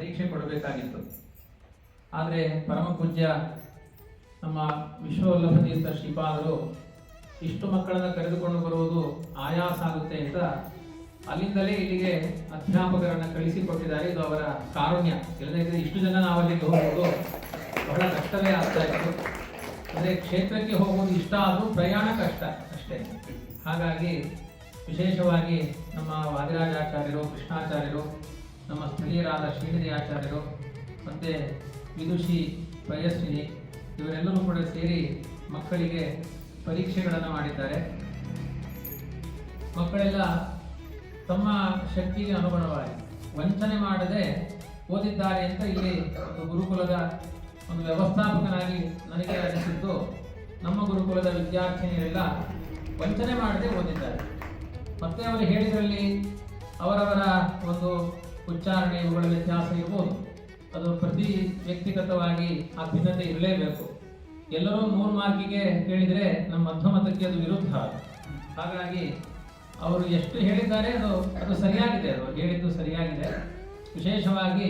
ಪರೀಕ್ಷೆ ಕೊಡಬೇಕಾಗಿತ್ತು. ಆದರೆ ಪರಮ ಪೂಜ್ಯ ನಮ್ಮ ವಿಶ್ವವಲ್ಲಭ ತೀರ್ಥ ಶ್ರೀಪಾದರು ಇಷ್ಟು ಮಕ್ಕಳನ್ನು ಕರೆದುಕೊಂಡು ಬರುವುದು ಆಯಾಸ ಆಗುತ್ತೆ ಅಂತ ಅಲ್ಲಿಂದಲೇ ಇಲ್ಲಿಗೆ ಅಧ್ಯಾಪಕರನ್ನು ಕಳಿಸಿಕೊಟ್ಟಿದ್ದಾರೆ. ಇದು ಅವರ ಕಾರುಣ್ಯ. ಇಲ್ಲದಿದ್ದರೆ ಇಷ್ಟು ಜನ ನಾವು ಅಲ್ಲಿಗೆ ಹೋಗುವುದು ಬಹಳ ಕಷ್ಟವೇ ಆಗ್ತಾ ಇತ್ತು. ಅಂದರೆ ಕ್ಷೇತ್ರಕ್ಕೆ ಹೋಗುವುದು ಇಷ್ಟ ಆದರೂ ಪ್ರಯಾಣ ಕಷ್ಟ ಅಷ್ಟೇ. ಹಾಗಾಗಿ ವಿಶೇಷವಾಗಿ ನಮ್ಮ ವಾದಿರಾಜಾಚಾರ್ಯರು, ಕೃಷ್ಣಾಚಾರ್ಯರು, ನಮ್ಮ ಸ್ಥಳೀಯರಾದ ಶ್ರೀನಿಧಿ ಆಚಾರ್ಯರು ಮತ್ತು ವಿದುಷಿ ಪಯಸ್ವಿನಿ ಇವರೆಲ್ಲರೂ ಕೂಡ ಸೇರಿ ಮಕ್ಕಳಿಗೆ ಪರೀಕ್ಷೆಗಳನ್ನು ಮಾಡಿದ್ದಾರೆ. ಮಕ್ಕಳೆಲ್ಲ ತಮ್ಮ ಶಕ್ತಿಗೆ ಅನುಗುಣವಾಗಿ ವಂಚನೆ ಮಾಡದೆ ಓದಿದ್ದಾರೆ ಅಂತ ಇಲ್ಲಿ ಒಂದು ಗುರುಕುಲದ ಒಂದು ವ್ಯವಸ್ಥಾಪಕನಾಗಿ ನನಗೆ ಅನಿಸಿದ್ದು. ನಮ್ಮ ಗುರುಕುಲದ ವಿದ್ಯಾರ್ಥಿನಿಯರೆಲ್ಲ ವಂಚನೆ ಮಾಡದೆ ಓದಿದ್ದಾರೆ. ಮತ್ತೆ ಅವರು ಹೇಳಿದ್ರಲ್ಲಿ ಅವರವರ ಒಂದು ಉಚ್ಚಾರಣೆ ಇವುಗಳ ವ್ಯತ್ಯಾಸ ಇರ್ಬೋದು. ಅದು ಪ್ರತಿ ವ್ಯಕ್ತಿಗತವಾಗಿ ಆ ಭಿನ್ನತೆ ಇರಲೇಬೇಕು. ಎಲ್ಲರೂ 100 ಮಾರ್ಕಿಗೆ ಹೇಳಿದರೆ ನಮ್ಮ ಮಧ್ಯಮತಕ್ಕೆ ಅದು ವಿರುದ್ಧ. ಹಾಗಾಗಿ ಅವರು ಎಷ್ಟು ಹೇಳಿದ್ದಾರೆ ಅದು ಸರಿಯಾಗಿದೆ. ಅದು ಹೇಳಿದ್ದು ಸರಿಯಾಗಿದೆ. ವಿಶೇಷವಾಗಿ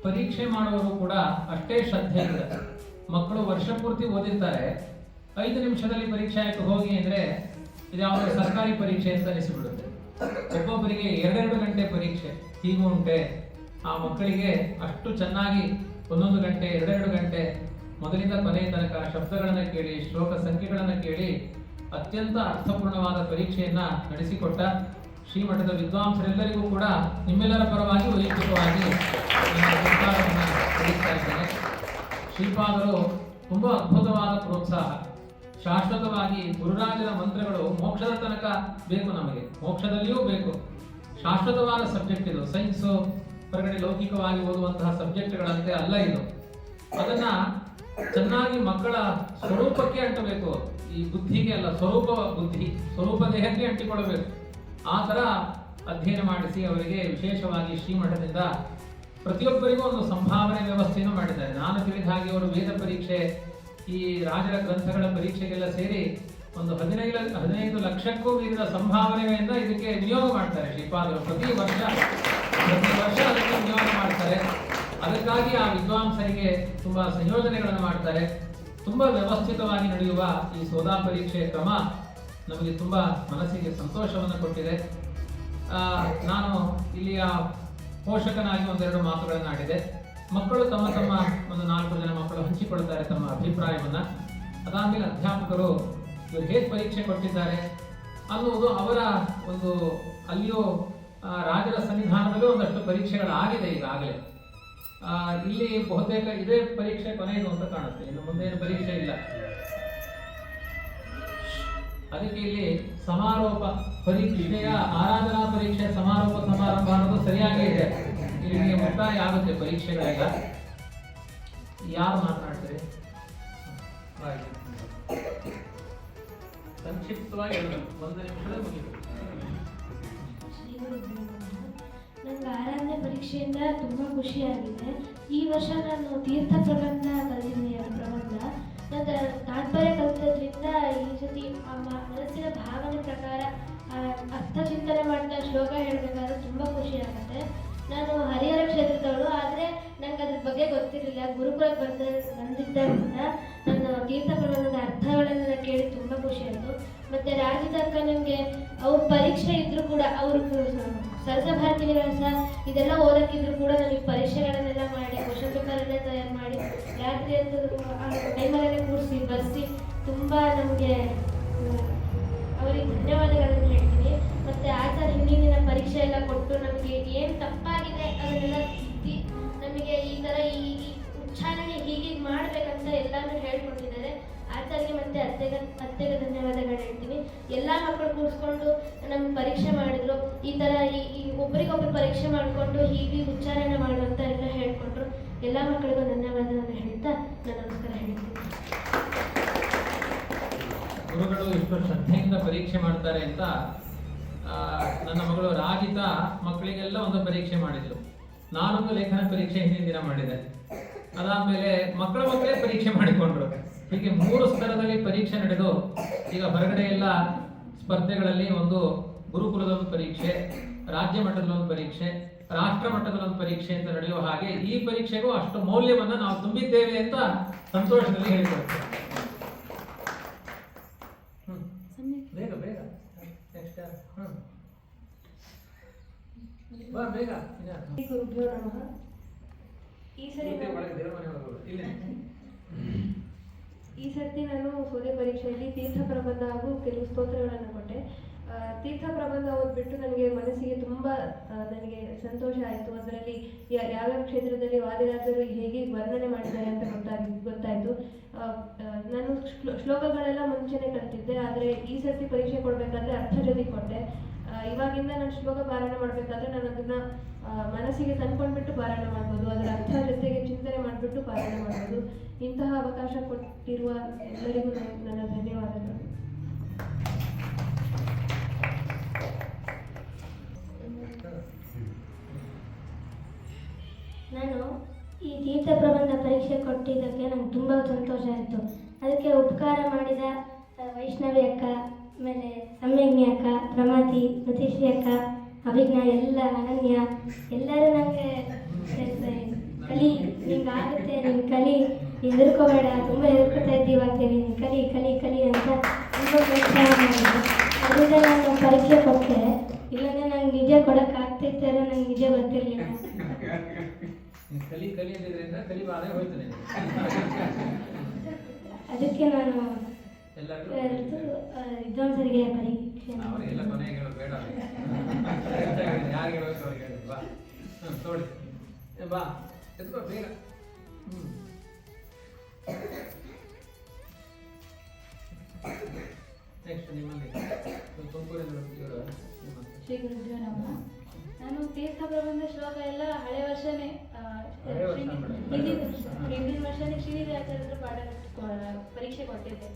ಪರೀಕ್ಷೆ ಮಾಡುವವರು ಕೂಡ ಅಷ್ಟೇ ಶ್ರದ್ಧೆ ಇದೆ. ಮಕ್ಕಳು ವರ್ಷ ಪೂರ್ತಿ ಓದಿರ್ತಾರೆ, 5 ನಿಮಿಷದಲ್ಲಿ ಪರೀಕ್ಷೆ ಆಯ್ತು ಹೋಗಿ ಅಂದರೆ ಇದು ಯಾವುದೋ ಸರ್ಕಾರಿ ಪರೀಕ್ಷೆ ಅಂತ ಅನಿಸಿಬಿಡುತ್ತೆ. ಒಬ್ಬೊಬ್ಬರಿಗೆ 2 ಗಂಟೆ ಪರೀಕ್ಷೆ ಹೀಗೂ ಉಂಟೆ. ಆ ಮಕ್ಕಳಿಗೆ ಅಷ್ಟು ಚೆನ್ನಾಗಿ 1 ಗಂಟೆ 2 ಗಂಟೆ ಮೊದಲಿಂದ ಕೊನೆಯ ತನಕ ಶಬ್ದಗಳನ್ನು ಕೇಳಿ, ಶ್ಲೋಕ ಸಂಖ್ಯೆಗಳನ್ನು ಕೇಳಿ ಅತ್ಯಂತ ಅರ್ಥಪೂರ್ಣವಾದ ಪರೀಕ್ಷೆಯನ್ನ ನಡೆಸಿಕೊಟ್ಟ ಶ್ರೀಮಠದ ವಿದ್ವಾಂಸರೆಲ್ಲರಿಗೂ ಕೂಡ ನಿಮ್ಮೆಲ್ಲರ ಪರವಾಗಿ ವೈಯಕ್ತಿಕವಾಗಿ ತಿಳಿಸ್ತಾ ಇದ್ದೇನೆ. ಶ್ರೀಪಾದರು ತುಂಬಾ ಅದ್ಭುತವಾದ ಪ್ರೋತ್ಸಾಹ. ಶಾಶ್ವತವಾಗಿ ಗುರುರಾಜರ ಮಂತ್ರಗಳು ಮೋಕ್ಷದ ತನಕ ಬೇಕು. ನಮಗೆ ಮೋಕ್ಷದಲ್ಲಿಯೂ ಬೇಕು. ಶಾಶ್ವತವಾದ ಸಬ್ಜೆಕ್ಟ್ ಇದು. ಸೈನ್ಸು ಹೊರಗಡೆ ಲೌಕಿಕವಾಗಿ ಓದುವಂತಹ ಸಬ್ಜೆಕ್ಟ್ಗಳಂತೆ ಅಲ್ಲ ಇದು. ಅದನ್ನ ಚೆನ್ನಾಗಿ ಮಕ್ಕಳ ಸ್ವರೂಪಕ್ಕೆ ಅಂಟಬೇಕು. ಈ ಬುದ್ಧಿಗೆ ಅಲ್ಲ, ಸ್ವರೂಪ ಬುದ್ಧಿ, ಸ್ವರೂಪ ದೇಹಕ್ಕೆ ಅಂಟಿಕೊಳ್ಳಬೇಕು. ಆ ಥರ ಅಧ್ಯಯನ ಮಾಡಿಸಿ ಅವರಿಗೆ ವಿಶೇಷವಾಗಿ ಶ್ರೀಮಠದಿಂದ ಪ್ರತಿಯೊಬ್ಬರಿಗೂ ಒಂದು ಸಂಭಾವನೆ ವ್ಯವಸ್ಥೆಯನ್ನು ಮಾಡಿದ್ದಾರೆ. ನಾನು ತಿಳಿದ ಹಾಗೆ ಅವರು ವೇದ ಪರೀಕ್ಷೆ, ಈ ರಾಜರ ಗ್ರಂಥಗಳ ಪರೀಕ್ಷೆಗೆಲ್ಲ ಸೇರಿ ಒಂದು 15 ಲಕ್ಷಕ್ಕೂ ಮೀರಿದ ಸಂಭಾವನೆಯಿಂದ ಇದಕ್ಕೆ ವಿನಿಯೋಗ ಮಾಡ್ತಾರೆ ಶ್ರೀಪಾದರು. ಪ್ರತಿ ವರ್ಷ ಅದಕ್ಕೆ ವಿನಿಯೋಗ ಮಾಡ್ತಾರೆ. ಅದಕ್ಕಾಗಿ ಆ ವಿದ್ವಾಂಸರಿಗೆ ತುಂಬಾ ಸಂಯೋಜನೆಗಳನ್ನು ಮಾಡ್ತಾರೆ. ತುಂಬಾ ವ್ಯವಸ್ಥಿತವಾಗಿ ನಡೆಯುವ ಈ ಸೋದಾ ಪರೀಕ್ಷೆ ಕ್ರಮ ನಮಗೆ ತುಂಬಾ ಮನಸ್ಸಿಗೆ ಸಂತೋಷವನ್ನು ಕೊಟ್ಟಿದೆ. ನಾನು ಇಲ್ಲಿಯ ಪೋಷಕನಾಗಿ 1-2 ಮಾತುಗಳನ್ನು ಆಡಿದೆ. ಮಕ್ಕಳು ತಮ್ಮ ಒಂದು 4 ಜನ ಮಕ್ಕಳು ಹಂಚಿಕೊಳ್ತಾರೆ ತಮ್ಮ ಅಭಿಪ್ರಾಯವನ್ನ. ಅದಾದ್ಮೇಲೆ ಅಧ್ಯಾಪಕರು ಇವರು ಹೇಗೆ ಪರೀಕ್ಷೆ ಕೊಟ್ಟಿದ್ದಾರೆ ಅನ್ನುವುದು ಅವರ ಒಂದು, ಅಲ್ಲಿಯೂ ರಾಜರ ಸನ್ನಿಧಾನದಲ್ಲೂ ಒಂದಷ್ಟು ಪರೀಕ್ಷೆಗಳಾಗಿದೆ ಈಗಾಗಲೇ. ಇಲ್ಲಿ ಬಹುತೇಕ ಇದೇ ಪರೀಕ್ಷೆ ಕೊನೆಯದು ಅಂತ ಕಾಣುತ್ತೆ. ಇನ್ನು ಮುಂದೇನು ಪರೀಕ್ಷೆ ಇಲ್ಲ. ಅದಕ್ಕೆ ಇಲ್ಲಿ ಸಮಾರೋಪ ಪರೀಕ್ಷೆಯ ಆರಾಧನಾ ಪರೀಕ್ಷೆ ಸಮಾರೋಪ ಸಮಾರಂಭ ಅನ್ನೋದು ಸರಿಯಾಗಿ ಇದೆ. ಇಲ್ಲಿಗೆ ಮುಕ್ತಾಯ ಆಗುತ್ತೆ ಪರೀಕ್ಷೆಗಳೆಲ್ಲ. ಯಾರು ಮಾತನಾಡ್ತಾರೆ? ಸಂಕ್ಷಿಪ್ತವಾಗಿ 1 ನಿಮಿಷದಲ್ಲಿ ಮುಗಿಬೇಕು. ನಂಗೆ ಆರಾಧನೆ ಪರೀಕ್ಷೆಯಿಂದ ತುಂಬ ಖುಷಿಯಾಗಿದೆ. ಈ ವರ್ಷ ನಾನು ತೀರ್ಥ ಪ್ರಬಂಧ ಕಲಿತಿದ್ದೀನಿ. ಪ್ರಬಂಧ ನಂತರ ತಾತ್ಪರ್ಯ ಕಲಿತದ್ರಿಂದ ಈ ಸತಿ ಮನಸ್ಸಿನ ಭಾವನೆ ಪ್ರಕಾರ ಅರ್ಥ ಚಿಂತನೆ ಮಾಡ್ತಾ ಶ್ಲೋಕ ಹೇಳಬೇಕಾದ್ರೆ ತುಂಬ ಖುಷಿಯಾಗುತ್ತೆ. ನಾನು ಹರಿಹರ ಕ್ಷೇತ್ರದವಳು, ಆದರೆ ನಂಗೆ ಅದ್ರ ಬಗ್ಗೆ ಗೊತ್ತಿರಲಿಲ್ಲ. ಗುರುಕುಲಕ್ಕೆ ಬಂದಿದ್ದರಿಂದ ನನ್ನ ತೀರ್ಥ ಪ್ರಬಂಧದ ಅರ್ಥಗಳನ್ನು ಕೇಳಿ ತುಂಬ ಖುಷಿಯಾಯಿತು. ಮತ್ತು ರಾಜದಕ್ಕ ನನಗೆ ಅವ್ರ ಪರೀಕ್ಷೆ ಇದ್ದರೂ ಕೂಡ ಅವರು ಸರಸ ಭಾರತಿ ವಿಲಾಸ ಇದೆಲ್ಲ ಓದಕ್ಕಿದ್ರು ಕೂಡ ನಮಗೆ ಪರೀಕ್ಷೆಗಳನ್ನೆಲ್ಲ ಮಾಡಿ ಕ್ವಶನ್ ಪೇಪರೆಲ್ಲ ತಯಾರು ಮಾಡಿ ರಾತ್ರಿ ಟೈಮಲ್ಲೇ ಕೂರಿಸಿ ಬರೆಸಿ ತುಂಬ ನಮಗೆ ಅವರಿಗೆ ಧನ್ಯವಾದಗಳನ್ನು ಹೇಳ್ತೀನಿ. ಮತ್ತು ಆಚಾರ್ಯ ಹಿಂದಿನ ಪರೀಕ್ಷೆ ಎಲ್ಲ ಕೊಟ್ಟು ನಮಗೆ ಏನು ತಪ್ಪಾಗಿದೆ ಅದನ್ನೆಲ್ಲ ತಿದ್ದಿ ನಮಗೆ ಈ ಥರ ಈ ಉಚ್ಚಾರಣೆ ಹೀಗೆ ಮಾಡಬೇಕಂತ ಎಲ್ಲನೂ ಹೇಳ್ಕೊಟ್ಟಿದ್ದಾರೆ. ಆಚಾರ್ಯ ಮತ್ತು ಅತ್ತೆಗೆ ಧನ್ಯವಾದಗಳು ಹೇಳ್ತೀನಿ. ಎಲ್ಲ ಮಕ್ಕಳು ಕೂರಿಸ್ಕೊಂಡು ನಮ್ಮ ಪರೀಕ್ಷೆ ಮಾಡಿದ್ರು. ಈ ಥರ ಈ ಒಬ್ರಿಗೊಬ್ರು ಪರೀಕ್ಷೆ ಮಾಡಿಕೊಂಡು ಹೀಗೆ ಉಚ್ಚಾರಣೆ ಮಾಡುವಂತ ಎಲ್ಲ ಹೇಳ್ಕೊಟ್ರು. ಎಲ್ಲ ಮಕ್ಕಳಿಗೂ ಧನ್ಯವಾದಗಳನ್ನು ಹೇಳ್ತಾ ನಾನು ನಮಸ್ಕಾರ ಹೇಳ್ತೀನಿ. ಗುರುಗಳು ಇಷ್ಟು ಶ್ರದ್ಧೆಯಿಂದ ಪರೀಕ್ಷೆ ಮಾಡ್ತಾರೆ ಅಂತ ನನ್ನ ಮಗಳು ರಾಜಿತಾ ಮಕ್ಕಳಿಗೆಲ್ಲ ಒಂದು ಪರೀಕ್ಷೆ ಮಾಡಿದ್ರು. ನಾನೊಂದು ಲೇಖನ ಪರೀಕ್ಷೆ ಹಿಂದಿನ ದಿನ ಮಾಡಿದೆ. ಅದಾದ್ಮೇಲೆ ಮಕ್ಕಳೇ ಪರೀಕ್ಷೆ ಮಾಡಿಕೊಂಡ್ರು. ಹೀಗೆ 3 ಸ್ತರದಲ್ಲಿ ಪರೀಕ್ಷೆ ನಡೆದು ಈಗ ಹೊರಗಡೆ ಎಲ್ಲ ಸ್ಪರ್ಧೆಗಳಲ್ಲಿ ಒಂದು ಗುರುಕುಲದ ಒಂದು ಪರೀಕ್ಷೆ, ರಾಜ್ಯ ಮಟ್ಟದ ಒಂದು ಪರೀಕ್ಷೆ, ರಾಷ್ಟ್ರ ಮಟ್ಟದ ಒಂದು ಪರೀಕ್ಷೆ ಅಂತ ನಡೆಯುವ ಹಾಗೆ ಈ ಪರೀಕ್ಷೆಗೂ ಅಷ್ಟು ಮೌಲ್ಯವನ್ನ ನಾವು ತುಂಬಿದ್ದೇವೆ ಅಂತ ಸಂತೋಷದಲ್ಲಿ ಹೇಳಿಕೊಡ್ತೇವೆ. ಬೇಗ ಬೇಗ ನೆಕ್ಸ್ಟ್ ಬಾ ಬೇಗ. ಗುರುಭ್ಯೋ ನಮಃ. ಈ ಸರ್ತಿ ನಾನು ಸೋದೆ ಪರೀಕ್ಷೆಯಲ್ಲಿ ತೀರ್ಥ ಪ್ರಬಂಧ ಹಾಗೂ ಕೆಲವು ಸ್ತೋತ್ರಗಳನ್ನು ಕೊಟ್ಟೆ. ತೀರ್ಥ ಪ್ರಬಂಧ ಓದ್ಬಿಟ್ಟು ನನಗೆ ಮನಸ್ಸಿಗೆ ತುಂಬ ನನಗೆ ಸಂತೋಷ ಆಯಿತು. ಅದರಲ್ಲಿ ಯಾವ್ಯಾವ ಕ್ಷೇತ್ರದಲ್ಲಿ ವಾದಿರಾಜರು ಹೇಗೆ ವರ್ಣನೆ ಮಾಡಿದ್ದಾರೆ ಅಂತ ಗೊತ್ತಾಯಿತು. ನಾನು ಶ್ಲೋಕಗಳೆಲ್ಲ ಮುಂಚೆನೆ ಕಲ್ತಿದ್ದೆ, ಆದರೆ ಈ ಸರ್ತಿ ಪರೀಕ್ಷೆ ಕೊಡಬೇಕಾದ್ರೆ ಅರ್ಥ ಜೊತೆ ಕೊಟ್ಟೆ. ಇವಾಗಿಂದ ನಾನು ಶ್ಲೋಕ ಪಾರಾಯಣ ಮಾಡಬೇಕಾದ್ರೆ ನಾನು ಅದನ್ನು ಮನಸ್ಸಿಗೆ ತಂದ್ಕೊಂಡ್ಬಿಟ್ಟು ಪಾರಾಯಣ ಮಾಡ್ಬೋದು, ಅದರ ಅರ್ಥ ಜೊತೆಗೆ ಚಿಂತನೆ ಮಾಡಿಬಿಟ್ಟು ಪಾರಾಯಣ ಮಾಡ್ಬೋದು. ಇಂತಹ ಅವಕಾಶ ಕೊಟ್ಟಿರುವ ಎಲ್ಲರಿಗೂ ನನ್ನ ಧನ್ಯವಾದಗಳು. ನಾನು ಈ ತೀರ್ಥ ಪ್ರಬಂಧ ಪರೀಕ್ಷೆ ಕೊಟ್ಟಿದ್ದಕ್ಕೆ ನಂಗೆ ತುಂಬ ಸಂತೋಷ ಆಯಿತು. ಅದಕ್ಕೆ ಉಪಕಾರ ಮಾಡಿದ ವೈಷ್ಣವಿ ಅಕ್ಕ, ಆಮೇಲೆ ಸಮ್ಯಜ್ಞಿ ಅಕ್ಕ, ಪ್ರಮಾತಿ, ನತೀಶ್ರೀ ಅಕ್ಕ, ಅಭಿಜ್ಞಾ, ಎಲ್ಲ ಅನನ್ಯ, ಎಲ್ಲರೂ ನನಗೆ ಕಲಿ, ನಿಂಗೆ ಆಗುತ್ತೆ, ನೀನು ಕಲಿ, ಹೆದರ್ಕೋಬೇಡ, ತುಂಬ ಹೆದರ್ಕೋತಾ ಇದ್ದೀವಾಗ್ತೇವೆ, ನೀನು ಕಲಿ ಕಲಿ ಕಲಿ ಅಂತ ತುಂಬ ಪ್ರೋತ್ಸಾಹ ಮಾಡಿದ್ರು. ಅದರಿಂದ ನಾನು ಪರೀಕ್ಷೆ ಕೊಟ್ಟೆ. ಇಲ್ಲಾಂದರೆ ನಂಗೆ ನಿಜ ಕೊಡೋಕ್ಕಾಗ್ತಿರ್ತಾರೋ ನಂಗೆ ನಿಜ ಗೊತ್ತಿರಲಿಲ್ಲ. ಕಲಿ ಕಲಿ ಅಂದಿದ್ರಿಂದ ಕಲಿ ಬಾಧೆ ಹೋಯ್ತಾನೆ. ಅದಕ್ಕೆ ನಾನು ವಿದ್ವಾಂಸರಿಗೆ ಪರೀಕ್ಷೆ ಅವರಿಗೆಲ್ಲ ಕೊನೆಗೆ ಹೇಳೋದು ಬೇಡ, ಯಾರು ಹೇಳೋದು ಅವ್ರಿಗೆ ಹೇಳಿ. ಬಾ ನೋಡಿ ಬಾ ಎತ್ಕೋ ಬೇಗ. ನೆಕ್ಸ್ಟ್ ನಿಮ್ಮಲ್ಲಿ ತುಮಕೂರಿನ ಶ್ರೀ ಗುರುದೇವ ನಮಃ. ನಾನು ತೀರ್ಥ ಪ್ರಬಂಧ ಶ್ಲೋಕ ಎಲ್ಲ ಹಳೆ ವರ್ಷನೇ ಹಿಂದಿನ ವರ್ಷನೇ ಶ್ರೀನಿಧಿ ಆಚಾರ್ಯರು ಪರೀಕ್ಷೆ ಕೊಟ್ಟಿದ್ದೆ.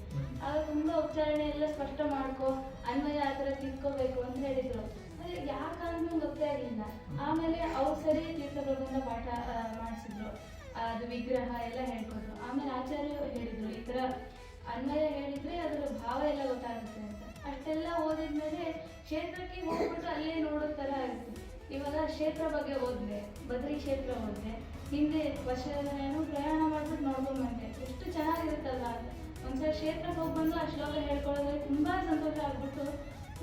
ಆಗ ತುಂಬಾ ಉಚ್ಚಾರಣೆ ಎಲ್ಲ ಸ್ಪಷ್ಟ ಮಾಡ್ಕೊ, ಅನ್ವಯ ಆ ಥರ ತಿಳ್ಕೋಬೇಕು ಅಂತ ಹೇಳಿದ್ರು. ಅದೇ ಯಾಕಂದ್ರೂ ಗೊತ್ತೇ ಆಗಲಿಲ್ಲ. ಆಮೇಲೆ ಅವ್ರು ಸರಿ ತೀರ್ಥ ಪ್ರಬಂಧ ಪಾಠ ಮಾಡಿಸಿದ್ರು, ಅದು ವಿಗ್ರಹ ಎಲ್ಲ ಹೇಳ್ಕೊಟ್ರು. ಆಮೇಲೆ ಆಚಾರ್ಯರು ಹೇಳಿದ್ರು ಈ ಥರ ಅನ್ವಯ ಹೇಳಿದ್ರೆ ಅದರ ಭಾವ ಎಲ್ಲ ಗೊತ್ತಾಗುತ್ತೆ ಅಂತ. ಅಷ್ಟೆಲ್ಲ ಓದಿದ್ಮೇಲೆ ಕ್ಷೇತ್ರಕ್ಕೆ ಹೋಗ್ಬಿಟ್ಟು ಅಲ್ಲೇ ನೋಡೋ ಥರ ಆಗುತ್ತೆ. ಇವಾಗ ಕ್ಷೇತ್ರ ಬಗ್ಗೆ ಓದಿದೆ, ಬದ್ರಿ ಕ್ಷೇತ್ರ ಓದಿದೆ. ಹಿಂದೆ ವರ್ಷಗಳನ್ನು ಪ್ರಯಾಣ ಮಾಡ್ಬಿಟ್ಟು ನೋಡ್ಕೊಂಡು ಬಂದೆ, ಎಷ್ಟು ಚೆನ್ನಾಗಿರುತ್ತಲ್ಲ ಅಂತ. ಒಂದ್ಸಲ ಕ್ಷೇತ್ರಕ್ಕೆ ಹೋಗಿ ಬಂದು ಆ ಶ್ಲೋಕ ಹೇಳ್ಕೊಳ್ಳೋದ್ರಲ್ಲಿ ತುಂಬ ಸಂತೋಷ ಆಗ್ಬಿಟ್ಟು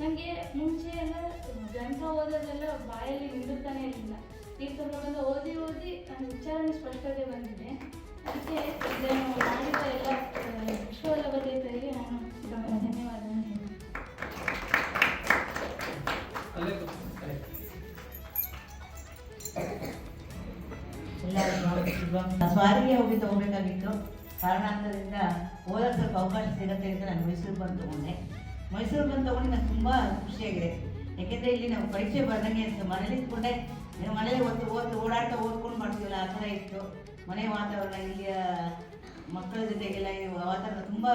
ನನಗೆ ಮುಂಚೆ ಎಲ್ಲ ಗ್ರಂಥ ಓದೋದೆಲ್ಲ ಬಾಯಲ್ಲಿ ನಿಲ್ಲುತ್ತಾನೆ ಇರಲಿಲ್ಲ. ತೀರ್ಥ ಪ್ರಬಂಧ ಓದಿ ಓದಿ ನನ್ನ ಉಚ್ಚಾರಣೆ ಸ್ಪಷ್ಟತೆ ಬಂದಿದೆ. ಅದಕ್ಕೆ ಇದನ್ನು ಮಾಡಿದ ಎಲ್ಲ ವಿಶ್ವವಲ್ಲಭತೀರ್ಥರಿಗೆ ನಾನು ಧನ್ಯವಾದವನ್ನು ಹೇಳ್ತೀನಿ. ಸ್ವಾರಿಗೆ ಹೋಗಿ ತಗೋಬೇಕಾಗಿತ್ತು. ಕಾರಣಾಂತರದಿಂದ ಓದಕ್ಕೆ ಸ್ವಲ್ಪ ಅವಕಾಶ ಸಿಗುತ್ತೆ ಅಂತ ನಾನು ಮೈಸೂರು ಬಂದು ತಗೊಂಡೆ. ಮೈಸೂರು ಬಂದು ತಗೊಂಡು ನನಗೆ ತುಂಬ ಖುಷಿಯಾಗಿದೆ. ಯಾಕೆಂದರೆ ಇಲ್ಲಿ ನಾವು ಪರೀಕ್ಷೆ ಬರ್ದಂಗೆ ಇತ್ತು. ಮನೇಲಿ ಇಟ್ಕೊಂಡೆ, ಮನೇಲಿ ಓಡಾಡ್ತಾ ಓದ್ಕೊಂಡು ಮಾಡ್ತೀವಲ್ಲ, ಆ ಥರ ಇತ್ತು ಮನೆ ವಾತಾವರಣ. ಇಲ್ಲಿಯ ಮಕ್ಕಳ ಜೊತೆಗೆಲ್ಲ ಈ ವಾತಾವರಣ ತುಂಬ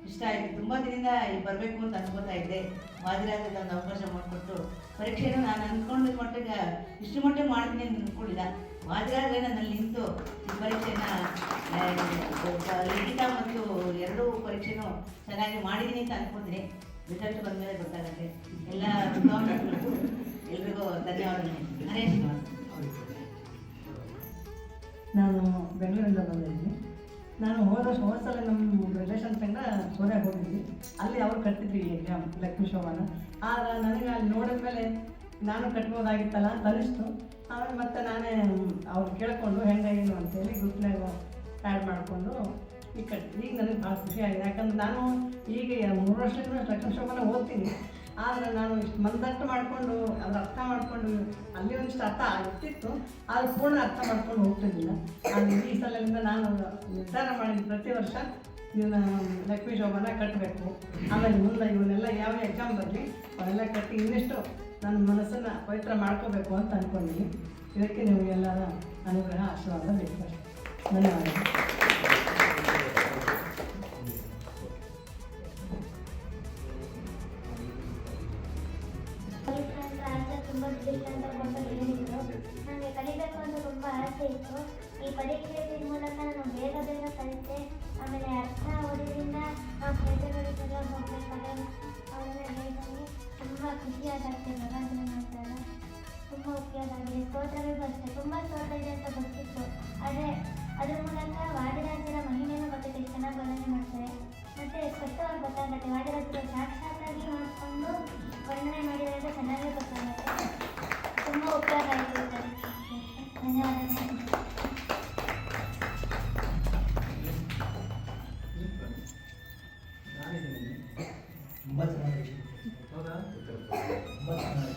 ಇಷ್ಟ ಆಯಿತು. ತುಂಬ ದಿನದಿಂದ ಇಲ್ಲಿ ಬರಬೇಕು ಅಂತ ಅನ್ಕೋತಾ ಇದ್ದೆ. ವಾದಿರಾಜದ ಒಂದು ಅವಕಾಶ ಮಾಡಿಕೊಟ್ಟು ಪರೀಕ್ಷೆನೂ ನಾನು ಅಂದ್ಕೊಂಡ ಮಟ್ಟಿಗೆ ಇಷ್ಟು ಮಟ್ಟಿಗೆ ಮಾಡ್ತೀನಿ ಅಂತ ಅಂದ್ಕೊಂಡಿಲ್ಲ. ವಾದಿರಾಜ ನನ್ನಲ್ಲಿ ನಿಂತು ಈ ಪರೀಕ್ಷೆನ ಲಿಖಿತ ಮತ್ತು ಎರಡೂ ಪರೀಕ್ಷೆನೂ ಚೆನ್ನಾಗಿ ಮಾಡಿದ್ದೀನಿ ಅಂತ ಅನ್ಕೋತೀನಿ. ರಿಸಲ್ಟ್ ಬಂದಮೇಲೆ ಗೊತ್ತಾಗುತ್ತೆ. ಎಲ್ಲ ಎಲ್ರಿಗೂ ಧನ್ಯವಾದಗಳು. ಹರೇಶ್ ನಾನು ಬೆಂಗಳೂರಿಂದ ಬಂದಿದ್ದೀನಿ. ನಾನು ಹೋದ ಸಲ ನಮ್ಮ ರಿಲೇಷನ್ ಫ್ರೆಂಡ ಸೋನ್ಯಾಗೆ ಹೋಗಿದ್ವಿ. ಅಲ್ಲಿ ಅವ್ರು ಕಟ್ಟಿದ್ವಿ ಎಕ್ಸಾಮ್ ಲಕ್ಷ್ಮೀ ಶೋಭಾನ. ಆಗ ನನಗೆ ಅಲ್ಲಿ ನೋಡಿದ ಮೇಲೆ ನಾನು ಕಟ್ಬೋದಾಗಿತ್ತಲ್ಲ ಅಂತ ಅನಿಸ್ತು. ಆಮೇಲೆ ಮತ್ತೆ ನಾನೇ ಅವ್ರು ಕೇಳಿಕೊಂಡು ಹೆಂಗಾಗೇನು ಅಂತೇಳಿ ಗ್ರೂಪ್ನಾಗ ಆ್ಯಡ್ ಮಾಡಿಕೊಂಡು ಈಗ ಕಟ್ಟಿ. ಈಗ ನನಗೆ ಭಾಳ ಖುಷಿಯಾಗಿದೆ. ಯಾಕಂದ್ರೆ ನಾನು ಈಗ 3 ವರ್ಷದಿಂದ ಲಕ್ಷ್ಮೀ ಶೋಭಾನ ಓದ್ತೀನಿ. ಆದರೆ ನಾನು ಇಷ್ಟು ಮಂದಟ್ಟು ಮಾಡಿಕೊಂಡು ಅದ್ರ ಅರ್ಥ ಮಾಡಿಕೊಂಡು ಅಲ್ಲಿ ಒಂದಿಷ್ಟು ಅರ್ಥ ಆಗ್ತಿತ್ತು, ಆದರೆ ಪೂರ್ಣ ಅರ್ಥ ಮಾಡ್ಕೊಂಡು ಹೋಗ್ತಿದ್ದಿಲ್ಲ. ಆದರೆ ಈ ಸಲದಿಂದ ನಾನು ನಿರ್ಧಾರ ಮಾಡಿದ್ದು ಪ್ರತಿ ವರ್ಷ ಇದನ್ನು ಲಕ್ಷ್ಮೀ ಶೋಭಾನ ಕಟ್ಟಬೇಕು. ಆಮೇಲೆ ಮುಂದೆ ಇವನ್ನೆಲ್ಲ ಯಾವ ಎಕ್ಸಾಮ್ ಬರಲಿ ಅವನ್ನೆಲ್ಲ ಕಟ್ಟಿ ಇನ್ನಷ್ಟು ನನ್ನ ಮನಸ್ಸನ್ನು ಪವಿತ್ರ ಮಾಡ್ಕೋಬೇಕು ಅಂತ ಅಂದ್ಕೊಂಡಿದ್ದೀನಿ. ಇದಕ್ಕೆ ನಿಮಗೆಲ್ಲರ ಅನುಗ್ರಹ ಆಶೀರ್ವಾದ ಬೇಕು. ಧನ್ಯವಾದಗಳು. ತುಂಬ ದೃಷ್ಟಾಂತ ಕೊಟ್ಟು ಹೇಳಿದ್ರು. ನನಗೆ ಕಲಿಬೇಕು ಅಂತ ತುಂಬ ಆಸೆ ಇತ್ತು. ಈ ಪರೀಕ್ಷೆಯ ಮೂಲಕ ನಾನು ಬೇಗ ಬೇಗ ಕಲಿತೆ. ಆಮೇಲೆ ಅರ್ಥ ಓದಿದ್ರಿಂದ ನಾವು ಕ್ಷೇತ್ರಗಳಿಗೆಲ್ಲ ಹೋಗಬೇಕಾದ್ರೆ ಅವರನ್ನ ಹೇಳಿದಾಗ ತುಂಬ ಖುಷಿಯಾಗುತ್ತೆ. ಭಗವಂತನ ಮಾಡ್ತಾರೆ ತುಂಬ ತುಂಬ ಉಪಯೋಗ ಆಗಿದೆ. ಸ್ತೋತ್ರಗಳಿಗೂ ಅಷ್ಟೇ ತುಂಬ ಸ್ತೋತ್ರ ಇದೆ ಅಂತ ಗೊತ್ತಿತ್ತು, ಆದರೆ ಅದ್ರ ಮೂಲಕ ವಾದಿರಾಜರ ಮಹಿಮೆನೂ ಗೊತ್ತಿದೆ, ಎಷ್ಟು ಚೆನ್ನಾಗಿ ವರ್ಣನೆ ಮಾಡ್ತಾರೆ. ಮತ್ತು ಸ್ಪಷ್ಟವಾಗಿ ಗೊತ್ತಾಗುತ್ತೆ, ವಾದಿರಾಜರು ಸಾಕ್ಷಾತ್ತಾಗಿ ಮಾಡಿಕೊಂಡು ವರ್ಣನೆ ಮಾಡಿದರೆ ಚೆನ್ನಾಗೇ ಗೊತ್ತಾಗುತ್ತೆ. ತುಂಬ ಉಪಯೋಗ ಆಯಿತು. ಧನ್ಯವಾದಗಳು. ತುಂಬ ಚೆನ್ನಾಗಿ ಹೌದಾ? ತುಂಬ ಚೆನ್ನಾಗಿ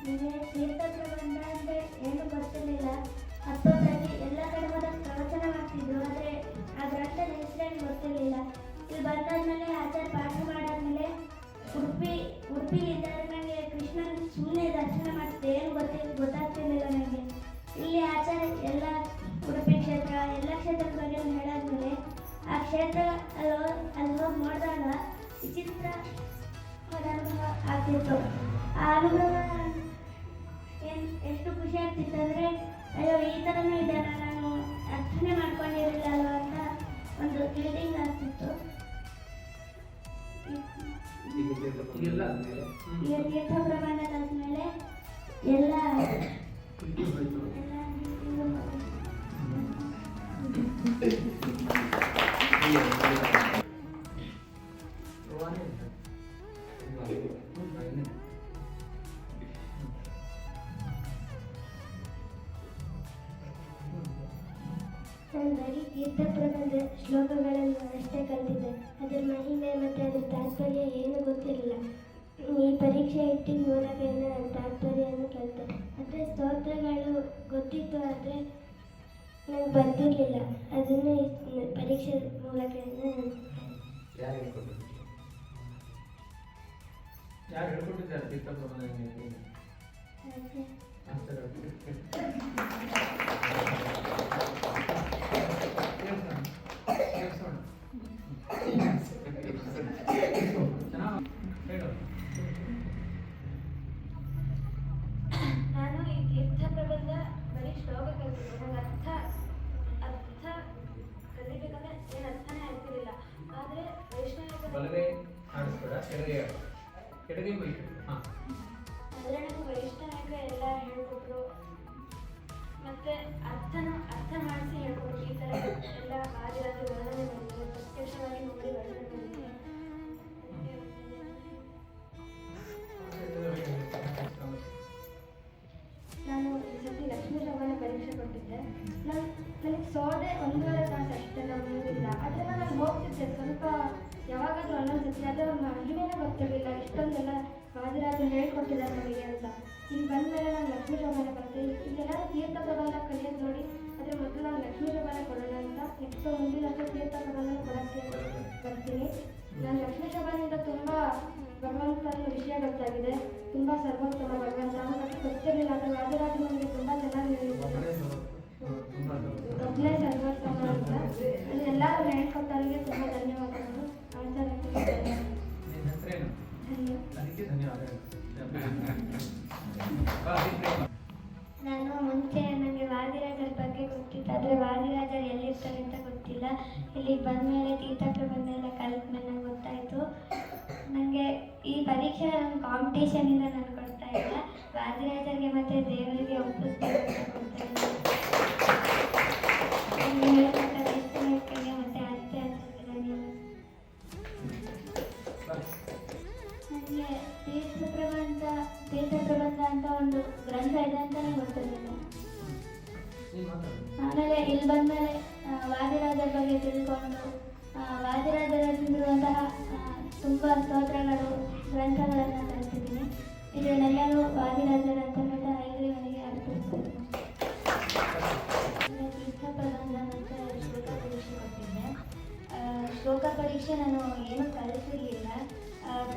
ನಿಮಗೆ ತೀರ್ಥ ಪ್ರಬಂಧ ಅಂದರೆ ಏನು ಗೊತ್ತಿರಲಿಲ್ಲ. ಹತ್ತೊಂದಾಗಿ ಎಲ್ಲ ಕಡೆ ಹೋದಾಗ ಪ್ರವಚನ ಮಾಡ್ತಿದ್ರು, ಆದರೆ ಆ ಗ್ರಂಥದ ಹೆಸರೇನು ಗೊತ್ತಿರಲಿಲ್ಲ. ಇಲ್ಲಿ ಬಂದಾದ್ಮೇಲೆ ಆಚಾರ್ಯ ಪಾಠ ಮಾಡಾದ್ಮೇಲೆ ಉಡುಪಿಲಿದ್ದಾಗ ನನಗೆ ಕೃಷ್ಣನ ಸುಮ್ಮನೆ ದರ್ಶನ ಮಾಡ್ತಿದ್ದೆ, ಏನು ಗೊತ್ತಾಗ್ತಿರ್ಲಿಲ್ಲ ನನಗೆ. ಇಲ್ಲಿ ಆಚಾರ್ಯ ಎಲ್ಲ ಉಡುಪಿ ಕ್ಷೇತ್ರ ಎಲ್ಲ ಕ್ಷೇತ್ರದ ಬಗ್ಗೆ ಹೇಳಾದ್ಮೇಲೆ ಆ ಕ್ಷೇತ್ರ ಅಲ್ಲಿ ಹೋಗಿ ನೋಡಿದಾಗ ವಿಚಿತ್ರ ಅನುಭವ ಆಗ್ತಿತ್ತು. ಆ ಅನುಭವ ಎಷ್ಟು ಖುಷಿ ಆಗ್ತಿತ್ತು ಅಂದರೆ, ಅಯ್ಯೋ ಈ ಥರನೂ ಇದೆಯಲ್ಲ, ನಾನು ಅರ್ಥನೇ ಮಾಡ್ಕೊಂಡಿರಲಿಲ್ಲ ಅಂತ ಒಂದು ಫೀಲಿಂಗ್ ಆಗ್ತಿತ್ತು. ಈಗೆಲ್ಲ ಆದ್ಮೇಲೆ ಈ ತೀರ್ಥ ಪ್ರಬಂಧದಾದ್ಮೇಲೆ ಎಲ್ಲ ನಾನು ಬರೀ ತೀರ್ಥ ಪ್ರಬಂಧ ಶ್ಲೋಕಗಳನ್ನು ಅಷ್ಟೇ ಕಲಿತಿದ್ದೆ, ಅದರ ಮಹಿಮೆ ಮತ್ತು ಅದರ ತಾತ್ಪರ್ಯ ಏನು ಗೊತ್ತಿರಲಿಲ್ಲ. ಈ ಪರೀಕ್ಷೆ ಇಟ್ಟಿನ ಮೂಲಕದಿಂದ ನನ್ನ ತಾತ್ಪರ್ಯವನ್ನು ಕಲಿತೆ. ಆದರೆ ಸ್ತೋತ್ರಗಳು ಗೊತ್ತಿತ್ತು, ಆದರೆ ನನಗೆ ಬರ್ತಿರ್ಲಿಲ್ಲ. ಅದನ್ನು ಪರೀಕ್ಷೆ ಮೂಲಕದಿಂದ ಯಾರು ಹೇಳ್ಕೊಟ್ಟಿದ್ದಾರೆ ತೀರ್ಥ ಪ್ರಬಂಧ ನಿಮಗೆ? ನಾನು ಈ ತೀರ್ಥ ಪ್ರಬಂಧ ಬರೀ ಶ್ಲೋಕ ಕಲಿತಿದ್ದೆ, ನಂಗೆ ಅರ್ಥ ಕಲಿಬೇಕಂದ್ರೆ ಏನು ಅರ್ಥನೇ ಆಗ್ತಿರಲಿಲ್ಲ. ಆದರೆ ವೈಷ್ಣವ ಬಲಗೈ ಆಡಿಸ್ಬೇಡ, ಎಡಗೈ ಬೈ. ಹಾಂ, ಆದರೆ ನನಗೆ ವೈಷ್ಣವ ಎಲ್ಲ ಹೇಳ್ಕೊಟ್ರು, ಮತ್ತೆ ಅರ್ಥ ಮಾಡಿಸಿ ಹೇಳ್ಕೊಟ್ರು. ಈ ಥರ ಎಲ್ಲ ಹಾದಿರಾಗಿ ವರ್ಣನೆ ಮಾಡಿದ್ರು, ಪ್ರತ್ಯಕ್ಷವಾಗಿ ನೋಡಿ ವರ್ಣನೆ ಮಾಡಿದ್ರು. ನಾನು ಈ ಸತಿ ಲಕ್ಷ್ಮೀ ಶೋಭಾನ ಪರೀಕ್ಷೆ ಕೊಟ್ಟಿದ್ದೆ. ನನಗೆ ಸೋದೆ 1.5 ತಾಸು ಅಷ್ಟೇ, ನಮಗಿಲ್ಲ. ಆದರೆ ನಾನು ಹೋಗ್ತಿದ್ದೆ ಸ್ವಲ್ಪ ಯಾವಾಗಾದ್ರೂ ಅನ್ನೋನ್ಸತಿ, ಅದರ ಮಹಿಮೆನೇ ಗೊತ್ತಿರಲಿಲ್ಲ. ಇಷ್ಟೊಂದೆಲ್ಲ ವಾದಿರಾಜರು ಹೇಳ್ಕೊಟ್ಟಿದ್ದಾರೆ ನಮಗೆ ಅಂತ. ಇಲ್ಲಿ ಬಂದಮೇಲೆ ನಾನು ಲಕ್ಷ್ಮೀ ಶೋಭಾನ ಕಲಿತೆ. ಇಲ್ಲೆಲ್ಲ ತೀರ್ಥ ಪ್ರಬಂಧ ಕಲಿಯೋದು ನೋಡಿ, ಆದರೆ ಮೊದಲು ನಾನು ಲಕ್ಷ್ಮೀ ಶೋಭಾನ ಕೊಡೋಣ ಅಂತ ನೆಕ್ಸ್ಟ್ ಮುಂದಿನ ವರ್ಷ ತೀರ್ಥ ಪ್ರಬಂಧ ಕೊಡೋಕ್ಕೆ ಬರ್ತೀನಿ. ನಾನು ಲಕ್ಷ್ಮೀ ಶೋಭಾನಿಂದ ತುಂಬ ಭಗವಂತನ ವಿಷಯ ಗೊತ್ತಾಗಿದೆ, ತುಂಬ ಸರ್ವೋತ್ತಮ ಭಗವಂತ. ನನಗೆ ಗೊತ್ತಿರಲಿಲ್ಲ, ಆದರೆ ವಾದಿರಾಜ ನನಗೆ ತುಂಬ ಚೆನ್ನಾಗಿ ಹೇಳಿದ್ದಾರೆ, ಒಬ್ಬನೇ ಸರ್ವೋತ್ತಮ ಅಂತ. ಅಲ್ಲಿ ಎಲ್ಲರೂ ಹೇಳ್ಕೊಟ್ಟವರಿಗೆ ತುಂಬ ಧನ್ಯವಾದಗಳು. ಆಚಾರ್ಯ ನಿನ್ನ ಹೆಸರೇನು? ಅದಕ್ಕೆ ಧನ್ಯವಾದಗಳು. ನಾನು ಮುಂಚೆ ನನಗೆ ವಾದಿರಾಜರ ಬಗ್ಗೆ ಗೊತ್ತಿತ್ತು, ಆದರೆ ವಾದಿರಾಜರು ಎಲ್ಲಿರ್ತಾರೆ ಅಂತ ಗೊತ್ತಿಲ್ಲ. ಇಲ್ಲಿಗೆ ಬಂದಮೇಲೆ ತೀರ್ಥ ಪ್ರಬಂಧ ಎಲ್ಲ ಕಲಿತ್ಮೇಲೆ ನಂಗೆ ಗೊತ್ತಾಯಿತು. ನನಗೆ ಈ ಪರೀಕ್ಷೆ ನನ್ನ ಕಾಂಪಿಟೇಷನಿಂದ ನಾನು ಕೊಡ್ತಾ ಇಲ್ಲ, ವಾದಿರಾಜರಿಗೆ ಮತ್ತು ದೇವರಿಗೆ ಒಪ್ಪಿಸ್ಬೇಕು ಅಂತ ಕೊಡ್ತಾ ಇದ್ದೀನಿ. ಹೇಳ್ಕೊಟ್ಟ ವೈಷ್ಣವಿಕೆಗೆ ಮತ್ತು ಅತ್ತೆ ಆಚಾರ್ಯರಿಗೆ ಧನ್ಯವಾದ. ನನಗೆ ತೀರ್ಥ ಪ್ರಬಂಧ ಅಂತ ಒಂದು ಗ್ರಂಥ ಇದೆ ಅಂತ ನನಗೆ ಗೊತ್ತಿರಲಿಲ್ಲ. ಆಮೇಲೆ ಇಲ್ಲಿ ಬಂದಮೇಲೆ ವಾದಿರಾಜರ ಬಗ್ಗೆ ತಿಳ್ಕೊಂಡು ವಾದಿರಾಜರಲ್ಲಿರುವಂತಹ ತುಂಬ ಸ್ತೋತ್ರಗಳು ಗ್ರಂಥಗಳನ್ನು ಕಲಿತಿದ್ದೀನಿ. ಇದನ್ನೆಲ್ಲರೂ ವಾದಿರಾಜರ ಅಂತರ್ಗತ ಹೈಗ್ರೀವನಿಗೆ ಅರ್ಪಿಸ್ತಾರೆ. ತೀರ್ಥ ಪ್ರಬಂಧ ಮತ್ತು ಶ್ಲೋಕ ಪರೀಕ್ಷೆ ಕೊಟ್ಟಿದ್ದೆ. ಶ್ಲೋಕ ಪರೀಕ್ಷೆ ನಾನು ಏನೂ ಕಲಿತಿರ್ಲಿಲ್ಲ,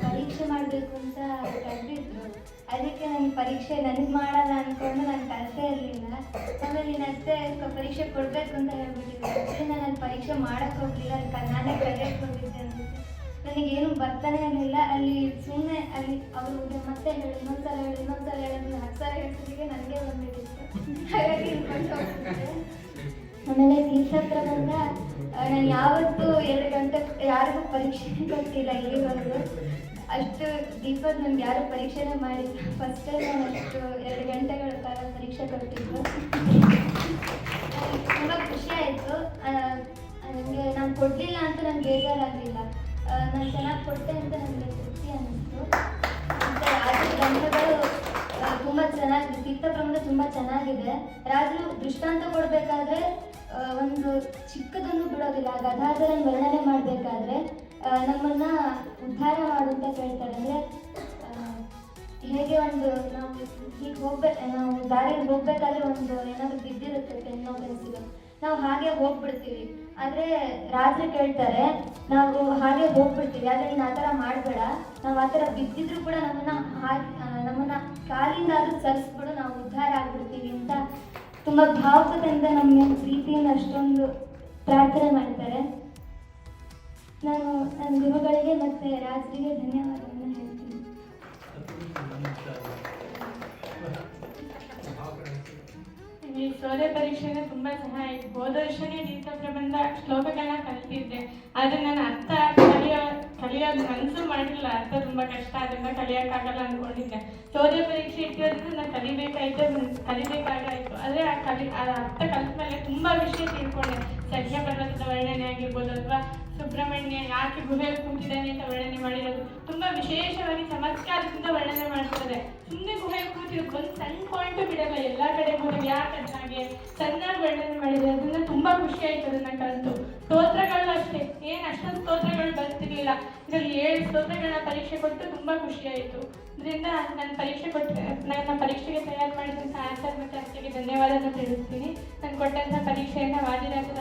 ಪರೀಕ್ಷೆ ಮಾಡಬೇಕು ಅಂತ ಕರೆದಿದ್ರು. ಅದಕ್ಕೆ ನನಗೆ ಪರೀಕ್ಷೆ ನನಗೆ ಮಾಡಲ್ಲ ಅಂದ್ಕೊಂಡು ನಾನು ಕಲಿತೇ ಇರಲಿಲ್ಲ. ಆಮೇಲೆ ನೀನಷ್ಟೇ ಪರೀಕ್ಷೆ ಕೊಡಬೇಕು ಅಂತ ಹೇಳ್ಬಿಟ್ಟಿದ್ದೆ. ಅದರಿಂದ ನಾನು ಪರೀಕ್ಷೆ ಮಾಡೋಕ್ಕೆ ಹೋಗಲಿಲ್ಲ, ಅದಕ್ಕೆ ನಾನೇ ಕಲಿಯಕ್ಕೆ ಹೋಗಿದ್ದೆ ಅನಿಸುತ್ತೆ. ನನಗೇನು ಬರ್ತಾನೆ ಇರಲಿಲ್ಲ. ಅಲ್ಲಿ ಸುಮ್ಮನೆ ಅಲ್ಲಿ ಅವರು ಮತ್ತೆ ಹೇಳಿ ಇನ್ನೊಂದ್ಸಲ ಹೇಳೋದು 10 ಸಲ ಹೇಳ್ತಿದ್ದಿಗೆ ನನಗೆ ಬಂದ್ಬಿಟ್ಟಿತ್ತು. ಹಾಗಾಗಿ ಇಳ್ಕೊಂಡು ಹೋಗ್ತಿದ್ದೆ. ಆಮೇಲೆ ತೀರ್ಥ ಪ್ರಬಂಧ ನಾನು ಯಾವತ್ತೂ 2 ಗಂಟೆ ಯಾರಿಗೂ ಪರೀಕ್ಷೆ ಕೊಟ್ಟಿಲ್ಲ ಇಲ್ಲಿವರೆಗೂ. ಅಷ್ಟು ಡೀಪಾಗಿ ನನಗೆ ಯಾರು ಪರೀಕ್ಷೆನೇ ಮಾಡಿಲ್ಲ. ಫಸ್ಟ್ ಟೈಮ್ ನಾನು ಅಷ್ಟು 2 ಗಂಟೆಗಳ ಕಾಲ ಪರೀಕ್ಷೆ ಕೊಟ್ಟಿದ್ದು. ತುಂಬ ಖುಷಿ ಆಯಿತು. ನನಗೆ ನಾನು ಕೊಡಲಿಲ್ಲ ಅಂತ ನನಗೆ ಬೇಜಾರಾಗಲಿಲ್ಲ. ನಾನು ಚೆನ್ನಾಗಿ ಕೊಟ್ಟೆ ಅಂತ ನನಗೆ ತೃಪ್ತಿ ಅನ್ನಿಸ್ತು. ಮತ್ತು ರಾಜರ ಗ್ರಂಥಗಳು ತುಂಬ ಚೆನ್ನಾಗಿ, ತೀರ್ಥ ಪ್ರಬಂಧ ತುಂಬ ಚೆನ್ನಾಗಿದೆ. ರಾಜರು ದೃಷ್ಟಾಂತ ಕೊಡಬೇಕಾದ್ರೆ ಒಂದು ಚಿಕ್ಕದನ್ನು ಬಿಡೋದಿಲ್ಲ. ಗದಾಧರನ ವರ್ಣನೆ ಮಾಡಬೇಕಾದ್ರೆ ನಮ್ಮನ್ನು ಉದ್ಧಾರ ಮಾಡುವಂತ ಕೇಳ್ತಾರೆ. ಅಂದರೆ ಹೇಗೆ ಒಂದು ನಾವು ಹೀಗೆ ನಾವು ದಾರಿಯಲ್ಲಿ ಹೋಗ್ಬೇಕಾದ್ರೆ ಒಂದು ಏನಾದರೂ ಬಿದ್ದಿರುತ್ತೆ ಪೆನ್ನೋ ಪೆನ್ಸಿಲು, ನಾವು ಹಾಗೆ ಹೋಗ್ಬಿಡ್ತೀವಿ. ಆದರೆ ರಾಜರು ಕೇಳ್ತಾರೆ, ನಾವು ಹಾಗೆ ಹೋಗ್ಬಿಡ್ತೀವಿ, ಆದರೆ ನೀನು ಆ ಥರ ಮಾಡಬೇಡ, ನಾವು ಆ ಥರ ಬಿದ್ದಿದ್ರು ಕೂಡ ನಮ್ಮನ್ನು ಕಾಲಿಂದ ಅದು ಸರಿಸ್ಬಿಡು, ನಾವು ಉದ್ಧಾರ ಆಗ್ಬಿಡ್ತೀವಿ ಅಂತ ತುಂಬ ಭಾವುಕತೆಯಿಂದ ನಮ್ಮ ಪ್ರೀತಿಯಿಂದ ಅಷ್ಟೊಂದು ಪ್ರಾರ್ಥನೆ ಮಾಡ್ತಾರೆ. ನಾನು ನನ್ನ ಗುರುಗಳಿಗೆ ಮತ್ತು ರಾಜರಿಗೆ ಧನ್ಯವಾದವನ್ನು ಹೇಳ್ತೀನಿ. ಈ ಸೋದೆ ಪರೀಕ್ಷೆನ ತುಂಬ ಚೆನ್ನಾಗಿತ್ತು. ಹೋದ ವರ್ಷನೇ ತೀರ್ಥ ಪ್ರಬಂಧ ಶ್ಲೋಕಗಳನ್ನ ಕಲಿತಿದ್ದೆ, ಆದರೆ ನಾನು ಅರ್ಥ ಕಲಿಯೋದು ಮನಸ್ಸು ಮಾಡಿಲ್ಲ. ಅರ್ಥ ತುಂಬ ಕಷ್ಟ, ಅದರಿಂದ ಕಲಿಯೋಕ್ಕಾಗಲ್ಲ ಅಂದ್ಕೊಂಡಿದ್ದೆ. ಸೋದೆ ಪರೀಕ್ಷೆ ಇಟ್ಟಿರೋದ್ರಿಂದ ನಾನು ಕಲಿಬೇಕಾಗಾಯಿತು. ಆದರೆ ಆ ಅರ್ಥ ಕಲಿತ ಮೇಲೆ ತುಂಬ ವಿಷಯ ತಿಳ್ಕೊಂಡೆ. ಸಖ್ಯ ಪರ್ವತದ ವರ್ಣನೆ ಆಗಿರ್ಬೋದು, ಅಥವಾ ಸುಬ್ರಹ್ಮಣ್ಯ ಯಾಕೆ ಗುಹೆಯಲ್ಲಿ ಕೂತಿದ್ದಾನೆ ಅಂತ ವರ್ಣನೆ ಮಾಡಿರೋದು ತುಂಬ ವಿಶೇಷವಾಗಿ ಚಮತ್ಕಾರದಿಂದ ವರ್ಣನೆ ಮಾಡ್ತಾರೆ. ಸುಮ್ಮನೆ ಗುಹೆಯಲ್ಲಿ ಕೂತಿರೋದು ಒಂದು ಸಣ್ಣ ಪಾಯಿಂಟು ಬಿಡಲ್ಲ, ಎಲ್ಲ ಕಡೆ ಗುಹೆಗೆ ಯಾಕೆ ಹಾಗೆ ಚೆನ್ನಾಗಿ ವರ್ಣನೆ ಮಾಡಿದ್ದಾರೆ. ಅದನ್ನ ತುಂಬ ಖುಷಿ ಆಯ್ತು ಅದನ್ನ ಕಲಿತು. ಸ್ತೋತ್ರಗಳು ಅಷ್ಟೇ, ಏನು ಅಷ್ಟೊಂದು ಸ್ತೋತ್ರಗಳು ಬರ್ತಿರ್ಲಿಲ್ಲ. ಇದರಲ್ಲಿ 7 ಸ್ತೋತ್ರಗಳನ್ನ ಪರೀಕ್ಷೆ ಕೊಟ್ಟು ತುಂಬ ಖುಷಿ ಆಯಿತು. ಇದರಿಂದ ನನ್ನ ಪರೀಕ್ಷೆಗೆ ತಯಾರು ಮಾಡಿದಂಥ ಆಚಾರ್ಯ ಮತ್ತು ಅಷ್ಟಕ್ಕೆ ಧನ್ಯವಾದನ ತಿಳಿಸ್ತೀನಿ. ನಾನು ಕೊಟ್ಟಂಥ ಪರೀಕ್ಷೆಯನ್ನು ವಾದಿರಾಜರ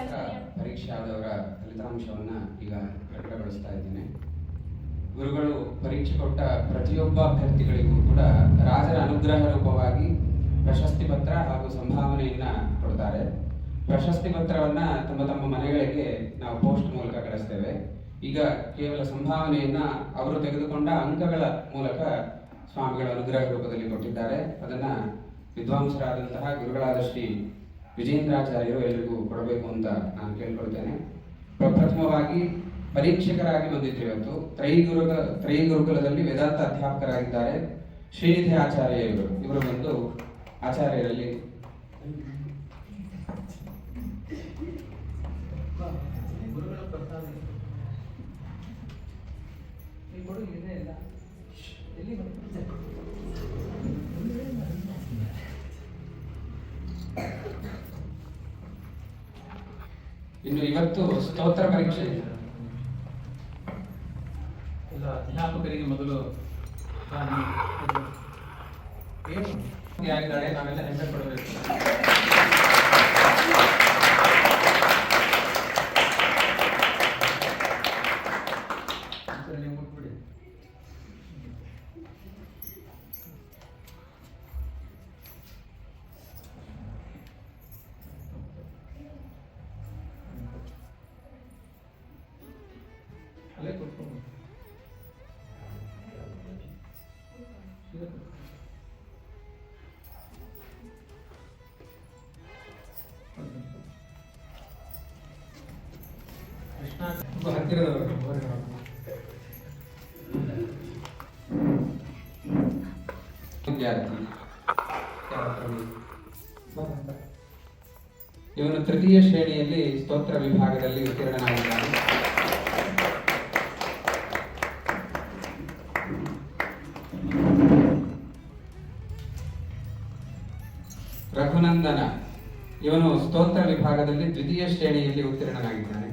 ಪರೀಕ್ಷೆ ಆದವರ ಫಲಿತಾಂಶವನ್ನು ಈಗ ಪ್ರಕಟಗೊಳಿಸ್ತಾ ಇದ್ದೇನೆ. ಗುರುಗಳು ಪರೀಕ್ಷೆ ಕೊಟ್ಟ ಪ್ರತಿಯೊಬ್ಬ ಅಭ್ಯರ್ಥಿಗಳಿಗೂ ಕೂಡ ರಾಜರ ಅನುಗ್ರಹ ರೂಪವಾಗಿ ಪ್ರಶಸ್ತಿ ಪತ್ರ ಹಾಗೂ ಸಂಭಾವನೆಯನ್ನ ಕೊಡ್ತಾರೆ. ಪ್ರಶಸ್ತಿ ಪತ್ರವನ್ನ ತಮ್ಮ ಮನೆಗಳಿಗೆ ನಾವು ಪೋಸ್ಟ್ ಮೂಲಕ ಕಳಿಸ್ತೇವೆ. ಈಗ ಕೇವಲ ಸಂಭಾವನೆಯನ್ನ ಅವರು ತೆಗೆದುಕೊಂಡ ಅಂಕಗಳ ಮೂಲಕ ಸ್ವಾಮಿಗಳ ಅನುಗ್ರಹ ರೂಪದಲ್ಲಿ ಕೊಟ್ಟಿದ್ದಾರೆ. ಅದನ್ನ ವಿದ್ವಾಂಸರಾದಂತಹ ಗುರುಗಳಾದ ಶ್ರೀ ವಿಜೇಂದ್ರಾಚಾರ್ಯರು ಎಲ್ಲರಿಗೂ ಕೊಡಬೇಕು ಅಂತ ನಾನು ಕೇಳ್ಕೊಳ್ತೇನೆ. ಪ್ರಪ್ರಥಮವಾಗಿ ಪರೀಕ್ಷಕರಾಗಿ ಬಂದಿದ್ದೇವೆ ಇವತ್ತು. ತ್ರೈ ಗುರುಕುಲದಲ್ಲಿ ವೇದಾಂತ ಅಧ್ಯಾಪಕರಾಗಿದ್ದಾರೆ ಶ್ರೀನಿಧಿ ಆಚಾರ್ಯ ಇವರು ಬಂದು ಆಚಾರ್ಯರಲ್ಲಿ ಇನ್ನು ಇವತ್ತು ಸ್ತೋತ್ರ ಪರೀಕ್ಷೆ ಎಲ್ಲ ಅಧ್ಯಾಪಕರಿಗೆ ಮೊದಲು ಯಾರಿದ್ದಾರೆ ನಾವೆಲ್ಲ ಹೆಮ್ಮೆ ಪಡಬೇಕು. ನೀವು ಮುಟ್ಬಿಡಿ. ಅಲ್ಲೇ ಕೂತ್ಕೊಂಡು ವಿದ್ಯಾರ್ಥಿ ಇವನು ತೃತೀಯ ಶ್ರೇಣಿಯಲ್ಲಿ ಸ್ತೋತ್ರ ವಿಭಾಗದಲ್ಲಿ ಉತ್ತೀರ್ಣನಾಗಿದ್ದಾನೆ. ರಘುನಂದನ ಇವನು ಸ್ತೋತ್ರ ವಿಭಾಗದಲ್ಲಿ ದ್ವಿತೀಯ ಶ್ರೇಣಿಯಲ್ಲಿ ಉತ್ತೀರ್ಣನಾಗಿದ್ದಾನೆ.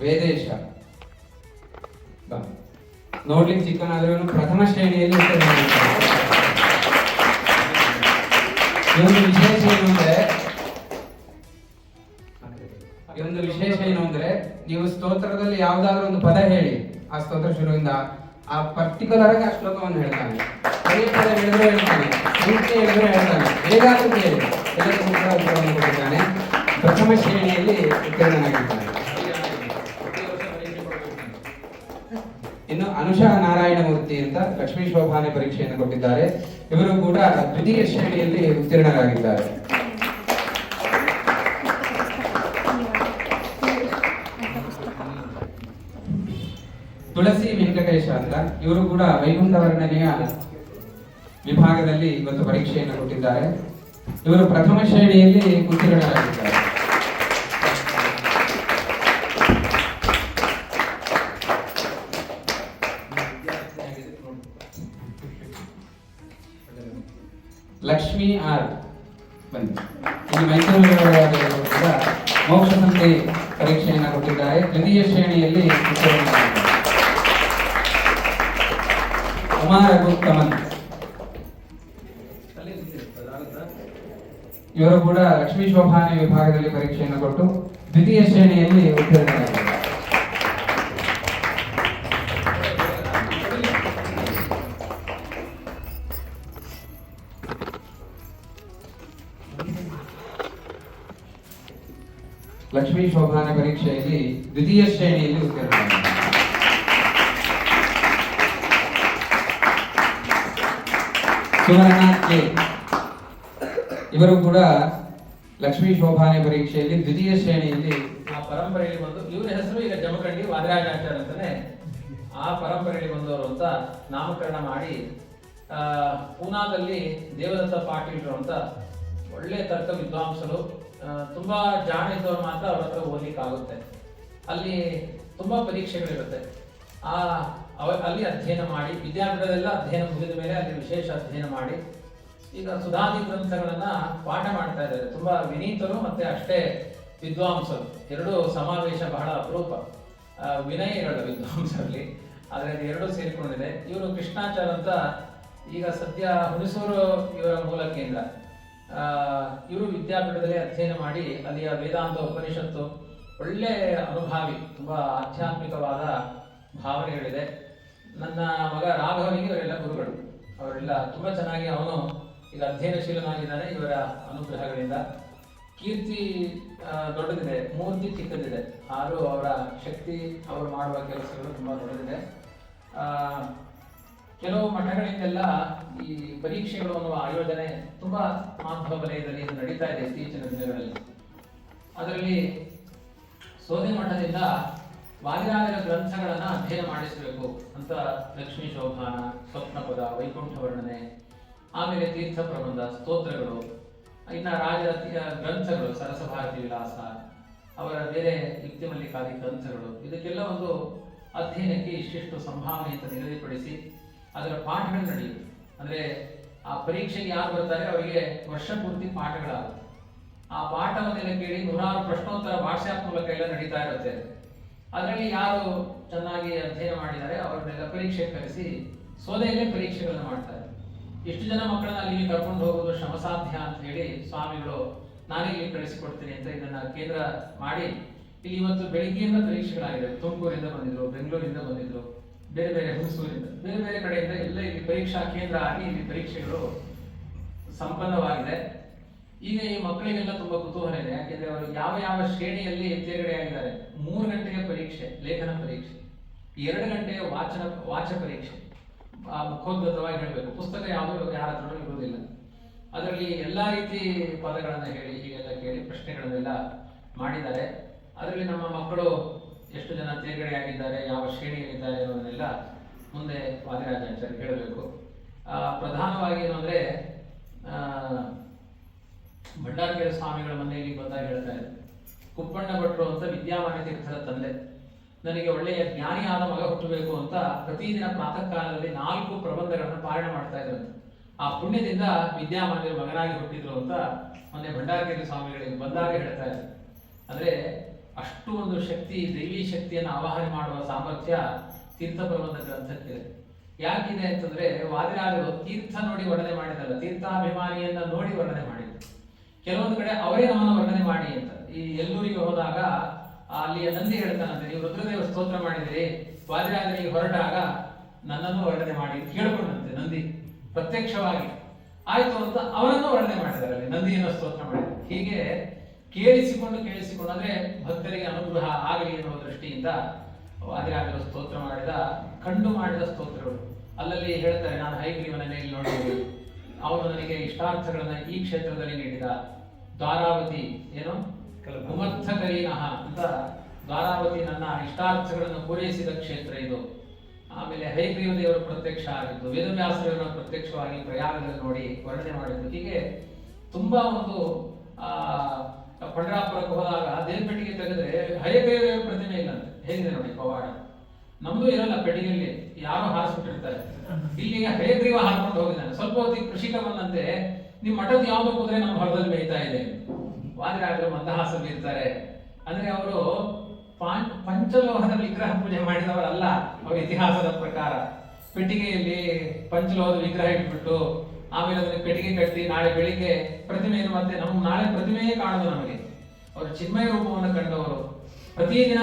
ವೇದೇಶ ನೋಡ್ಲಿಕ್ಕೆ ಚಿಕ್ಕನಾದ್ರೂ ಇವನು ಪ್ರಥಮ ಶ್ರೇಣಿಯಲ್ಲಿ ಉತ್ತೀರ್ಣನಾಗಿದ್ದಾನೆ. ಇವೊಂದು ವಿಶೇಷ ಏನು ಅಂದ್ರೆ ನೀವು ಸ್ತೋತ್ರದಲ್ಲಿ ಯಾವ್ದಾದ್ರು ಒಂದು ಪದ ಹೇಳಿ, ಆ ಸ್ತೋತ್ರ ಶುರುವಿಂದ ಆ ಪರ್ಟಿಕ್ಯುಲರ್ ಆಗಿ ಆ ಶ್ಲೋಕವನ್ನು ಹೇಳ್ತಾನೆ. ಅದೇ ಪದ ಹೇಳಿದ್ರೆ ಹೇಳ್ತಾನೆ, ಸಂಖ್ಯೆ ಹೇಳಿದ್ರೆ ಹೇಳ್ತಾನೆ, ಹೇಗಾದ್ರೂ ಕೇಳಿ ಎಲ್ಲರಿಗೂ ಉತ್ತರವನ್ನು ಕೊಟ್ಟಿದ್ದಾನೆ. ಪ್ರಥಮ ಶ್ರೇಣಿಯಲ್ಲಿ ಉತ್ತೀರ್ಣನಾಗಿದ್ದಾನೆ. ಅನುಷಾ ನಾರಾಯಣಮೂರ್ತಿ ಅಂತ ಲಕ್ಷ್ಮೀ ಶೋಭಾನೆ ಪರೀಕ್ಷೆಯನ್ನು ಕೊಟ್ಟಿದ್ದಾರೆ. ಇವರು ಕೂಡ ದ್ವಿತೀಯ ಶ್ರೇಣಿಯಲ್ಲಿ ಉತ್ತೀರ್ಣರಾಗಿದ್ದಾರೆ. ತುಳಸಿ ವೆಂಕಟೇಶ ಅಂತ ಇವರು ಕೂಡ ವೈಕುಂಠ ವರ್ಣನೆಯ ವಿಭಾಗದಲ್ಲಿ ಇವತ್ತು ಪರೀಕ್ಷೆಯನ್ನು ಕೊಟ್ಟಿದ್ದಾರೆ. ಇವರು ಪ್ರಥಮ ಶ್ರೇಣಿಯಲ್ಲಿ ಉತ್ತೀರ್ಣರಾಗಿದ್ದಾರೆ. ಲಕ್ಷ್ಮಿ ಆರ್ ಬನ್ನಿ. ಇಲ್ಲಿ ಮೈಸೂರು ಕೂಡ ಮೋಕ್ಷ ಸಂತೆ ಪರೀಕ್ಷೆಯನ್ನು ಕೊಟ್ಟಿದ್ದಾರೆ. ದ್ವಿತೀಯ ಶ್ರೇಣಿಯಲ್ಲಿ ಉತ್ತೀರ್ಣರಾಗಿದ್ದಾರೆ. ಉಮಾರಘುತ್ತಮನ್ ಇವರು ಕೂಡ ಲಕ್ಷ್ಮೀ ಶೋಭಾನೆ ವಿಭಾಗದಲ್ಲಿ ಪರೀಕ್ಷೆಯನ್ನು ಕೊಟ್ಟು ದ್ವಿತೀಯ ಶ್ರೇಣಿಯಲ್ಲಿ ಉತ್ತೀರ್ಣರಾಗಿದ್ದಾರೆ. ಲಕ್ಷ್ಮೀ ಶೋಭಾನೆ ಪರೀಕ್ಷೆಯಲ್ಲಿ ದ್ವಿತೀಯ ಶ್ರೇಣಿಯಲ್ಲಿ ಉತ್ತೀರ್ಣರಾಗಿದ್ದಾರೆ. ಸುವರ್ಣ ಕೆ ಇವರು ಕೂಡ ಲಕ್ಷ್ಮೀ ಶೋಭಾನೆ ಪರೀಕ್ಷೆಯಲ್ಲಿ ದ್ವಿತೀಯ ಶ್ರೇಣಿಯಲ್ಲಿ ಆ ಪರಂಪರೆಯಲ್ಲಿ ಬಂದು ಇವರ ಹೆಸರು ಈಗ ಜಮಖಂಡಿ ವಾದಿರಾಜಾಚಾರ್ಯ ಅಂತಾನೆ ಆ ಪರಂಪರೆಯಲ್ಲಿ ಬಂದವರು ಅಂತ ನಾಮಕರಣ ಮಾಡಿ ಪೂನಾದಲ್ಲಿ ದೇವದತ್ತ ಪಾಟೀಲ್ರು ಅಂತ ಒಳ್ಳೆ ತರ್ಕ ವಿದ್ವಾಂಸರು, ತುಂಬಾ ಜಾಣ ಇದ್ದವ್ರು ಮಾತ್ರ ಅವ್ರ ಹತ್ರ ಓದಲಿಕ್ಕಾಗುತ್ತೆ. ಅಲ್ಲಿ ತುಂಬಾ ಪರೀಕ್ಷೆಗಳಿರುತ್ತೆ. ಅಲ್ಲಿ ಅಧ್ಯಯನ ಮಾಡಿ ವಿದ್ಯಾಪೀಠದೆಲ್ಲ ಅಧ್ಯಯನ ಮುಗಿದ ಮೇಲೆ ಅಲ್ಲಿ ವಿಶೇಷ ಅಧ್ಯಯನ ಮಾಡಿ ಈಗ ಸುಧಾದಿ ಗ್ರಂಥಗಳನ್ನ ಪಾಠ ಮಾಡ್ತಾ ಇದ್ದಾರೆ. ತುಂಬಾ ವಿನೀತರು ಮತ್ತೆ ಅಷ್ಟೇ ವಿದ್ವಾಂಸರು, ಎರಡೂ ಸಮಾವೇಶ ಬಹಳ ಅಪರೂಪ. ವಿನಯಗಳ ವಿದ್ವಾಂಸರಲ್ಲಿ ಆದರೆ ಅದು ಎರಡೂ ಸೇರಿಕೊಂಡಿದೆ. ಇವರು ಕೃಷ್ಣಾಚಾರ್ಯ ಅಂತ ಈಗ ಸದ್ಯ ಹುಣಸೂರು ಇವರ ಮೂಲ ಕೇಂದ್ರ. ಇವರು ವಿದ್ಯಾಪೀಠದಲ್ಲಿ ಅಧ್ಯಯನ ಮಾಡಿ ಅಲ್ಲಿಯ ವೇದಾಂತ ಉಪನಿಷತ್ತು ಒಳ್ಳೆ ಅನುಭಾವಿ, ತುಂಬಾ ಆಧ್ಯಾತ್ಮಿಕವಾದ ಭಾವನೆಗಳಿದೆ. ನನ್ನ ಮಗ ರಾಘವನಿಗೆ ಇವರೆಲ್ಲ ಗುರುಗಳು. ಅವರೆಲ್ಲ ತುಂಬಾ ಚೆನ್ನಾಗಿ ಅವನು ಈಗ ಅಧ್ಯಯನಶೀಲನಾಗಿದ್ದಾನೆ ಇವರ ಅನುಗ್ರಹಗಳಿಂದ. ಕೀರ್ತಿ ದೊಡ್ಡದಿದೆ, ಮೂರ್ತಿ ಚಿಕ್ಕದಿದೆ, ಆದರೂ ಅವರ ಶಕ್ತಿ, ಅವರು ಮಾಡುವ ಕೆಲಸಗಳು ತುಂಬಾ ದೊಡ್ಡದಿದೆ. ಕೆಲವು ಮಠಗಳಿಂದೆಲ್ಲ ಈ ಪರೀಕ್ಷೆಗಳು ಅನ್ನುವ ಆಯೋಜನೆ ತುಂಬಾ ಮಾಧ್ಯಮ ವಲಯದಲ್ಲಿ ನಡೀತಾ ಇದೆ ಇತ್ತೀಚಿನ ದಿನಗಳಲ್ಲಿ. ಅದರಲ್ಲಿ ಸೋದೆ ಮಠದಿಂದ ವಾದಿರಾಜರ ಗ್ರಂಥಗಳನ್ನ ಅಧ್ಯಯನ ಮಾಡಿಸಬೇಕು ಅಂತ ಲಕ್ಷ್ಮೀ ಶೋಭಾನ, ಸ್ವಪ್ನಪದ, ವೈಕುಂಠ ವರ್ಣನೆ, ಆಮೇಲೆ ತೀರ್ಥ ಪ್ರಬಂಧ, ಸ್ತೋತ್ರಗಳು, ಇನ್ನ ರಾಜರ ಗ್ರಂಥಗಳು, ಸರಸಭಾರತಿ ವಿಲಾಸ, ಅವರ ಬೇರೆ ಯುಕ್ತಿ ಮಲ್ಲಿಕಾದಿ ಗ್ರಂಥಗಳು, ಇದಕ್ಕೆಲ್ಲ ಒಂದು ಅಧ್ಯಯನಕ್ಕೆ ಇಷ್ಟಿಷ್ಟು ಸಂಭಾವನೆ ಅಂತ ನಿಗದಿಪಡಿಸಿ ಅದರ ಪಾಠಗಳು ನಡೆಯುತ್ತೆ. ಅಂದ್ರೆ ಆ ಪರೀಕ್ಷೆಗೆ ಯಾರು ಬರ್ತಾರೆ ಅವರಿಗೆ ವರ್ಷ ಪೂರ್ತಿ ಪಾಠಗಳಾಗುತ್ತೆ. ಆ ಪಾಠವನ್ನೆಲ್ಲ ಕೇಳಿ ನೂರಾರು ಪ್ರಶ್ನೋತ್ತರ ವಾಟ್ಸ್ಆ್ಯಪ್ ಮೂಲಕ ಎಲ್ಲ ನಡೀತಾ ಇರುತ್ತೆ. ಅದರಲ್ಲಿ ಯಾರು ಚೆನ್ನಾಗಿ ಅಧ್ಯಯನ ಮಾಡಿದ್ದಾರೆ ಅವರನ್ನೆಲ್ಲ ಪರೀಕ್ಷೆ ಕರೆಸಿ ಸೋದೆಯಲ್ಲೇ ಪರೀಕ್ಷೆಗಳನ್ನ ಮಾಡ್ತಾರೆ. ಎಷ್ಟು ಜನ ಮಕ್ಕಳನ್ನ ಅಲ್ಲಿಗೆ ಕರ್ಕೊಂಡು ಹೋಗೋದು ಶ್ರಮಸಾಧ್ಯ ಅಂತ ಹೇಳಿ ಸ್ವಾಮಿಗಳು ನಾನೇ ಇಲ್ಲಿ ಕಳಿಸಿಕೊಡ್ತೀನಿ ಅಂತ ಇದನ್ನ ಕೇಂದ್ರ ಮಾಡಿ ಇಲ್ಲಿ ಇವತ್ತು ಬೆಳಿಗ್ಗೆಯಿಂದ ಪರೀಕ್ಷೆಗಳಾಗಿದೆ. ತುಮಕೂರಿಂದ ಬಂದಿದ್ರು, ಬೆಂಗಳೂರಿಂದ ಬಂದಿದ್ರು, ಬೇರೆ ಬೇರೆ ಹುಣಸೂರಿಂದ, ಬೇರೆ ಬೇರೆ ಕಡೆಯಿಂದ ಎಲ್ಲ ಇಲ್ಲಿ ಪರೀಕ್ಷಾ ಕೇಂದ್ರ ಆಗಿ ಇಲ್ಲಿ ಪರೀಕ್ಷೆಗಳು ಸಂಪನ್ನವಾಗಿದೆ. ಈಗ ಈ ಮಕ್ಕಳಿಗೆಲ್ಲ ತುಂಬಾ ಕುತೂಹಲ ಇದೆ. ಯಾಕೆಂದ್ರೆ ಅವರು ಯಾವ ಯಾವ ಶ್ರೇಣಿಯಲ್ಲಿ ತೇರ್ಗಡೆ ಆಗಿದ್ದಾರೆ. 3 ಗಂಟೆಯ ಪರೀಕ್ಷೆ, ಲೇಖನ ಪರೀಕ್ಷೆ, 2 ಗಂಟೆಯ ವಾಚ ಪರೀಕ್ಷೆ, ಮುಖೋದ್ಗತವಾಗಿ ಹೇಳಬೇಕು. ಪುಸ್ತಕ ಯಾವುದು ಯಾರ ಹತ್ರ ಇರುವುದಿಲ್ಲ. ಅದರಲ್ಲಿ ಎಲ್ಲಾ ರೀತಿ ಪದಗಳನ್ನ ಹೇಳಿ ಹೀಗೆಲ್ಲ ಕೇಳಿ ಪ್ರಶ್ನೆಗಳನ್ನೆಲ್ಲ ಮಾಡಿದ್ದಾರೆ. ಅದರಲ್ಲಿ ನಮ್ಮ ಮಕ್ಕಳು ಎಷ್ಟು ಜನ ತೇರ್ಗಡೆ ಆಗಿದ್ದಾರೆ, ಯಾವ ಶ್ರೇಣಿಯಲ್ಲಿದ್ದಾರೆ ಅನ್ನೋದನ್ನೆಲ್ಲ ಮುಂದೆ ವಾದಿರಾಜಾಚಾರ್ಯ ಹೇಳಬೇಕು. ಪ್ರಧಾನವಾಗಿ ಏನು ಅಂದ್ರೆ ಭಂಡಾರಕೆರೆ ಸ್ವಾಮಿಗಳ ಮನೆಯಲ್ಲಿ ಬಂದಾಗ ಹೇಳ್ತಾ ಇದ್ದಾರೆ, ಕುಪ್ಪಣ್ಣ ಭಟ್ರು ಅಂತ ವಿದ್ಯಾಮಾನ್ಯ ತೀರ್ಥರ ತಂದೆ ನನಗೆ ಒಳ್ಳೆಯ ಜ್ಞಾನಿಯಾದ ಮಗ ಹುಟ್ಟಬೇಕು ಅಂತ ಪ್ರತಿದಿನ ಪ್ರಾತಃ ಕಾಲದಲ್ಲಿ 4 ಪ್ರಬಂಧಗಳನ್ನು ಪಾರಾಯಣ ಮಾಡ್ತಾ ಇದ್ರಂತೆ. ಆ ಪುಣ್ಯದಿಂದ ವಿದ್ಯಾಮಾನ್ಯರ ಮಗನಾಗಿ ಹುಟ್ಟಿದ್ರು ಅಂತ ಮೊನ್ನೆ ಭಂಡಾರಕೆರೆ ಸ್ವಾಮಿಗಳಿಗೆ ಬಂದಾಗ ಹೇಳ್ತಾ ಇದ್ದಾರೆ. ಅಂದ್ರೆ ಅಷ್ಟು ಒಂದು ಶಕ್ತಿ, ದೈವಿ ಶಕ್ತಿಯನ್ನು ಆವಾಹನೆ ಮಾಡುವ ಸಾಮರ್ಥ್ಯ ತೀರ್ಥ ಪ್ರಬಂಧ ಗ್ರಂಥಕ್ಕಿದೆ. ಯಾಕಿದೆ ಅಂತಂದ್ರೆ ವಾದಿರಾಜರು ತೀರ್ಥ ನೋಡಿ ವರ್ಣನೆ ಮಾಡಿದಲ್ಲ, ತೀರ್ಥಾಭಿಮಾನಿಯನ್ನ ನೋಡಿ ವರ್ಣನೆ ಮಾಡಿದ್ರು. ಕೆಲವೊಂದು ಕಡೆ ಅವರೇ ನಮ್ಮನ್ನು ವರ್ಣನೆ ಮಾಡಿ ಅಂತ. ಈ ಎಲ್ಲೂರಿಗೆ ಹೋದಾಗ ಅಲ್ಲಿಯ ನಂದಿ ಹೇಳ್ತಾನಂತೆ, ನೀವು ರುದ್ರದೇವ ಸ್ತೋತ್ರ ಮಾಡಿದಿರಿ, ವಾದಿರಾಜನಿಗೆ ಹೊರಟಾಗ ನನ್ನನ್ನು ವರ್ಣನೆ ಮಾಡಿ ಕೇಳ್ಕೊಂಡಂತೆ ನಂದಿ ಪ್ರತ್ಯಕ್ಷವಾಗಿ. ಆಯ್ತು ಅಂತ ಅವರನ್ನು ವರ್ಣನೆ ಮಾಡಿದ್ದಾರೆ, ಅಲ್ಲಿ ನಂದಿಯನ್ನು ಸ್ತೋತ್ರ ಮಾಡಿದ್ದಾರೆ. ಹೀಗೆ ಕೇಳಿಸಿಕೊಂಡು ಅಂದ್ರೆ ಭಕ್ತರಿಗೆ ಅನುಗ್ರಹ ಆಗಲಿ ಎನ್ನುವ ದೃಷ್ಟಿಯಿಂದ ವಾದಿರಾಜರು ಸ್ತೋತ್ರ ಮಾಡಿದ ಕಂಡು ಮಾಡಿದ ಸ್ತೋತ್ರಗಳು. ಅಲ್ಲಲ್ಲಿ ಹೇಳ್ತಾರೆ, ನಾನು ಹಯಗ್ರೀವನನ್ನೇ ಇಲ್ಲಿ ನೋಡಿದೆ, ಅವನು ನನಗೆ ಇಷ್ಟಾರ್ಥಗಳನ್ನ ಈ ಕ್ಷೇತ್ರದಲ್ಲಿ ನೀಡಿದ. ದ್ವಾರಾವತಿ ಏನು ಮುಮರ್ಥಕರೀನಃ ಅಂತ, ದ್ವಾರಾವತಿ ನನ್ನ ಇಷ್ಟಾರ್ಥಗಳನ್ನು ಪೂರೈಸಿದ ಕ್ಷೇತ್ರ ಇದು. ಆಮೇಲೆ ಹಯಗ್ರೀವ ದೇವರು ಪ್ರತ್ಯಕ್ಷ ಆಗಿದ್ದು, ವೇದವ್ಯಾಸರನ್ನು ಪ್ರತ್ಯಕ್ಷವಾಗಿ ಪ್ರಯಾಗದಲ್ಲಿ ನೋಡಿ ವರ್ಣನೆ ಮಾಡಿದ್ದು. ಹೀಗೆ ತುಂಬಾ ಒಂದು ಪಂಡರಾಪುರಕ್ಕೆ ಹೋದಾಗ ದೇವಪೆಟ್ಟಿಗೆ ತೆಗೆದ್ರೆ ಹಯಗ್ರೀವ ದೇವರ ಪ್ರತಿಮೆ ಇಲ್ಲಂತೆ. ಹೇಗಿದೆ ನೋಡಿ ಪವಾಡ. ನಮ್ದು ಇರಲ್ಲ ಪೆಟ್ಟಿಗೆಯಲ್ಲಿ, ಯಾರೋ ಹಾರಿಸ್ಬಿಟ್ಟಿರ್ತಾರೆ. ಇಲ್ಲಿಗೆ ಹಯಗ್ರೀವ ಹಾರ್ಕೊಂಡು ಹೋಗಿದ್ದಾನೆ. ಸ್ವಲ್ಪ ಹೊತ್ತಿಗೆ ಕೃಷಿಕ ಬಂದಂತೆ, ನಿಮ್ ಮಠದ ಯಾವ್ದೋ ಕುದುರೆ ನಮ್ಮ ಹೊರದಲ್ಲಿ ಮೇಯ್ತಾ ಇದೆ. ವಾದಿರಾಜರು ಮಂದಹಾಸ ಬೀರ್ತಾರೆ. ಅಂದ್ರೆ ಅವರು ಪಂಚಲೋಹದ ವಿಗ್ರಹ ಪೂಜೆ ಮಾಡಿದವರಲ್ಲ. ಅವರ ಇತಿಹಾಸದ ಪ್ರಕಾರ ಪೆಟ್ಟಿಗೆಯಲ್ಲಿ ಪಂಚಲೋಹದ ವಿಗ್ರಹ ಇಟ್ಬಿಟ್ಟು ಆಮೇಲೆ ಅದನ್ನ ಪೆಟ್ಟಿಗೆ ಕಟ್ಟಿ ನಾಳೆ ಬೆಳಿಗ್ಗೆ ಪ್ರತಿಮೆಯನ್ನು ಮತ್ತೆ ನಾಳೆ ಪ್ರತಿಮೆಯೇ ಕಾಣೋದು ನಮಗೆ. ಅವರು ಚಿನ್ಮಯ ರೂಪವನ್ನು ಕಂಡವರು. ಪ್ರತಿದಿನ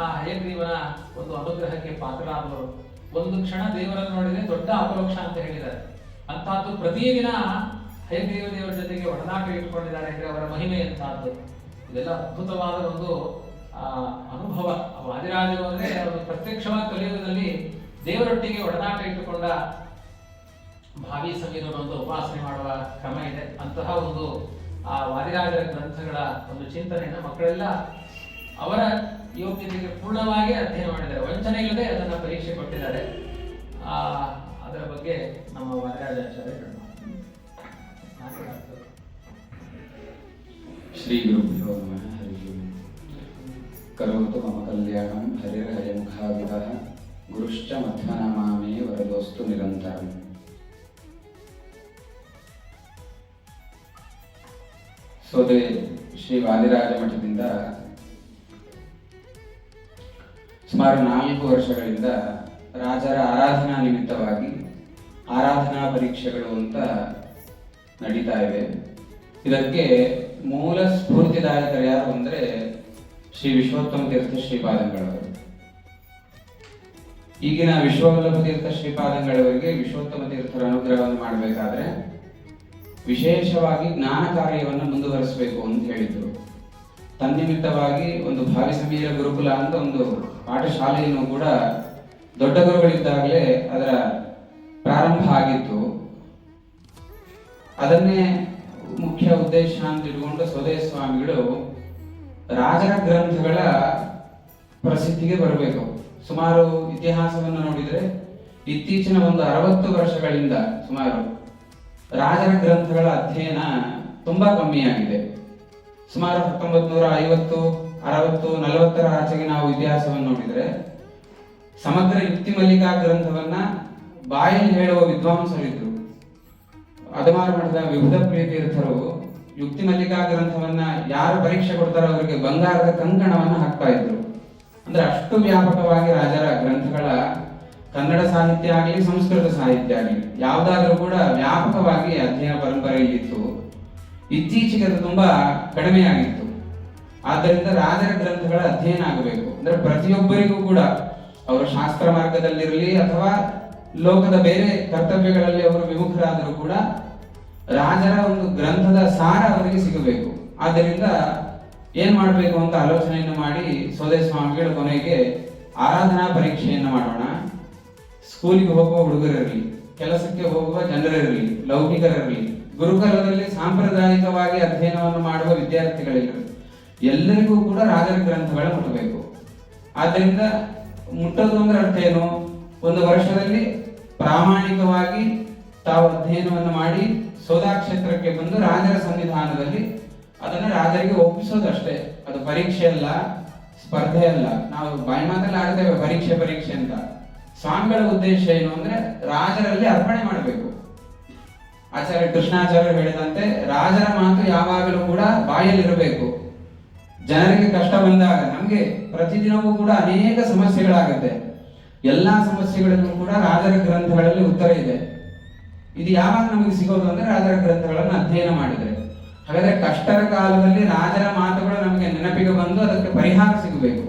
ಆ ಹಯಗ್ರೀವನ ಒಂದು ಅನುಗ್ರಹಕ್ಕೆ ಪಾತ್ರರಾದವರು. ಒಂದು ಕ್ಷಣ ದೇವರನ್ನು ನೋಡಿದ್ರೆ ದೊಡ್ಡ ಅಪರೋಕ್ಷ ಅಂತ ಹೇಳಿದ್ದಾರೆ. ಅಂತಹದ್ದು ಪ್ರತಿದಿನ ಹಯಗ್ರೀವ ದೇವರ ಜೊತೆಗೆ ಒಡನಾಟ ಇಟ್ಟುಕೊಂಡಿದ್ದಾರೆ ಅಂದ್ರೆ ಅವರ ಮಹಿಮೆ ಅಂತಹದ್ದು. ಇದೆಲ್ಲ ಅದ್ಭುತವಾದ ಒಂದು ಅನುಭವ. ವಾದಿರಾಜರು ಅಂದ್ರೆ ಅವರು ಪ್ರತ್ಯಕ್ಷವಾದ ಕಲಿಯುಗದಲ್ಲಿ ದೇವರೊಟ್ಟಿಗೆ ಒಡನಾಟ ಇಟ್ಟುಕೊಂಡ ಭಾವಿ ಸಮೀರರು ಒಂದು ಉಪಾಸನೆ ಮಾಡುವ ಕ್ರಮ ಇದೆ. ಅಂತಹ ಒಂದು ಆ ವಾದಿರಾಜರ ಗ್ರಂಥಗಳ ಒಂದು ಚಿಂತನೆಯನ್ನ ಮಕ್ಕಳೆಲ್ಲ ಅವರ ಯೋಗ್ಯತೆಗೆ ಪೂರ್ಣವಾಗಿ ಅಧ್ಯಯನ ಮಾಡಿದ್ದಾರೆ. ವಂಚನೆ ಇಲ್ಲದೆ ಅದನ್ನ ಪರೀಕ್ಷೆ ಕೊಟ್ಟಿದ್ದಾರೆ. ಅದರ ಬಗ್ಗೆ ನಮ್ಮ ವಾದಿರಾಜಾಚಾರ್ಯ ಶ್ರೀ ಗುರುಭ್ಯೋ ನಮಃ. ಹರಿ ಕರೋತು ಮಮ ಕಲ್ಯಾಣಂ ಹರಿರ್ಹಯಮುಖಾವಿದಃ ಗುರುಶ್ಚ ಮಧ್ವನಾಮಾಮೇ ವರದೋಸ್ತು ನಿರಂತರಂ. ಸೋದೆ ಶ್ರೀ ವಾದಿರಾಜ ಮಠದಿಂದ ಸುಮಾರು 4 ವರ್ಷಗಳಿಂದ ರಾಜರ ಆರಾಧನಾ ನಿಮಿತ್ತವಾಗಿ ಆರಾಧನಾ ಪರೀಕ್ಷೆಗಳು ಅಂತ ನಡೀತಾ ಇವೆ. ಇದಕ್ಕೆ ಮೂಲ ಸ್ಫೂರ್ತಿದಾಯಕರು ಯಾರು ಅಂದ್ರೆ ಶ್ರೀ ವಿಶ್ವೋತ್ತಮ ತೀರ್ಥ ಶ್ರೀಪಾದಂಗಳವರು. ಈಗಿನ ವಿಶ್ವವಲ್ಲಭ ತೀರ್ಥ ಶ್ರೀಪಾದಂಗಳವರಿಗೆ ವಿಶ್ವೋತ್ತಮ ತೀರ್ಥರ ಅನುಗ್ರಹವನ್ನು ಮಾಡಬೇಕಾದ್ರೆ ವಿಶೇಷವಾಗಿ ಜ್ಞಾನ ಕಾರ್ಯವನ್ನು ಮುಂದುವರಿಸಬೇಕು ಅಂತ ಹೇಳಿದ್ರು. ತನ್ನಿಮಿತ್ತವಾಗಿ ಒಂದು ಭಾವಿ ಸಮೀರ ಗುರುಕುಲ ಅಂತ ಒಂದು ಪಾಠಶಾಲೆಯನ್ನು ಕೂಡ ದೊಡ್ಡ ಗುರುಗಳಿದ್ದಾಗಲೇ ಅದರ ಪ್ರಾರಂಭ ಆಗಿತ್ತು. ಅದನ್ನೇ ಮುಖ್ಯ ಉದ್ದೇಶ ಅಂತ ಇಟ್ಕೊಂಡು ಸ್ವದೇಶ ಸ್ವಾಮಿಗಳು ರಾಜರ ಗ್ರಂಥಗಳ ಪ್ರಸಿದ್ಧಿಗೆ ಬರಬೇಕು. ಸುಮಾರು ಇತಿಹಾಸವನ್ನು ನೋಡಿದ್ರೆ ಇತ್ತೀಚಿನ ಒಂದು 60 ವರ್ಷಗಳಿಂದ ಸುಮಾರು ರಾಜರ ಗ್ರಂಥಗಳ ಅಧ್ಯಯನ ತುಂಬಾ ಕಮ್ಮಿಯಾಗಿದೆ. ಸುಮಾರು 1950, 60, 40ರ ಆಚೆಗೆ ನಾವು ಇತಿಹಾಸವನ್ನು ನೋಡಿದ್ರೆ ಸಮಗ್ರ ಯುಕ್ತಿ ಮಲ್ಲಿಕಾ ಗ್ರಂಥವನ್ನ ಬಾಯಲ್ಲಿ ಹೇಳುವ ವಿದ್ವಾಂಸರಿದ್ರು. ಅದಮಾರ ಮಠದ ವಿಭುಧ ಪ್ರಿಯ ತೀರ್ಥರು ಯುಕ್ತಿ ಮಲ್ಲಿಕಾ ಗ್ರಂಥವನ್ನ ಯಾರು ಪರೀಕ್ಷೆ ಕೊಡ್ತಾರೋ ಅವರಿಗೆ ಬಂಗಾರದ ಕಂಕಣವನ್ನ ಹಾಕ್ತಾ ಇದ್ರು. ಅಂದ್ರೆ ಅಷ್ಟು ವ್ಯಾಪಕವಾಗಿ ರಾಜರ ಗ್ರಂಥಗಳ ಕನ್ನಡ ಸಾಹಿತ್ಯ ಆಗಲಿ ಸಂಸ್ಕೃತ ಸಾಹಿತ್ಯ ಆಗಲಿ ಯಾವುದಾದ್ರೂ ಕೂಡ ವ್ಯಾಪಕವಾಗಿ ಅಧ್ಯಯನ ಪರಂಪರೆಯಲ್ಲಿತ್ತು. ಇತ್ತೀಚೆಗೆ ಅದು ತುಂಬಾ ಕಡಿಮೆಯಾಗಿತ್ತು. ಆದ್ದರಿಂದ ರಾಜರ ಗ್ರಂಥಗಳ ಅಧ್ಯಯನ ಆಗಬೇಕು. ಅಂದ್ರೆ ಪ್ರತಿಯೊಬ್ಬರಿಗೂ ಕೂಡ ಅವರು ಶಾಸ್ತ್ರ ಮಾರ್ಗದಲ್ಲಿರಲಿ ಅಥವಾ ಲೋಕದ ಬೇರೆ ಕರ್ತವ್ಯಗಳಲ್ಲಿ ಅವರು ವಿಮುಖರಾದರೂ ಕೂಡ ರಾಜರ ಒಂದು ಗ್ರಂಥದ ಸಾರ ಅವರಿಗೆ ಸಿಗಬೇಕು. ಆದ್ದರಿಂದ ಏನ್ ಮಾಡಬೇಕು ಅಂತ ಆಲೋಚನೆಯನ್ನು ಮಾಡಿ ಸ್ವದೇಶ ಸ್ವಾಮಿಗಳು ಕೊನೆಗೆ ಆರಾಧನಾ ಪರೀಕ್ಷೆಯನ್ನು ಮಾಡೋಣ. ಸ್ಕೂಲಿಗೆ ಹೋಗುವ ಹುಡುಗರಿರಲಿ, ಕೆಲಸಕ್ಕೆ ಹೋಗುವ ಜನರಿರಲಿ, ಲೌಕಿಕರಿರಲಿ, ಗುರುಕುಲದಲ್ಲಿ ಸಾಂಪ್ರದಾಯಿಕವಾಗಿ ಅಧ್ಯಯನವನ್ನು ಮಾಡುವ ವಿದ್ಯಾರ್ಥಿಗಳಿರಲಿ, ಎಲ್ಲರಿಗೂ ಕೂಡ ರಾಜರ ಗ್ರಂಥಗಳ ಮುಟ್ಟಬೇಕು. ಆದ್ದರಿಂದ ಮುಟ್ಟೋದು ಅಂದ್ರೆ ಅರ್ಥ ಏನು? ಒಂದು ವರ್ಷದಲ್ಲಿ ಪ್ರಾಮಾಣಿಕವಾಗಿ ತಾವು ಅಧ್ಯಯನವನ್ನು ಮಾಡಿ ಸೋದಾ ಕ್ಷೇತ್ರಕ್ಕೆ ಬಂದು ರಾಜರ ಸನ್ನಿಧಾನದಲ್ಲಿ ಅದನ್ನು ರಾಜರಿಗೆ ಒಪ್ಪಿಸೋದಷ್ಟೇ. ಅದು ಪರೀಕ್ಷೆ ಅಲ್ಲ, ಸ್ಪರ್ಧೆ ಅಲ್ಲ. ನಾವು ಬಾಯಿ ಮಾತಲ್ಲಿ ಆಡ್ತೇವೆ ಪರೀಕ್ಷೆ ಅಂತ. ಸ್ವಾಮಿಗಳ ಉದ್ದೇಶ ಏನು ಅಂದ್ರೆ ರಾಜರಲ್ಲಿ ಅರ್ಪಣೆ ಮಾಡಬೇಕು. ಆಚಾರ್ಯ ಕೃಷ್ಣಾಚಾರ್ಯರು ಹೇಳಿದಂತೆ ರಾಜರ ಮಾತು ಯಾವಾಗಲೂ ಕೂಡ ಬಾಯಲ್ಲಿರಬೇಕು. ಜನರಿಗೆ ಕಷ್ಟ ಬಂದಾಗ ನಮ್ಗೆ ಪ್ರತಿದಿನವೂ ಕೂಡ ಅನೇಕ ಸಮಸ್ಯೆಗಳಾಗುತ್ತೆ. ಎಲ್ಲಾ ಸಮಸ್ಯೆಗಳಿಗೂ ಕೂಡ ರಾಜರ ಗ್ರಂಥಗಳಲ್ಲಿ ಉತ್ತರ ಇದೆ. ಇದು ಯಾವಾಗ ನಮಗೆ ಸಿಗೋದು ಅಂದ್ರೆ ರಾಜರ ಗ್ರಂಥಗಳನ್ನು ಅಧ್ಯಯನ ಮಾಡಿದ್ರೆ. ಹಾಗಾದ್ರೆ ಕಷ್ಟದ ಕಾಲದಲ್ಲಿ ರಾಜರ ಮಾತುಗಳು ನಮಗೆ ನೆನಪಿಗೆ ಬಂದು ಅದಕ್ಕೆ ಪರಿಹಾರ ಸಿಗಬೇಕು.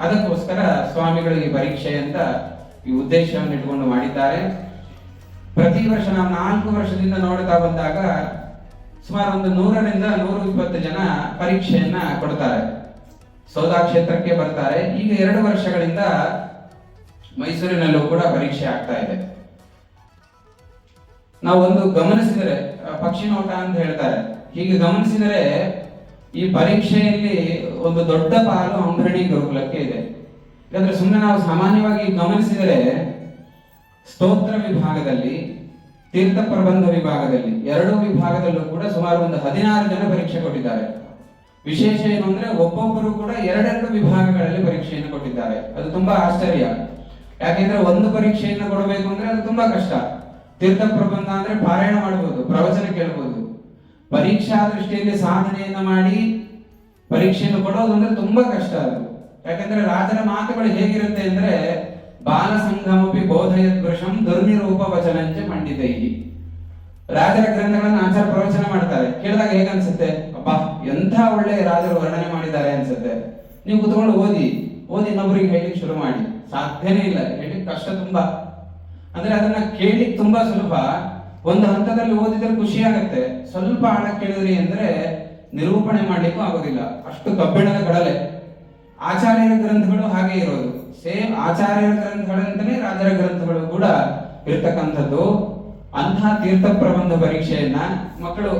ಅದಕ್ಕೋಸ್ಕರ ಸ್ವಾಮಿಗಳು ಈ ಪರೀಕ್ಷೆ ಅಂತ ಈ ಉದ್ದೇಶವನ್ನು ಇಟ್ಕೊಂಡು ಮಾಡಿದ್ದಾರೆ. ಪ್ರತಿ ವರ್ಷ ನಾವು 4 ವರ್ಷದಿಂದ ನೋಡ್ತಾ ಬಂದಾಗ ಸುಮಾರು ಒಂದು 100ರಿಂದ 120 ಜನ ಪರೀಕ್ಷೆಯನ್ನ ಕೊಡ್ತಾರೆ. ಸೋದಾ ಕ್ಷೇತ್ರಕ್ಕೆ ಬರ್ತಾರೆ. ಈಗ 2 ವರ್ಷಗಳಿಂದ ಮೈಸೂರಿನಲ್ಲೂ ಕೂಡ ಪರೀಕ್ಷೆ ಆಗ್ತಾ ಇದೆ. ನಾವು ಒಂದು ಗಮನಿಸಿದರೆ ಪಕ್ಷಿ ನೋಟ ಅಂತ ಹೇಳ್ತಾರೆ. ಹೀಗೆ ಗಮನಿಸಿದರೆ ಈ ಪರೀಕ್ಷೆಯಲ್ಲಿ ಒಂದು ದೊಡ್ಡ ಪಾಲು ಅಂಬರಣಿ ಗುರುಕುಲಕ್ಕೆ ಇದೆ. ಯಾಕಂದ್ರೆ ಸುಮ್ಮನೆ ನಾವು ಸಾಮಾನ್ಯವಾಗಿ ಗಮನಿಸಿದರೆ ಸ್ತೋತ್ರ ವಿಭಾಗದಲ್ಲಿ, ತೀರ್ಥ ಪ್ರಬಂಧ ವಿಭಾಗದಲ್ಲಿ, ಎರಡೂ ವಿಭಾಗದಲ್ಲೂ ಕೂಡ ಸುಮಾರು ಒಂದು 16 ಜನ ಪರೀಕ್ಷೆ ಕೊಟ್ಟಿದ್ದಾರೆ. ವಿಶೇಷ ಏನು ಅಂದ್ರೆ ಒಬ್ಬೊಬ್ಬರು ಕೂಡ ಎರಡೆರಡು ವಿಭಾಗಗಳಲ್ಲಿ ಪರೀಕ್ಷೆಯನ್ನು ಕೊಟ್ಟಿದ್ದಾರೆ. ಅದು ತುಂಬಾ ಆಶ್ಚರ್ಯ. ಯಾಕೆಂದ್ರೆ ಒಂದು ಪರೀಕ್ಷೆಯನ್ನು ಕೊಡಬೇಕು ಅಂದ್ರೆ ಅದು ತುಂಬಾ ಕಷ್ಟ. ತೀರ್ಥ ಪ್ರಬಂಧ ಅಂದ್ರೆ ಪಾರಾಯಣ ಮಾಡಬಹುದು, ಪ್ರವಚನ ಕೇಳಬಹುದು. ಪರೀಕ್ಷಾ ದೃಷ್ಟಿಯಲ್ಲಿ ಸಾಧನೆಯನ್ನ ಮಾಡಿ ಪರೀಕ್ಷೆಯನ್ನು ಕೊಡೋದು ಅಂದ್ರೆ ತುಂಬಾ ಕಷ್ಟ ಅದು. ಯಾಕಂದ್ರೆ ರಾಜರ ಮಾತುಗಳು ಹೇಗಿರುತ್ತೆ ಅಂದ್ರೆ ಬಾಲ ಸಂಗಮಪಿ ಬೋಧಯದ್ ವೃಷಂ ದುರ್ನಿರೂಪ ವಚನಂಚ ಪಂಡಿತೈ. ರಾಜರ ಗ್ರಂಥಗಳನ್ನು ಆಚಾರ ಪ್ರವಚನ ಮಾಡ್ತಾರೆ. ಕೇಳಿದಾಗ ಹೇಗನ್ಸುತ್ತೆ, ಅಪ್ಪ ಎಂಥ ಒಳ್ಳೆ ರಾಜರು ವರ್ಣನೆ ಮಾಡಿದ್ದಾರೆ ಅನ್ಸುತ್ತೆ. ನೀವು ಕುತ್ಕೊಂಡು ಓದಿ ಇನ್ನೊಬ್ಬರಿಗೆ ಹೇಳಿಕ್ ಶುರು ಮಾಡಿ, ಸಾಧ್ಯನೇ ಇಲ್ಲ, ಹೇಳಿಕ್ ಕಷ್ಟ ತುಂಬಾ. ಅಂದ್ರೆ ಅದನ್ನ ಕೇಳಲಿಕ್ಕೆ ತುಂಬಾ ಸುಲಭ, ಒಂದು ಹಂತದಲ್ಲಿ ಓದಿದ್ರೆ ಖುಷಿ ಆಗತ್ತೆ. ಸ್ವಲ್ಪ ಆಳಕ್ಕೆ ಕೇಳಿದ್ರಿ ಅಂದ್ರೆ ನಿರೂಪಣೆ ಮಾಡ್ಲಿಕ್ಕೂ ಆಗೋದಿಲ್ಲ, ಅಷ್ಟು ಕಬ್ಬಿಣದ ಕಡಲೆ. ಆಚಾರ್ಯರ ಗ್ರಂಥಗಳು ಹಾಗೆ ಇರೋದು. ಸೇಮ್ ಆಚಾರ್ಯರ ಗ್ರಂಥಗಳಂತಾನೆ ರಾಜರ ಗ್ರಂಥಗಳು ಕೂಡ ಇರ್ತಕ್ಕಂಥದ್ದು. ಅಂತಹ ತೀರ್ಥ ಪ್ರಬಂಧ ಪರೀಕ್ಷೆಯನ್ನ ಮಕ್ಕಳು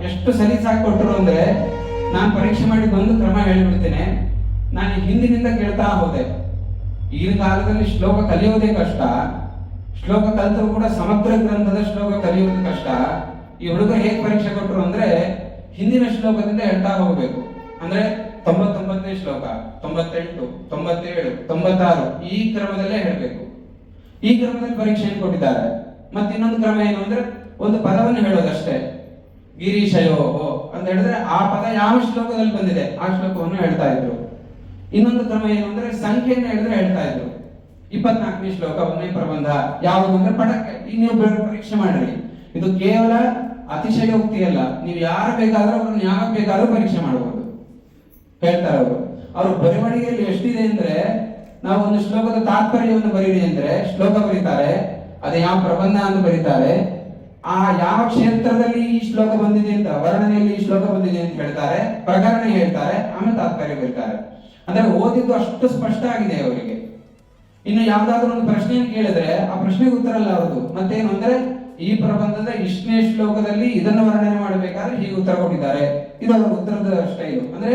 ಎಷ್ಟು ಸಲೀಸಾಗಿ ಕೊಟ್ಟರು ಅಂದ್ರೆ, ನಾನು ಪರೀಕ್ಷೆ ಮಾಡಿದ ಒಂದು ಕ್ರಮ ಹೇಳಿಬಿಡ್ತೇನೆ. ನಾನು ಹಿಂದಿನಿಂದ ಕೇಳ್ತಾ ಹೋದೆ. ಈಗಿನ ಕಾಲದಲ್ಲಿ ಶ್ಲೋಕ ಕಲಿಯೋದೇ ಕಷ್ಟ. ಶ್ಲೋಕ ಕಲಿತರು ಕೂಡ ಸಮಗ್ರ ಗ್ರಂಥದ ಶ್ಲೋಕ ಕಲಿಯೋದು ಕಷ್ಟ. ಈ ಹುಡುಗರು ಹೇಗೆ ಪರೀಕ್ಷೆ ಕೊಟ್ಟರು ಅಂದ್ರೆ ಹಿಂದಿನ ಶ್ಲೋಕದಿಂದ ಹೇಳ್ತಾ ಹೋಗ್ಬೇಕು. ಅಂದ್ರೆ 99ನೇ ಶ್ಲೋಕ, 98, 97, 96 ಈ ಕ್ರಮದಲ್ಲೇ ಹೇಳ್ಬೇಕು. ಈ ಕ್ರಮದಲ್ಲಿ ಪರೀಕ್ಷೆಯನ್ನು ಕೊಟ್ಟಿದ್ದಾರೆ. ಮತ್ತೆ ಇನ್ನೊಂದು ಕ್ರಮ ಏನು ಅಂದ್ರೆ ಒಂದು ಪದವನ್ನು ಹೇಳೋದಷ್ಟೇ. ಗಿರೀಶಯೋ ಅಂತ ಹೇಳಿದ್ರೆ ಆ ಪದ ಯಾವ ಶ್ಲೋಕದಲ್ಲಿ ಬಂದಿದೆ ಆ ಶ್ಲೋಕವನ್ನು ಹೇಳ್ತಾ ಇದ್ರು. ಇನ್ನೊಂದು ಕ್ರಮ ಏನು ಅಂದ್ರೆ ಸಂಖ್ಯೆಯನ್ನು ಹೇಳಿದ್ರೆ ಹೇಳ್ತಾ ಇದ್ರು. 24ನೇ ಶ್ಲೋಕ 1ನೇ ಪ್ರಬಂಧ ಯಾವುದು ಅಂದ್ರೆ ಪಟಕ್ಕೆ ಈಗ ನೀವು ಪರೀಕ್ಷೆ ಮಾಡ್ರಿ. ಇದು ಕೇವಲ ಅತಿಶಯೋಕ್ತಿ ಅಲ್ಲ. ನೀವು ಯಾರು ಬೇಕಾದ್ರೂ ಅವ್ರನ್ನ ಯಾವಾಗ ಬೇಕಾದ್ರೂ ಪರೀಕ್ಷೆ ಮಾಡಬಹುದು ಹೇಳ್ತಾರೆ ಅವರು. ಅವ್ರ ಬರವಣಿಗೆಯಲ್ಲಿ ಎಷ್ಟಿದೆ ಅಂದ್ರೆ, ನಾವು ಒಂದು ಶ್ಲೋಕದ ತಾತ್ಪರ್ಯವನ್ನು ಬರೀರಿ ಅಂದ್ರೆ ಶ್ಲೋಕ ಬರೀತಾರೆ, ಅದು ಯಾವ ಪ್ರಬಂಧ ಅಂತ ಬರೀತಾರೆ, ಆ ಯಾವ ಕ್ಷೇತ್ರದಲ್ಲಿ ಈ ಶ್ಲೋಕ ಬಂದಿದೆ ಅಂತ, ವರ್ಣನೆಯಲ್ಲಿ ಈ ಶ್ಲೋಕ ಬಂದಿದೆ ಅಂತ ಹೇಳ್ತಾರೆ, ಪ್ರಕರಣ ಹೇಳ್ತಾರೆ, ಆಮೇಲೆ ತಾತ್ಪರ್ಯ ಬರೀತಾರೆ. ಅಂದ್ರೆ ಓದಿದ್ದು ಅಷ್ಟು ಸ್ಪಷ್ಟ ಆಗಿದೆ ಅವರಿಗೆ. ಇನ್ನು ಯಾವ್ದಾದ್ರು ಒಂದು ಪ್ರಶ್ನೆಯನ್ನು ಕೇಳಿದ್ರೆ ಆ ಪ್ರಶ್ನೆಗೆ ಉತ್ತರ ಅಲ್ಲ ಅವ್ರದ್ದು. ಮತ್ತೇನು ಅಂದ್ರೆ ಈ ಪ್ರಬಂಧದ ಇಷ್ಟನೇ ಶ್ಲೋಕದಲ್ಲಿ ಇದನ್ನು ವರ್ಣನೆ ಮಾಡಬೇಕಾದ್ರೆ ಹೀಗೆ ಉತ್ತರ ಕೊಟ್ಟಿದ್ದಾರೆ, ಇದು ಅವರ ಉತ್ತರದ ಸ್ಟೈಲು. ಅಂದ್ರೆ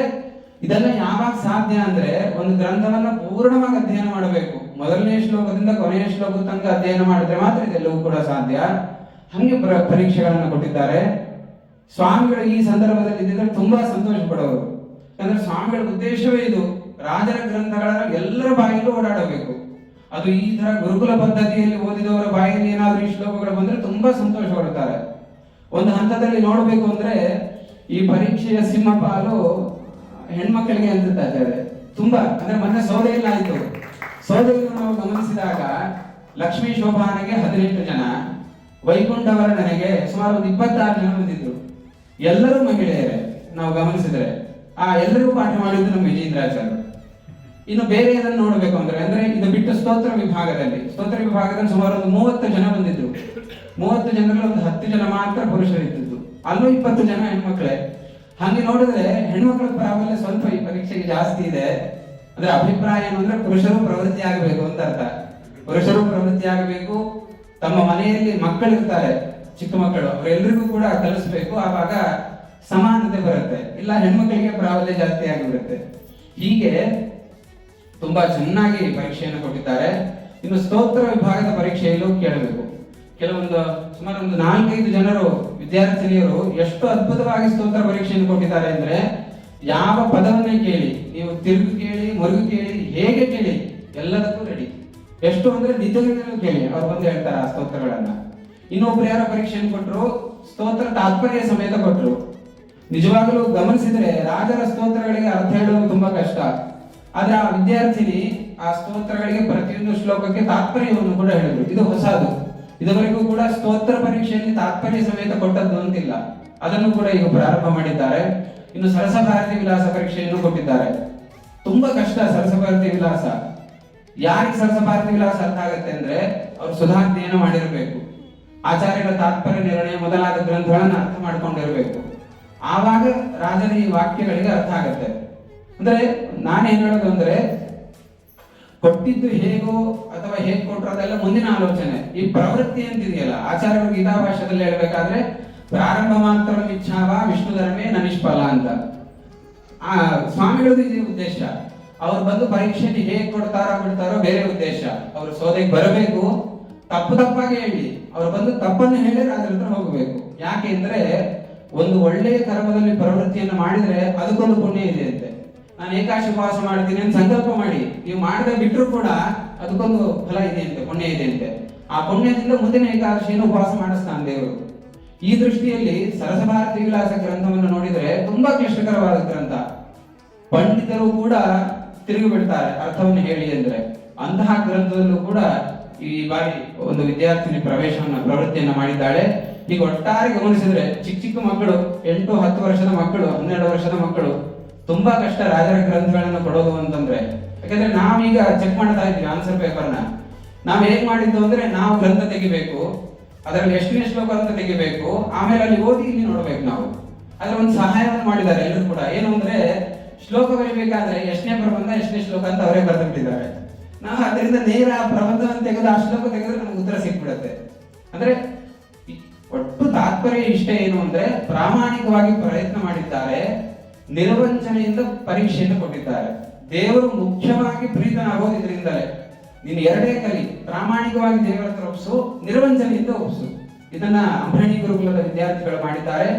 ಇದೆಲ್ಲ ಯಾವಾಗ ಸಾಧ್ಯ ಅಂದ್ರೆ ಒಂದು ಗ್ರಂಥವನ್ನ ಪೂರ್ಣವಾಗಿ ಅಧ್ಯಯನ ಮಾಡಬೇಕು. ಮೊದಲನೇ ಶ್ಲೋಕದಿಂದ ಕೊನೆಯ ಶ್ಲೋಕದ ತನಕ ಅಧ್ಯಯನ ಮಾಡಿದ್ರೆ ಮಾತ್ರ ಇದೆಲ್ಲವೂ ಕೂಡ ಸಾಧ್ಯ. ಹಂಗೆ ಪರೀಕ್ಷೆಗಳನ್ನು ಕೊಟ್ಟಿದ್ದಾರೆ. ಸ್ವಾಮಿಗಳು ಈ ಸಂದರ್ಭದಲ್ಲಿ ಇದ್ದಿದ್ರೆ ತುಂಬಾ ಸಂತೋಷ ಪಡೋರು. ಯಾಕಂದ್ರೆ ಸ್ವಾಮಿಗಳ ಉದ್ದೇಶವೇ ಇದು, ರಾಜರ ಗ್ರಂಥಗಳನ್ನ ಎಲ್ಲರ ಬಾಯಲ್ಲೂ ಓಡಾಡಬೇಕು. ಅದು ಈ ತರ ಗುರುಕುಲ ಪದ್ಧತಿಯಲ್ಲಿ ಓದಿದವರ ಬಾಯಲ್ಲಿ ಏನಾದ್ರೂ ಈ ಶ್ಲೋಕಗಳು ಬಂದ್ರೆ ತುಂಬಾ ಸಂತೋಷ ಪಡ್ತಾರೆ. ಒಂದು ಹಂತದಲ್ಲಿ ನೋಡ್ಬೇಕು ಅಂದ್ರೆ ಈ ಪರೀಕ್ಷೆಯ ಸಿಂಹಪಾಲು ಹೆಣ್ಮಕ್ಳಿಗೆ ಅನ್ಸುತ್ತೆ. ತುಂಬಾ ಅಂದ್ರೆ ಮೊನ್ನೆ ಸೌದೆಯಲ್ಲಿ ಆಯ್ತು. ಸೌದೆಯನ್ನು ನಾವು ಗಮನಿಸಿದಾಗ ಲಕ್ಷ್ಮೀ ಶೋಭಾನಿಗೆ 18 ಜನ, ವೈಕುಂಠ ವರ್ಣನೆಗೆ ಸುಮಾರು ಒಂದು 26 ಜನ ಬಂದಿದ್ರು. ಎಲ್ಲರೂ ಮಹಿಳೆಯರೇ ನಾವು ಗಮನಿಸಿದ್ರೆ. ಎಲ್ಲರಿಗೂ ಪಾಠ ಮಾಡಿದ್ದು ನಮ್ಮ ವಿಜೇಂದ್ರಾಚಾರ್ಯರು. ಇನ್ನು ಬೇರೆ ಅದನ್ನು ನೋಡ್ಬೇಕು ಅಂದ್ರೆ ಇದು ಬಿಟ್ಟು ಸ್ತೋತ್ರ ವಿಭಾಗದಲ್ಲಿ ಸುಮಾರು ಒಂದು 30 ಜನ ಬಂದಿದ್ರು. 30 ಜನರಲ್ಲಿ ಒಂದು 10 ಜನ ಮಾತ್ರ ಪುರುಷರಿದ್ದು, ಅಲ್ಲೂ 20 ಜನ ಹೆಣ್ಮಕ್ಳೇ. ಹಾಗೆ ನೋಡಿದ್ರೆ ಹೆಣ್ಮಕ್ಳ ಪ್ರಾಬಲ್ಯ ಸ್ವಲ್ಪ ಈ ಪರೀಕ್ಷೆಗೆ ಜಾಸ್ತಿ ಇದೆ. ಅಂದ್ರೆ ಅಭಿಪ್ರಾಯ ಏನು ಅಂದ್ರೆ ಪುರುಷರು ಪ್ರವೃತ್ತಿ ಆಗಬೇಕು ಅಂತ ಅರ್ಥ. ಪುರುಷರು ಪ್ರವೃತ್ತಿ ಆಗಬೇಕು. ತಮ್ಮ ಮನೆಯಲ್ಲಿ ಮಕ್ಕಳಿರ್ತಾರೆ, ಚಿಕ್ಕ ಮಕ್ಕಳು, ಅವರೆಲ್ಲರಿಗೂ ಕೂಡ ಕಲಿಸ್ಬೇಕು. ಆವಾಗ ಸಮಾನತೆ ಬರುತ್ತೆ. ಇಲ್ಲ ಹೆಣ್ಮಕ್ಳಿಗೆ ಪ್ರಾಬಲ್ಯ ಜಾಸ್ತಿ ಆಗಿಬಿಡುತ್ತೆ. ಹೀಗೆ ತುಂಬಾ ಚೆನ್ನಾಗಿ ಪರೀಕ್ಷೆಯನ್ನು ಕೊಟ್ಟಿದ್ದಾರೆ. ಇನ್ನು ಸ್ತೋತ್ರ ವಿಭಾಗದ ಪರೀಕ್ಷೆಯಲ್ಲೂ ಕೇಳಬೇಕು. ಕೆಲವೊಂದು ಸುಮಾರು ಒಂದು 4-5 ಜನರು ವಿದ್ಯಾರ್ಥಿನಿಯರು ಎಷ್ಟು ಅದ್ಭುತವಾಗಿ ಸ್ತೋತ್ರ ಪರೀಕ್ಷೆಯನ್ನು ಕೊಟ್ಟಿದ್ದಾರೆ ಅಂದ್ರೆ, ಯಾವ ಪದವನ್ನೇ ಕೇಳಿ, ನೀವು ತಿರುಗು ಕೇಳಿ, ಮರುಗು ಕೇಳಿ, ಹೇಗೆ ಕೇಳಿ ಎಲ್ಲದಕ್ಕೂ ರೆಡಿ. ಎಷ್ಟು ಅಂದ್ರೆ ನಿಜಗಳಿಂದಲೂ ಕೇಳಿ ಅವ್ರು ಬಂದು ಹೇಳ್ತಾರೆ ಆ ಸ್ತೋತ್ರಗಳನ್ನ. ಇನ್ನೊಬ್ರು ಯಾರೋ ಪರೀಕ್ಷೆಯನ್ನು ಕೊಟ್ಟರು, ಸ್ತೋತ್ರ ತಾತ್ಪರ್ಯ ಸಮೇತ ಕೊಟ್ಟರು. ನಿಜವಾಗಲೂ ಗಮನಿಸಿದ್ರೆ ರಾಜರ ಸ್ತೋತ್ರಗಳಿಗೆ ಅರ್ಥ ಹೇಳೋದು ತುಂಬಾ ಕಷ್ಟ. ಆದ್ರೆ ಆ ವಿದ್ಯಾರ್ಥಿನಿ ಆ ಸ್ತೋತ್ರಗಳಿಗೆ ಪ್ರತಿಯೊಂದು ಶ್ಲೋಕಕ್ಕೆ ತಾತ್ಪರ್ಯವನ್ನು ಕೂಡ ಹೇಳಿದ್ರು. ಇದು ಹೊಸದು. ಇದುವರೆಗೂ ಕೂಡ ಸ್ತೋತ್ರ ಪರೀಕ್ಷೆಯಲ್ಲಿ ತಾತ್ಪರ್ಯ ಸಮೇತ ಕೊಟ್ಟದ್ದು ಅಂತಿಲ್ಲ. ಅದನ್ನು ಕೂಡ ಈಗ ಪ್ರಾರಂಭ ಮಾಡಿದ್ದಾರೆ. ಇನ್ನು ಸರಸಭಾರತಿ ವಿಲಾಸ ಪರೀಕ್ಷೆಯನ್ನು ಕೊಟ್ಟಿದ್ದಾರೆ. ತುಂಬಾ ಕಷ್ಟ ಸರಸಭಾರತಿ ವಿಲಾಸ. ಯಾರಿಗೆ ಸರಸಭಾರತಿ ವಿಲಾಸ ಅರ್ಥ ಆಗುತ್ತೆ ಅಂದ್ರೆ ಅವ್ರು ಸುಧಾಧ್ಯಯನ ಮಾಡಿರಬೇಕು, ಆಚಾರ್ಯರ ತಾತ್ಪರ್ಯ ನಿರ್ಣಯ ಮೊದಲಾದ ಗ್ರಂಥಗಳನ್ನು ಅರ್ಥ ಮಾಡ್ಕೊಂಡಿರ್ಬೇಕು. ಆವಾಗ ರಾಜರ ಈ ವಾಕ್ಯಗಳಿಗೆ ಅರ್ಥ ಆಗತ್ತೆ. ಅಂದ್ರೆ ನಾನೇನ್ ಹೇಳೋದು ಅಂದ್ರೆ ಕೊಟ್ಟಿದ್ದು ಹೇಗೋ ಅಥವಾ ಹೇಗೆ ಕೊಟ್ಟರು ಅದೆಲ್ಲ ಮುಂದಿನ ಆಲೋಚನೆ. ಈ ಪ್ರವೃತ್ತಿ ಅಂತಿದೆಯಲ್ಲ, ಆಚಾರ್ಯರು ಗೀತಾಭಾಷ್ಯದಲ್ಲಿ ಹೇಳ್ಬೇಕಾದ್ರೆ ಪ್ರಾರಂಭ ಮಾತ್ರ ಇಚ್ಛಾವ ವಿಷ್ಣು ಧರ್ಮೇ ನ ನಿಷ್ಫಲ ಅಂತ. ಆ ಸ್ವಾಮಿಗಳದ್ದು ಇದೇ ಉದ್ದೇಶ. ಅವ್ರು ಬಂದು ಪರೀಕ್ಷೆಗೆ ಹೇಗೆ ಕೊಡ್ತಾರೋ ಬಿಡ್ತಾರೋ ಬೇರೆ ಉದ್ದೇಶ. ಅವ್ರು ಸೋದೆಗೆ ಬರಬೇಕು, ತಪ್ಪಾಗಿ ಹೇಳಿ, ಅವ್ರು ಬಂದು ತಪ್ಪನ್ನು ಹೇಳಿ ಅದ್ರ ಹತ್ರ ಹೋಗಬೇಕು. ಯಾಕೆ ಅಂದ್ರೆ ಒಂದು ಒಳ್ಳೆಯ ಕರ್ಮದಲ್ಲಿ ಪ್ರವೃತ್ತಿಯನ್ನು ಮಾಡಿದ್ರೆ ಅದಕ್ಕೊಂದು ಪುಣ್ಯ ಇದೆ ಅಂತೆ. ನಾನು ಏಕಾಶಿ ಉಪವಾಸ ಮಾಡ್ತೀನಿ ಅಂತ ಸಂಕಲ್ಪ ಮಾಡಿ ನೀವು ಮಾಡದೆ ಬಿಟ್ಟರು ಕೂಡ ಅದಕ್ಕೊಂದು ಫಲ ಇದೆ ಅಂತೆ, ಪುಣ್ಯ ಇದೆ ಅಂತೆ. ಆ ಪುಣ್ಯದಿಂದ ಮುಂದಿನ ಏಕಾದಶಿಯನ್ನು ಉಪವಾಸ ಮಾಡಿಸ್ತಾನೆ ದೇವರು. ಈ ದೃಷ್ಟಿಯಲ್ಲಿ ಸರಸಭಾರತಿ ವಿಲಾಸ ಗ್ರಂಥವನ್ನು ನೋಡಿದ್ರೆ ತುಂಬಾ ಕ್ಲಿಷ್ಟಕರವಾದ ಗ್ರಂಥ. ಪಂಡಿತರು ಕೂಡ ತಿರುಗಿ ಬಿಡ್ತಾರೆ ಅರ್ಥವನ್ನು ಹೇಳಿ ಅಂದ್ರೆ. ಅಂತಹ ಗ್ರಂಥದಲ್ಲೂ ಕೂಡ ಈ ಬಾರಿ ಒಂದು ವಿದ್ಯಾರ್ಥಿನಿ ಪ್ರವೃತ್ತಿಯನ್ನ ಮಾಡಿದ್ದಾಳೆ. ಈಗ ಒಟ್ಟಾರೆ ಗಮನಿಸಿದ್ರೆ ಚಿಕ್ಕ ಮಕ್ಕಳು, 8-10 ವರ್ಷದ ಮಕ್ಕಳು, 12 ವರ್ಷದ ಮಕ್ಕಳು ತುಂಬಾ ಕಷ್ಟ ರಾಜರ ಗ್ರಂಥಗಳನ್ನು ಕೊಡೋದು ಅಂತಂದ್ರೆ. ಯಾಕಂದ್ರೆ ನಾವೀಗ ಚೆಕ್ ಮಾಡ್ತಾ ಇದ್ವಿ ಆನ್ಸರ್ ಪೇಪರ್ನ. ನಾವ್ ಹೇಗ್ ಮಾಡಿದ್ದು ಅಂದ್ರೆ ನಾವು ಗ್ರಂಥ ತೆಗಿಬೇಕು, ಅದರಲ್ಲಿ ಎಷ್ಟನೇ ಶ್ಲೋಕ ಅಂತ ತೆಗಿಬೇಕು, ಆಮೇಲೆ ಅಲ್ಲಿ ಓದಿ ಇಲ್ಲಿ ನೋಡ್ಬೇಕು ನಾವು. ಅದ್ರ ಒಂದು ಸಹಾಯವನ್ನು ಮಾಡಿದ್ದಾರೆ ಎಲ್ಲರೂ ಕೂಡ. ಏನು ಅಂದ್ರೆ ಶ್ಲೋಕ ಬರೀಬೇಕಾದ್ರೆ ಎಷ್ಟನೇ ಪ್ರಬಂಧ ಎಷ್ಟನೇ ಶ್ಲೋಕ ಅಂತ ಅವರೇ ಬರೆದಿಟ್ಟಿದ್ದಾರೆ. ನಾವು ಅದರಿಂದ ನೇರ ಪ್ರಬಂಧವನ್ನು ತೆಗೆದು ಆ ಶ್ಲೋಕ ತೆಗೆದ್ರೆ ನಮ್ಗೆ ಉತ್ತರ ಸಿಕ್ಬಿಡುತ್ತೆ. ಅಂದ್ರೆ ಒಟ್ಟು ತಾತ್ಪರ್ಯ ಇಷ್ಟ ಏನು ಅಂದ್ರೆ ಪ್ರಾಮಾಣಿಕವಾಗಿ ಪ್ರಯತ್ನ ಮಾಡಿದ್ದಾರೆ, ನಿರ್ವಂಚನೆಯಿಂದ ಪರೀಕ್ಷೆಯನ್ನು ಕೊಟ್ಟಿದ್ದಾರೆ. ದೇವರು ಮುಖ್ಯವಾಗಿ ಪ್ರೀತನಾಗೋದು ಇದರಿಂದಲೇ. ನೀನು ಎರಡೇ ಕಲಿ, ಪ್ರಾಮಾಣಿಕವಾಗಿ ದೇವರ ಹತ್ರ ಒಪ್ಸು, ನಿರ್ವಂಚನೆಯಿಂದ ಒಪ್ಸು. ಇದನ್ನ ಅಂಬರಣಿ ಗುರುಕುಲದ ವಿದ್ಯಾರ್ಥಿಗಳು ಮಾಡಿದ್ದಾರೆ.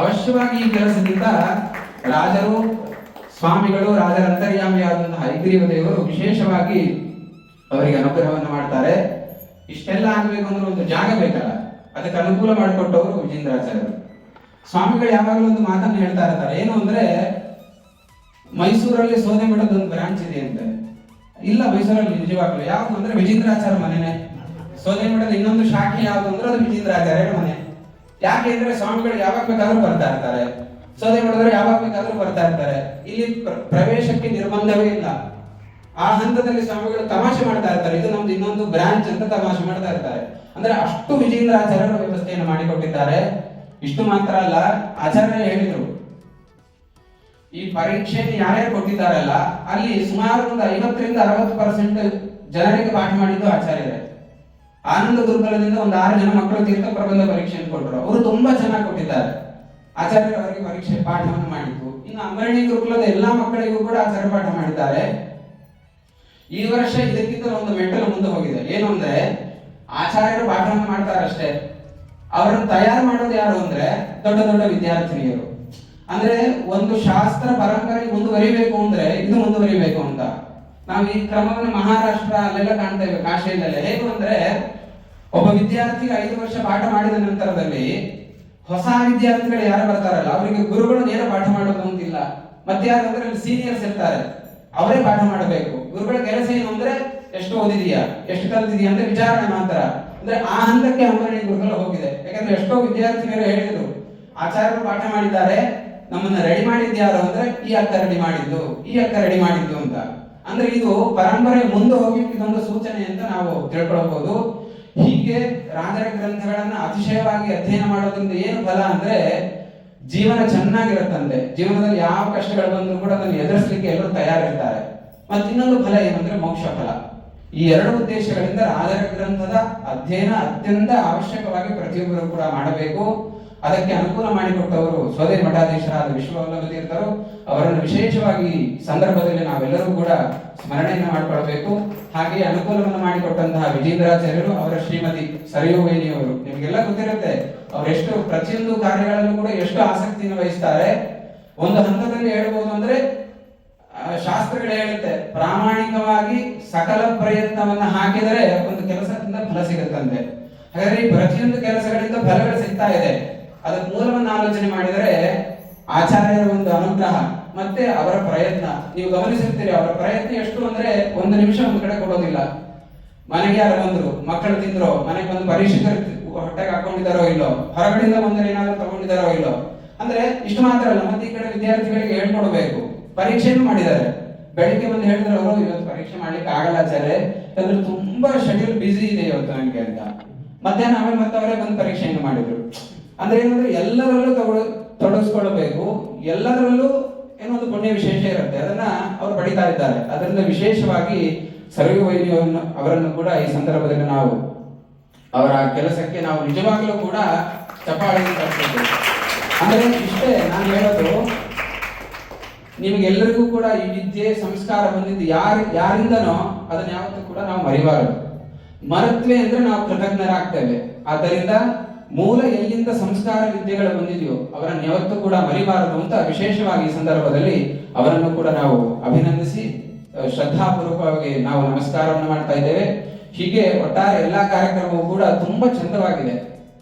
ಅವಶ್ಯವಾಗಿ ಈ ಕೆಲಸದಿಂದ ರಾಜರು, ಸ್ವಾಮಿಗಳು, ರಾಜರ ಅಂತರ್ಯಾಮಿಯಾದಂತಹ ಹಯಗ್ರೀವ ದೇವರು ವಿಶೇಷವಾಗಿ ಅವರಿಗೆ ಅನುಗ್ರಹವನ್ನು ಮಾಡ್ತಾರೆ. ಇಷ್ಟೆಲ್ಲ ಆಗ್ಬೇಕು ಅಂದ್ರೆ ಒಂದು ಜಾಗ ಬೇಕಲ್ಲ, ಅದಕ್ಕೆ ಅನುಕೂಲ ಮಾಡಿಕೊಟ್ಟವರು ವಿಜೇಂದ್ರಾಚಾರ್ಯರು. ಸ್ವಾಮಿಗಳು ಯಾವಾಗಲೂ ಒಂದು ಮಾತನ್ನು ಹೇಳ್ತಾ ಇರ್ತಾರೆ, ಏನು ಅಂದ್ರೆ ಮೈಸೂರಲ್ಲಿ ಸೋದೆ ಮಠದ ಒಂದು ಬ್ರಾಂಚ್ ಇದೆ ಅಂತ. ಇಲ್ಲ, ಮೈಸೂರಲ್ಲಿ ನಿಜವಾಗ್ಲು ಯಾವ್ದು ಅಂದ್ರೆ ವಿಜೇಂದ್ರಾಚಾರ್ಯ ಮನೆನೇ. ಸೋದೆ ಮಠದ ಇನ್ನೊಂದು ಶಾಖೆ ಯಾವ್ದು ಅಂದ್ರೆ ಅದು ವಿಜೇಂದ್ರಾಚಾರ್ಯರ ಮನೆ. ಯಾಕೆ ಅಂದ್ರೆ ಸ್ವಾಮಿಗಳು ಯಾವಾಗ ಬೇಕಾದ್ರೂ ಬರ್ತಾ ಇರ್ತಾರೆ, ಸೋದೆ ಮಠದವರು ಯಾವಾಗ ಬೇಕಾದ್ರೂ ಬರ್ತಾ ಇರ್ತಾರೆ. ಇಲ್ಲಿ ಪ್ರವೇಶಕ್ಕೆ ನಿರ್ಬಂಧವೇ ಇಲ್ಲ. ಆ ಹಂತದಲ್ಲಿ ಸ್ವಾಮಿಗಳು ತಮಾಷೆ ಮಾಡ್ತಾ ಇರ್ತಾರೆ, ಇದು ನಮ್ದು ಇನ್ನೊಂದು ಬ್ರಾಂಚ್ ಅಂತ ತಮಾಷೆ ಮಾಡ್ತಾ ಇರ್ತಾರೆ. ಅಂದ್ರೆ ಅಷ್ಟು ವಿಜೇಂದ್ರಾಚಾರ್ಯರ ವ್ಯವಸ್ಥೆಯನ್ನು ಮಾಡಿಕೊಟ್ಟಿದ್ದಾರೆ. ಇಷ್ಟು ಮಾತ್ರ ಅಲ್ಲ, ಆಚಾರ್ಯ ಹೇಳಿದ್ರು ಈ ಪರೀಕ್ಷೆಯನ್ನು ಯಾರ್ಯಾರು ಕೊಟ್ಟಿದ್ದಾರಲ್ಲ ಅಲ್ಲಿ ಸುಮಾರು ಒಂದು 50-60% ಜನರಿಗೆ ಪಾಠ ಮಾಡಿದ್ದು ಆಚಾರ್ಯರೇ. ಆನಂದ ಗುರುಕುಲದಿಂದ ಒಂದು 6 ಜನ ಮಕ್ಕಳು ತೀರ್ಥ ಪ್ರಬಂಧ ಪರೀಕ್ಷೆಯನ್ನು ಕೊಟ್ಟರು. ಅವರು ತುಂಬಾ ಚೆನ್ನಾಗಿ ಕೊಟ್ಟಿದ್ದಾರೆ. ಆಚಾರ್ಯರು ಅವರಿಗೆ ಪರೀಕ್ಷೆ ಪಾಠವನ್ನು ಮಾಡಿದ್ದು. ಇನ್ನು ಅಂಬರಣಿ ಗುರುಕುಲದ ಎಲ್ಲಾ ಮಕ್ಕಳಿಗೂ ಕೂಡ ಆಚಾರ್ಯ ಪಾಠ ಮಾಡಿದ್ದಾರೆ. ಈ ವರ್ಷ ಇದಕ್ಕಿಂತ ಒಂದು ಮೆಟ್ಟಲು ಮುಂದೆ ಹೋಗಿದೆ. ಏನು ಅಂದ್ರೆ ಆಚಾರ್ಯರು ಪಾಠವನ್ನು ಮಾಡ್ತಾರಷ್ಟೇ, ಅವರನ್ನು ತಯಾರು ಮಾಡೋದು ಯಾರು ಅಂದ್ರೆ ದೊಡ್ಡ ದೊಡ್ಡ ವಿದ್ಯಾರ್ಥಿನಿಯರು. ಅಂದ್ರೆ ಒಂದು ಶಾಸ್ತ್ರ ಪರಂಪರೆ ಮುಂದುವರಿಬೇಕು ಅಂದ್ರೆ ಇದು ಮುಂದುವರಿಬೇಕು ಅಂತ ನಾವು ಈ ಕ್ರಮವನ್ನು ಮಹಾರಾಷ್ಟ್ರ ಅಲ್ಲೆಲ್ಲ ಕಾಣ್ತೇವೆ, ಕಾಶಿಯಲ್ಲೆಲ್ಲ. ಹೇಗೆ ಅಂದ್ರೆ ಒಬ್ಬ ವಿದ್ಯಾರ್ಥಿಗೆ 5 ವರ್ಷ ಪಾಠ ಮಾಡಿದ ನಂತರದಲ್ಲಿ ಹೊಸ ವಿದ್ಯಾರ್ಥಿಗಳು ಯಾರು ಬರ್ತಾರಲ್ಲ ಅವರಿಗೆ ಗುರುಗಳು ನೇರ ಪಾಠ ಮಾಡೋದು ಅಂತಿಲ್ಲ. ಮತ್ತೆ ಯಾರು ಅಂದ್ರೆ ಅಲ್ಲಿ ಸೀನಿಯರ್ಸ್ ಇರ್ತಾರೆ, ಅವರೇ ಪಾಠ ಮಾಡಬೇಕು. ಗುರುಗಳ ಕೆಲಸ ಏನು ಅಂದ್ರೆ ಎಷ್ಟು ಓದಿದೀಯಾ, ಎಷ್ಟು ಕಲ್ತಿದೀಯಾ ಅಂತ ವಿಚಾರಣೆ ಮಾತ್ರ. ಅಂದ್ರೆ ಆ ಹಂತಕ್ಕೆ ಅಂಬರಣಿ ಗುರುಗಳು ಹೋಗಿದೆ. ಯಾಕಂದ್ರೆ ಎಷ್ಟೋ ವಿದ್ಯಾರ್ಥಿಗಳು ಹೇಳಿದ್ರು ಆಚಾರ್ಯರು ಪಾಠ ಮಾಡಿದ್ದಾರೆ, ನಮ್ಮನ್ನ ರೆಡಿ ಮಾಡಿದ್ಯಾರು ಅಂದ್ರೆ ಈ ಅಕ್ಕ ರೆಡಿ ಮಾಡಿದ್ದು, ಈ ಅಕ್ಕ ರೆಡಿ ಮಾಡಿದ್ದು ಅಂತ. ಅಂದ್ರೆ ಇದು ಪರಂಪರೆ ಮುಂದೆ ಹೋಗ್ಲಿಕ್ಕೆ ಇದೊಂದು ಸೂಚನೆ ಅಂತ ನಾವು ತಿಳ್ಕೊಳ್ಬಹುದು. ಹೀಗೆ ರಾಜರ ಗ್ರಂಥಗಳನ್ನ ಅತಿಶಯವಾಗಿ ಅಧ್ಯಯನ ಮಾಡೋದ್ರಿಂದ ಏನು ಫಲ ಅಂದ್ರೆ ಜೀವನ ಚೆನ್ನಾಗಿರುತ್ತಂತೆ. ಜೀವನದಲ್ಲಿ ಯಾವ ಕಷ್ಟಗಳು ಬಂದರೂ ಕೂಡ ಅದನ್ನು ಎದುರಿಸಲಿಕ್ಕೆ ಎಲ್ಲರೂ ತಯಾರಿರ್ತಾರೆ. ಮತ್ತೆ ಇನ್ನೊಂದು ಫಲ ಏನಂದ್ರೆ ಮೋಕ್ಷ ಫಲ. ಈ 2 ಉದ್ದೇಶಗಳಿಂದ ರಾಜರ ಗ್ರಂಥದ ಅಧ್ಯಯನ ಅತ್ಯಂತ ಅವಶ್ಯಕವಾಗಿ ಪ್ರತಿಯೊಬ್ಬರು ಕೂಡ ಮಾಡಬೇಕು. ಅದಕ್ಕೆ ಅನುಕೂಲ ಮಾಡಿಕೊಟ್ಟವರು ಸೋದೆ ಮಠಾಧೀಶರಾದ ವಿಶ್ವವಲ್ಲಭ ತೀರ್ಥರು. ಅವರನ್ನು ವಿಶೇಷವಾಗಿ ಸಂದರ್ಭದಲ್ಲಿ ನಾವೆಲ್ಲರೂ ಕೂಡ ಸ್ಮರಣೆಯನ್ನು ಮಾಡಿಕೊಳ್ಬೇಕು. ಹಾಗೆ ಅನುಕೂಲವನ್ನು ಮಾಡಿಕೊಟ್ಟಂತಹ ವಿಜೇಂದ್ರಾಚಾರ್ಯರು, ಅವರ ಶ್ರೀಮತಿ ಸರಿಯೋವೇಣಿಯವರು, ನಿಮಗೆಲ್ಲ ಗೊತ್ತಿರುತ್ತೆ ಅವರೆಷ್ಟು ಪ್ರತಿಯೊಂದು ಕಾರ್ಯಗಳಲ್ಲೂ ಕೂಡ ಎಷ್ಟು ಆಸಕ್ತಿಯನ್ನು ವಹಿಸ್ತಾರೆ. ಒಂದು ಹಂತದಲ್ಲಿ ಹೇಳ್ಬೋದು ಅಂದ್ರೆ ಶಾಸ್ತ್ರಗಳು ಹೇಳುತ್ತೆ, ಪ್ರಾಮಾಣಿಕವಾಗಿ ಸಕಲ ಪ್ರಯತ್ನವನ್ನ ಹಾಕಿದರೆ ಒಂದು ಕೆಲಸದಿಂದ ಫಲ ಸಿಗುತ್ತಂತೆ. ಹಾಗಾದ್ರೆ ಈ ಪ್ರತಿಯೊಂದು ಕೆಲಸಗಳಿಂದ ಫಲಗಳು ಸಿಗ್ತಾ ಇದೆ. ಅದಕ್ಕೆ ಮೂಲವನ್ನು ಆಲೋಚನೆ ಮಾಡಿದರೆ ಆಚಾರ್ಯರ ಒಂದು ಅನುಗ್ರಹ ಮತ್ತೆ ಅವರ ಪ್ರಯತ್ನ. ನೀವು ಗಮನಿಸಿರ್ತೀರಿ, ಅವರ ಪ್ರಯತ್ನ ಎಷ್ಟು ಅಂದ್ರೆ 1 ನಿಮಿಷ ಒಂದು ಕಡೆ ಕೊಡೋದಿಲ್ಲ. ಮನೆಗೆ ಯಾರು ಬಂದ್ರು, ಮಕ್ಕಳು ತಿಂದ್ರು, ಮನೆಗೆ ಬಂದು ಪರೀಕ್ಷಕರು ಹೊಟ್ಟೆಗೆ ಹಾಕೊಂಡಿದಾರೋ ಇಲ್ಲೋ, ಹೊರಗಡೆಯಿಂದ ಬಂದರೆ ಏನಾದ್ರು ತಗೊಂಡಿದಾರೋ ಇಲ್ಲೋ, ಅಂದ್ರೆ ಇಷ್ಟು ಮಾತ್ರ ಅಲ್ಲ, ಮತ್ತೆ ಈ ಕಡೆ ವಿದ್ಯಾರ್ಥಿಗಳಿಗೆ ಹೇಳ್ಕೊಡ್ಬೇಕು. ಪರೀಕ್ಷೆನೂ ಮಾಡಿದ್ದಾರೆ. ಬೆಳಿಗ್ಗೆ ಬಂದು ಹೇಳಿದ್ರೆ ಅವರು ಇವತ್ತು ಪರೀಕ್ಷೆ ಮಾಡ್ಲಿಕ್ಕೆ ಆಗಲ್ಲ ಆಚಾರ್ಯ, ಯಾಕಂದ್ರೆ ತುಂಬಾ ಶೆಡ್ಯೂಲ್ ಬಿಸಿ ಇದೆ ಇವತ್ತು ನನಗೆ ಅಂತ. ಮಧ್ಯಾಹ್ನ ಆಮೇಲೆ ಮತ್ತೆ ಅವರೇ ಬಂದು ಪರೀಕ್ಷೆಯನ್ನು ಮಾಡಿದ್ರು. ಅಂದ್ರೆ ಏನಂದ್ರೆ ಎಲ್ಲರಲ್ಲೂ ತೊಡಗಿಸ್ಕೊಳ್ಬೇಕು, ಎಲ್ಲದರಲ್ಲೂ ಏನೋ ಒಂದು ಪುಣ್ಯ ವಿಶೇಷ ಇರುತ್ತೆ, ಅದನ್ನ ಅವ್ರು ಪಡಿತಾ ಇದ್ದಾರೆ. ಅದರಿಂದ ವಿಶೇಷವಾಗಿ ಸರ್ವಿ ವೈದ್ಯವನ್ನು ಅವರನ್ನು ಕೂಡ ಈ ಸಂದರ್ಭದಲ್ಲಿ ನಾವು ಅವರ ಕೆಲಸಕ್ಕೆ ನಾವು ನಿಜವಾಗ್ಲೂ ಕೂಡ ಚಪ್ಪಾಳೆ ತಟ್ಟಿದ್ದೇವೆ. ಅಂದ್ರೆ ಇಷ್ಟೇ ನಾನು ಹೇಳೋದು, ನಿಮಗೆಲ್ಲರಿಗೂ ಕೂಡ ಈ ವಿದ್ಯೆ ಸಂಸ್ಕಾರ ಬಂದಿದ್ದು ಯಾರಿಂದನೋ ಅದನ್ನ ಯಾವತ್ತೂ ಕೂಡ ನಾವು ಮರಿಬಾರದು. ಮರತ್ವೆ ಅಂದ್ರೆ ನಾವು ಕೃತಜ್ಞರಾಗ್ತೇವೆ. ಆದ್ದರಿಂದ ಮೂಲ ಎಲ್ಲಿಂದ ಸಂಸ್ಕಾರ ವಿದ್ಯೆಗಳು ಬಂದಿದೆಯೋ ಅವರನ್ನು ಯಾವತ್ತೂ ಕೂಡ ಮರಿಬಾರದು ಅಂತ ವಿಶೇಷವಾಗಿ ಈ ಸಂದರ್ಭದಲ್ಲಿ ಅವರನ್ನು ಕೂಡ ನಾವು ಅಭಿನಂದಿಸಿ ಶ್ರದ್ಧಾಪೂರ್ವಕವಾಗಿ ನಾವು ನಮಸ್ಕಾರವನ್ನು ಮಾಡ್ತಾ ಇದ್ದೇವೆ. ಹೀಗೆ ಒಟ್ಟಾರೆ ಎಲ್ಲಾ ಕಾರ್ಯಕ್ರಮವೂ ಕೂಡ ತುಂಬಾ ಚಂದವಾಗಿದೆ.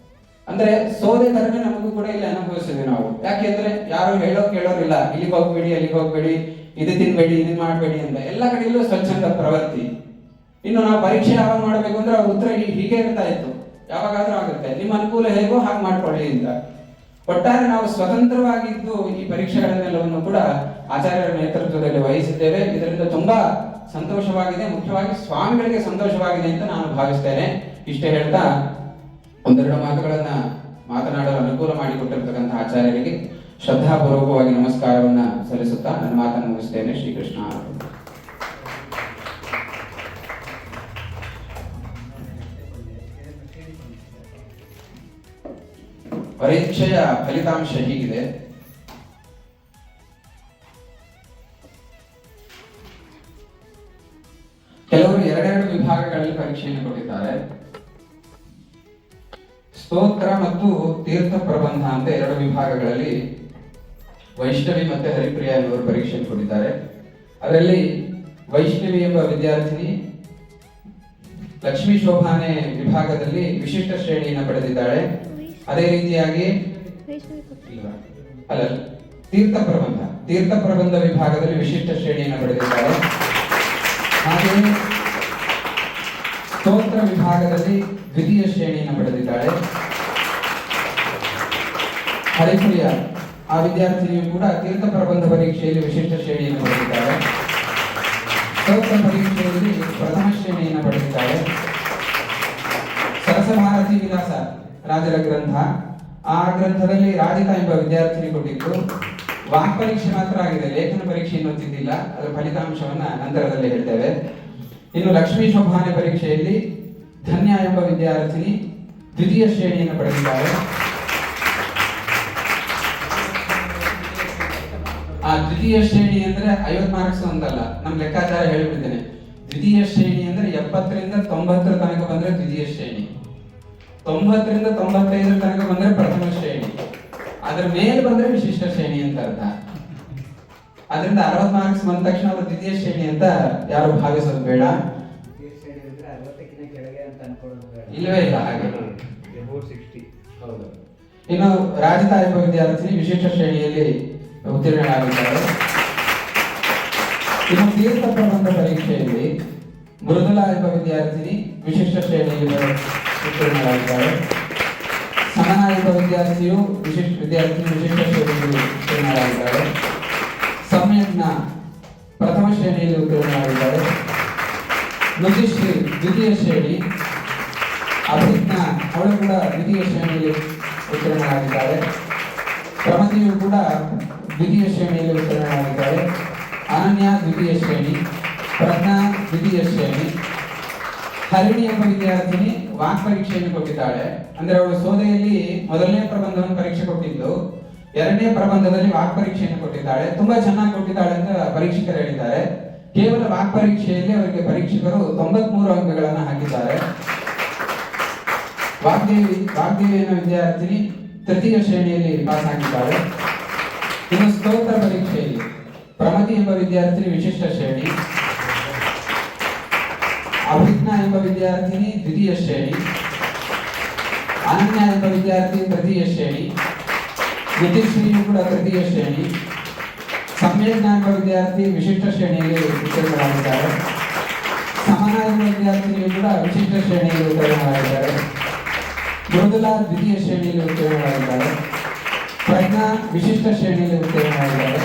ಅಂದ್ರೆ ಸೋದೆ ತರನೇ ನಮಗೂ ಕೂಡ ಇಲ್ಲಿ ಅನುಭವಿಸಿದ್ವಿ ನಾವು. ಯಾಕೆಂದ್ರೆ ಯಾರು ಕೇಳೋರಿಲ್ಲ, ಇಲ್ಲಿಗೆ ಹೋಗ್ಬೇಡಿ ಅಲ್ಲಿಗೆ ಹೋಗ್ಬೇಡಿ, ಇದು ತಿನ್ಬೇಡಿ ಇದನ್ ಮಾಡ್ಬೇಡಿ ಅಂತ. ಎಲ್ಲ ಕಡೆಯಲ್ಲೂ ಸ್ವಚ್ಛಂದ ಪ್ರವೃತ್ತಿ. ಇನ್ನು ನಾವು ಪರೀಕ್ಷೆ ಯಾವಾಗ ಮಾಡಬೇಕು ಅಂದ್ರೆ ಅವ್ರ ಉತ್ತರ ಹೀಗೆ ಇರ್ತಾ ಇತ್ತು, ಯಾವಾಗಾದ್ರೂ ಆಗುತ್ತೆ, ನಿಮ್ಮ ಅನುಕೂಲ ಹೇಗೋ ಹಾಗೆ ಮಾಡ್ಕೊಳ್ಳಿ ಅಂತ. ಒಟ್ಟಾರೆ ನಾವು ಸ್ವತಂತ್ರವಾಗಿದ್ದು ಈ ಪರೀಕ್ಷೆಗಳನ್ನೆಲ್ಲವನ್ನು ಕೂಡ ಆಚಾರ್ಯರ ನೇತೃತ್ವದಲ್ಲಿ ವಹಿಸಿದ್ದೇವೆ. ಇದರಿಂದ ತುಂಬಾ ಸಂತೋಷವಾಗಿದೆ, ಮುಖ್ಯವಾಗಿ ಸ್ವಾಮಿಗಳಿಗೆ ಸಂತೋಷವಾಗಿದೆ ಅಂತ ನಾನು ಭಾವಿಸ್ತೇನೆ. ಇಷ್ಟೇ ಹೇಳ್ತಾ ಒಂದೆರಡು ಮಾತುಗಳನ್ನ ಮಾತನಾಡಲು ಅನುಕೂಲ ಮಾಡಿಕೊಟ್ಟಿರ್ತಕ್ಕಂಥ ಆಚಾರ್ಯರಿಗೆ ಶ್ರದ್ಧಾಪೂರ್ವಕವಾಗಿ ನಮಸ್ಕಾರವನ್ನ ಸಲ್ಲಿಸುತ್ತಾ ನನ್ನ ಮಾತನ್ನು ಮುಗಿಸ್ತೇನೆ. ಶ್ರೀಕೃಷ್ಣ. ಪರೀಕ್ಷೆಯ ಫಲಿತಾಂಶ ಹೀಗಿದೆ. ಕೆಲವರು ಎರಡೆರಡು ವಿಭಾಗಗಳಲ್ಲಿ ಪರೀಕ್ಷೆಯನ್ನು ಕೊಟ್ಟಿದ್ದಾರೆ. ಸ್ತೋತ್ರ ಮತ್ತು ತೀರ್ಥ ಪ್ರಬಂಧ ಅಂತ ಎರಡು ವಿಭಾಗಗಳಲ್ಲಿ ವೈಷ್ಣವಿ ಮತ್ತೆ ಹರಿಪ್ರಿಯಾ ಎನ್ನುವರು ಪರೀಕ್ಷೆಯನ್ನು ಕೊಟ್ಟಿದ್ದಾರೆ. ಅದರಲ್ಲಿ ವೈಷ್ಣವಿ ಎಂಬ ವಿದ್ಯಾರ್ಥಿನಿ ಲಕ್ಷ್ಮೀ ಶೋಭಾನೆ ವಿಭಾಗದಲ್ಲಿ ವಿಶಿಷ್ಟ ಶ್ರೇಣಿಯನ್ನು ಪಡೆದಿದ್ದಾಳೆ. ಅದೇ ರೀತಿಯಾಗಿ ತೀರ್ಥ ಪ್ರಬಂಧ ವಿಭಾಗದಲ್ಲಿ ವಿಶಿಷ್ಟ ಶ್ರೇಣಿಯನ್ನು ಪಡೆದಿದ್ದಾರೆ. ಹಾಗೆಯೇ ಸ್ತೋತ್ರ ವಿಭಾಗದಲ್ಲಿ ದ್ವಿತೀಯ ಶ್ರೇಣಿಯನ್ನು ಪಡೆದಿದ್ದಾಳೆ. ಹರಿಪ್ರಿಯಾ ಆ ವಿದ್ಯಾರ್ಥಿನಿಯು ಕೂಡ ತೀರ್ಥ ಪ್ರಬಂಧ ಪರೀಕ್ಷೆಯಲ್ಲಿ ವಿಶಿಷ್ಟ ಶ್ರೇಣಿಯನ್ನು ಪಡೆದಿದ್ದಾಳೆ. ಸ್ತೋತ್ರ ಪರೀಕ್ಷೆಯಲ್ಲಿ ಪ್ರಥಮ ಶ್ರೇಣಿಯನ್ನು ಪಡೆದಿದ್ದಾಳೆ. ಸರಸಭಾರತಿ ವಿಲಾಸ ರಾಜರ ಗ್ರಂಥ, ಆ ಗ್ರಂಥದಲ್ಲಿ ರಾಧಿತಾ ಎಂಬ ವಿದ್ಯಾರ್ಥಿನಿ ಕೊಟ್ಟಿದ್ದು. ವಾಕ್ ಪರೀಕ್ಷೆ ಮಾತ್ರ ಆಗಿದೆ, ಲೇಖನ ಪರೀಕ್ಷೆ ಇನ್ನೂ ತಿಂದಿಲ್ಲ. ಅದರ ಫಲಿತಾಂಶವನ್ನ ನಂತರದಲ್ಲಿ ಹೇಳ್ತೇವೆ. ಇನ್ನು ಲಕ್ಷ್ಮೀ ಶೋಭಾನೆ ಪರೀಕ್ಷೆಯಲ್ಲಿ ಧನ್ಯ ಎಂಬ ವಿದ್ಯಾರ್ಥಿನಿ ದ್ವಿತೀಯ ಶ್ರೇಣಿಯನ್ನು ಪಡೆದಿದ್ದಾರೆ. ಆ ದ್ವಿತೀಯ ಶ್ರೇಣಿ ಅಂದ್ರೆ 50 ಮಾರ್ಕ್ಸ್ ಅಂತಲ್ಲ, ನಮ್ ಲೆಕ್ಕಾಚಾರ ಹೇಳಿಬಿಡ್ತೇನೆ. ದ್ವಿತೀಯ ಶ್ರೇಣಿ ಅಂದ್ರೆ 70ರಿಂದ 90 ತನಕ ಬಂದ್ರೆ ದ್ವಿತೀಯ ಶ್ರೇಣಿ, 90ರಿಂದ 95 ತನಕ ಬಂದ್ರೆ ಪ್ರಥಮ ಶ್ರೇಣಿ, ಅದರ ಮೇಲೆ ಬಂದ್ರೆ ವಿಶಿಷ್ಟ ಶ್ರೇಣಿ ಅಂತ ಅರ್ಥ. ಅದರಿಂದ 60 ಮಾರ್ಕ್ಸ್ ಬಂದ ತಕ್ಷಣ ಅವರು ದ್ವಿತೀಯ ಶ್ರೇಣಿ ಅಂತ ಯಾರು ಭಾವಿಸೋದು ಬೇಡ. ಇಲ್ಲವೇ ಇಲ್ಲ ಹಾಗೆ. ಇನ್ನು ರಾಜಿತಾ ಎಂಬ ವಿದ್ಯಾರ್ಥಿನಿ ವಿಶಿಷ್ಟ ಶ್ರೇಣಿಯಲ್ಲಿ ಉತ್ತೀರ್ಣರಾಗಿದ್ದಾರೆ. ಇನ್ನು ತೀರ್ಥ ಪ್ರಬಂಧ ಪರೀಕ್ಷೆಯಲ್ಲಿ ಮೃದುಲಾ ಎಂಬ ವಿದ್ಯಾರ್ಥಿನಿ ವಿಶಿಷ್ಟ ಶ್ರೇಣಿಯಲ್ಲಿ ಉತ್ತೀರ್ಣರಾಗಿದ್ದಾರೆ. ಸಮನ ಎಂಬ ವಿದ್ಯಾರ್ಥಿಯು ವಿಶಿಷ್ಟ ಶ್ರೇಣಿಯಲ್ಲಿ ಉತ್ತೀರ್ಣರಾಗಿದ್ದಾರೆ. ಸಮ್ಯಜ್ಞ ಪ್ರಥಮ ಶ್ರೇಣಿಯಲ್ಲಿ ಉತ್ತೀರ್ಣರಾಗಿದ್ದಾರೆ. ನುತಿಶ್ರೀ ದ್ವಿತೀಯ ಶ್ರೇಣಿ. ಅಭಿಜ್ಞಾ ಅವಳು ಕೂಡ ದ್ವಿತೀಯ ಶ್ರೇಣಿಯಲ್ಲಿ ಉತ್ತೀರ್ಣರಾಗಿದ್ದಾರೆ. ಪ್ರಮತಿಯು ಕೂಡ ದ್ವಿತೀಯ ಶ್ರೇಣಿಯಲ್ಲಿ ಉತ್ತೀರ್ಣರಾಗಿದ್ದಾರೆ. ಅನನ್ಯ ದ್ವಿತೀಯ ಶ್ರೇಣಿ. ಪ್ರಜ್ಞಾ ದ್ವಿತೀಯ ಶ್ರೇಣಿ. ಹರಿಣಿ ಎಂಬ ವಿದ್ಯಾರ್ಥಿನಿ ವಾಕ್ ಪರೀಕ್ಷೆಯನ್ನು ಕೊಟ್ಟಿದ್ದಾಳೆ. ಅಂದ್ರೆ ಅವಳು ಸೋದೆಯಲ್ಲಿ ಮೊದಲನೇ ಪ್ರಬಂಧವನ್ನು ಪರೀಕ್ಷೆ ಕೊಟ್ಟಿದ್ದು, ಎರಡನೇ ಪ್ರಬಂಧದಲ್ಲಿ ವಾಕ್ ಪರೀಕ್ಷೆಯನ್ನು ಕೊಟ್ಟಿದ್ದಾಳೆ. ತುಂಬಾ ಚೆನ್ನಾಗಿ ಕೊಟ್ಟಿದ್ದಾಳೆ ಅಂತ ಪರೀಕ್ಷಕರು ಹೇಳಿದ್ದಾರೆ. ಕೇವಲ ವಾಕ್ ಪರೀಕ್ಷೆಯಲ್ಲಿ ಅವರಿಗೆ ಪರೀಕ್ಷಕರು 93 ಅಂಕಗಳನ್ನು ಹಾಕಿದ್ದಾರೆ. ವಾಗ್ದೇವಿ ಅನ್ನೋ ವಿದ್ಯಾರ್ಥಿನಿ ತೃತೀಯ ಶ್ರೇಣಿಯಲ್ಲಿ ಪಾಸ್ ಆಗಿದ್ದಾಳೆ. ಇನ್ನು ಸ್ತೋತ್ರ ಪರೀಕ್ಷೆಯಲ್ಲಿ ಪ್ರಮತಿ ಎಂಬ ವಿದ್ಯಾರ್ಥಿನಿ ವಿಶಿಷ್ಟ ಶ್ರೇಣಿ. ಅಭಿಜ್ಞಾ ಎಂಬ ವಿದ್ಯಾರ್ಥಿನಿ ದ್ವಿತೀಯ ಶ್ರೇಣಿ. ಅನನ್ಯ ಎಂಬ ವಿದ್ಯಾರ್ಥಿ ತೃತೀಯ ಶ್ರೇಣಿ. ಯುತಿಶ್ರೀಯು ಕೂಡ ತೃತೀಯ ಶ್ರೇಣಿ. ಸಮ್ಯಜ್ಞ ಎಂಬ ವಿದ್ಯಾರ್ಥಿ ವಿಶಿಷ್ಟ ಶ್ರೇಣಿಯಲ್ಲಿ ಉತ್ತೀರ್ಣರಾಗಿದ್ದಾರೆ. ಸಮನ ಎಂಬ ವಿದ್ಯಾರ್ಥಿನಿಯು ಕೂಡ ವಿಶಿಷ್ಟ ಶ್ರೇಣಿಯಲ್ಲಿ ಉತ್ತೀರ್ಣರಾಗಿದ್ದಾರೆ. ಮೃದುಲಾ ದ್ವಿತೀಯ ಶ್ರೇಣಿಯಲ್ಲಿ ಉತ್ತೀರ್ಣರಾಗಿದ್ದಾರೆ. ಪ್ರಜ್ಞಾ ವಿಶಿಷ್ಟ ಶ್ರೇಣಿಯಲ್ಲಿ ಉತ್ತೀರ್ಣರಾಗಿದ್ದಾರೆ.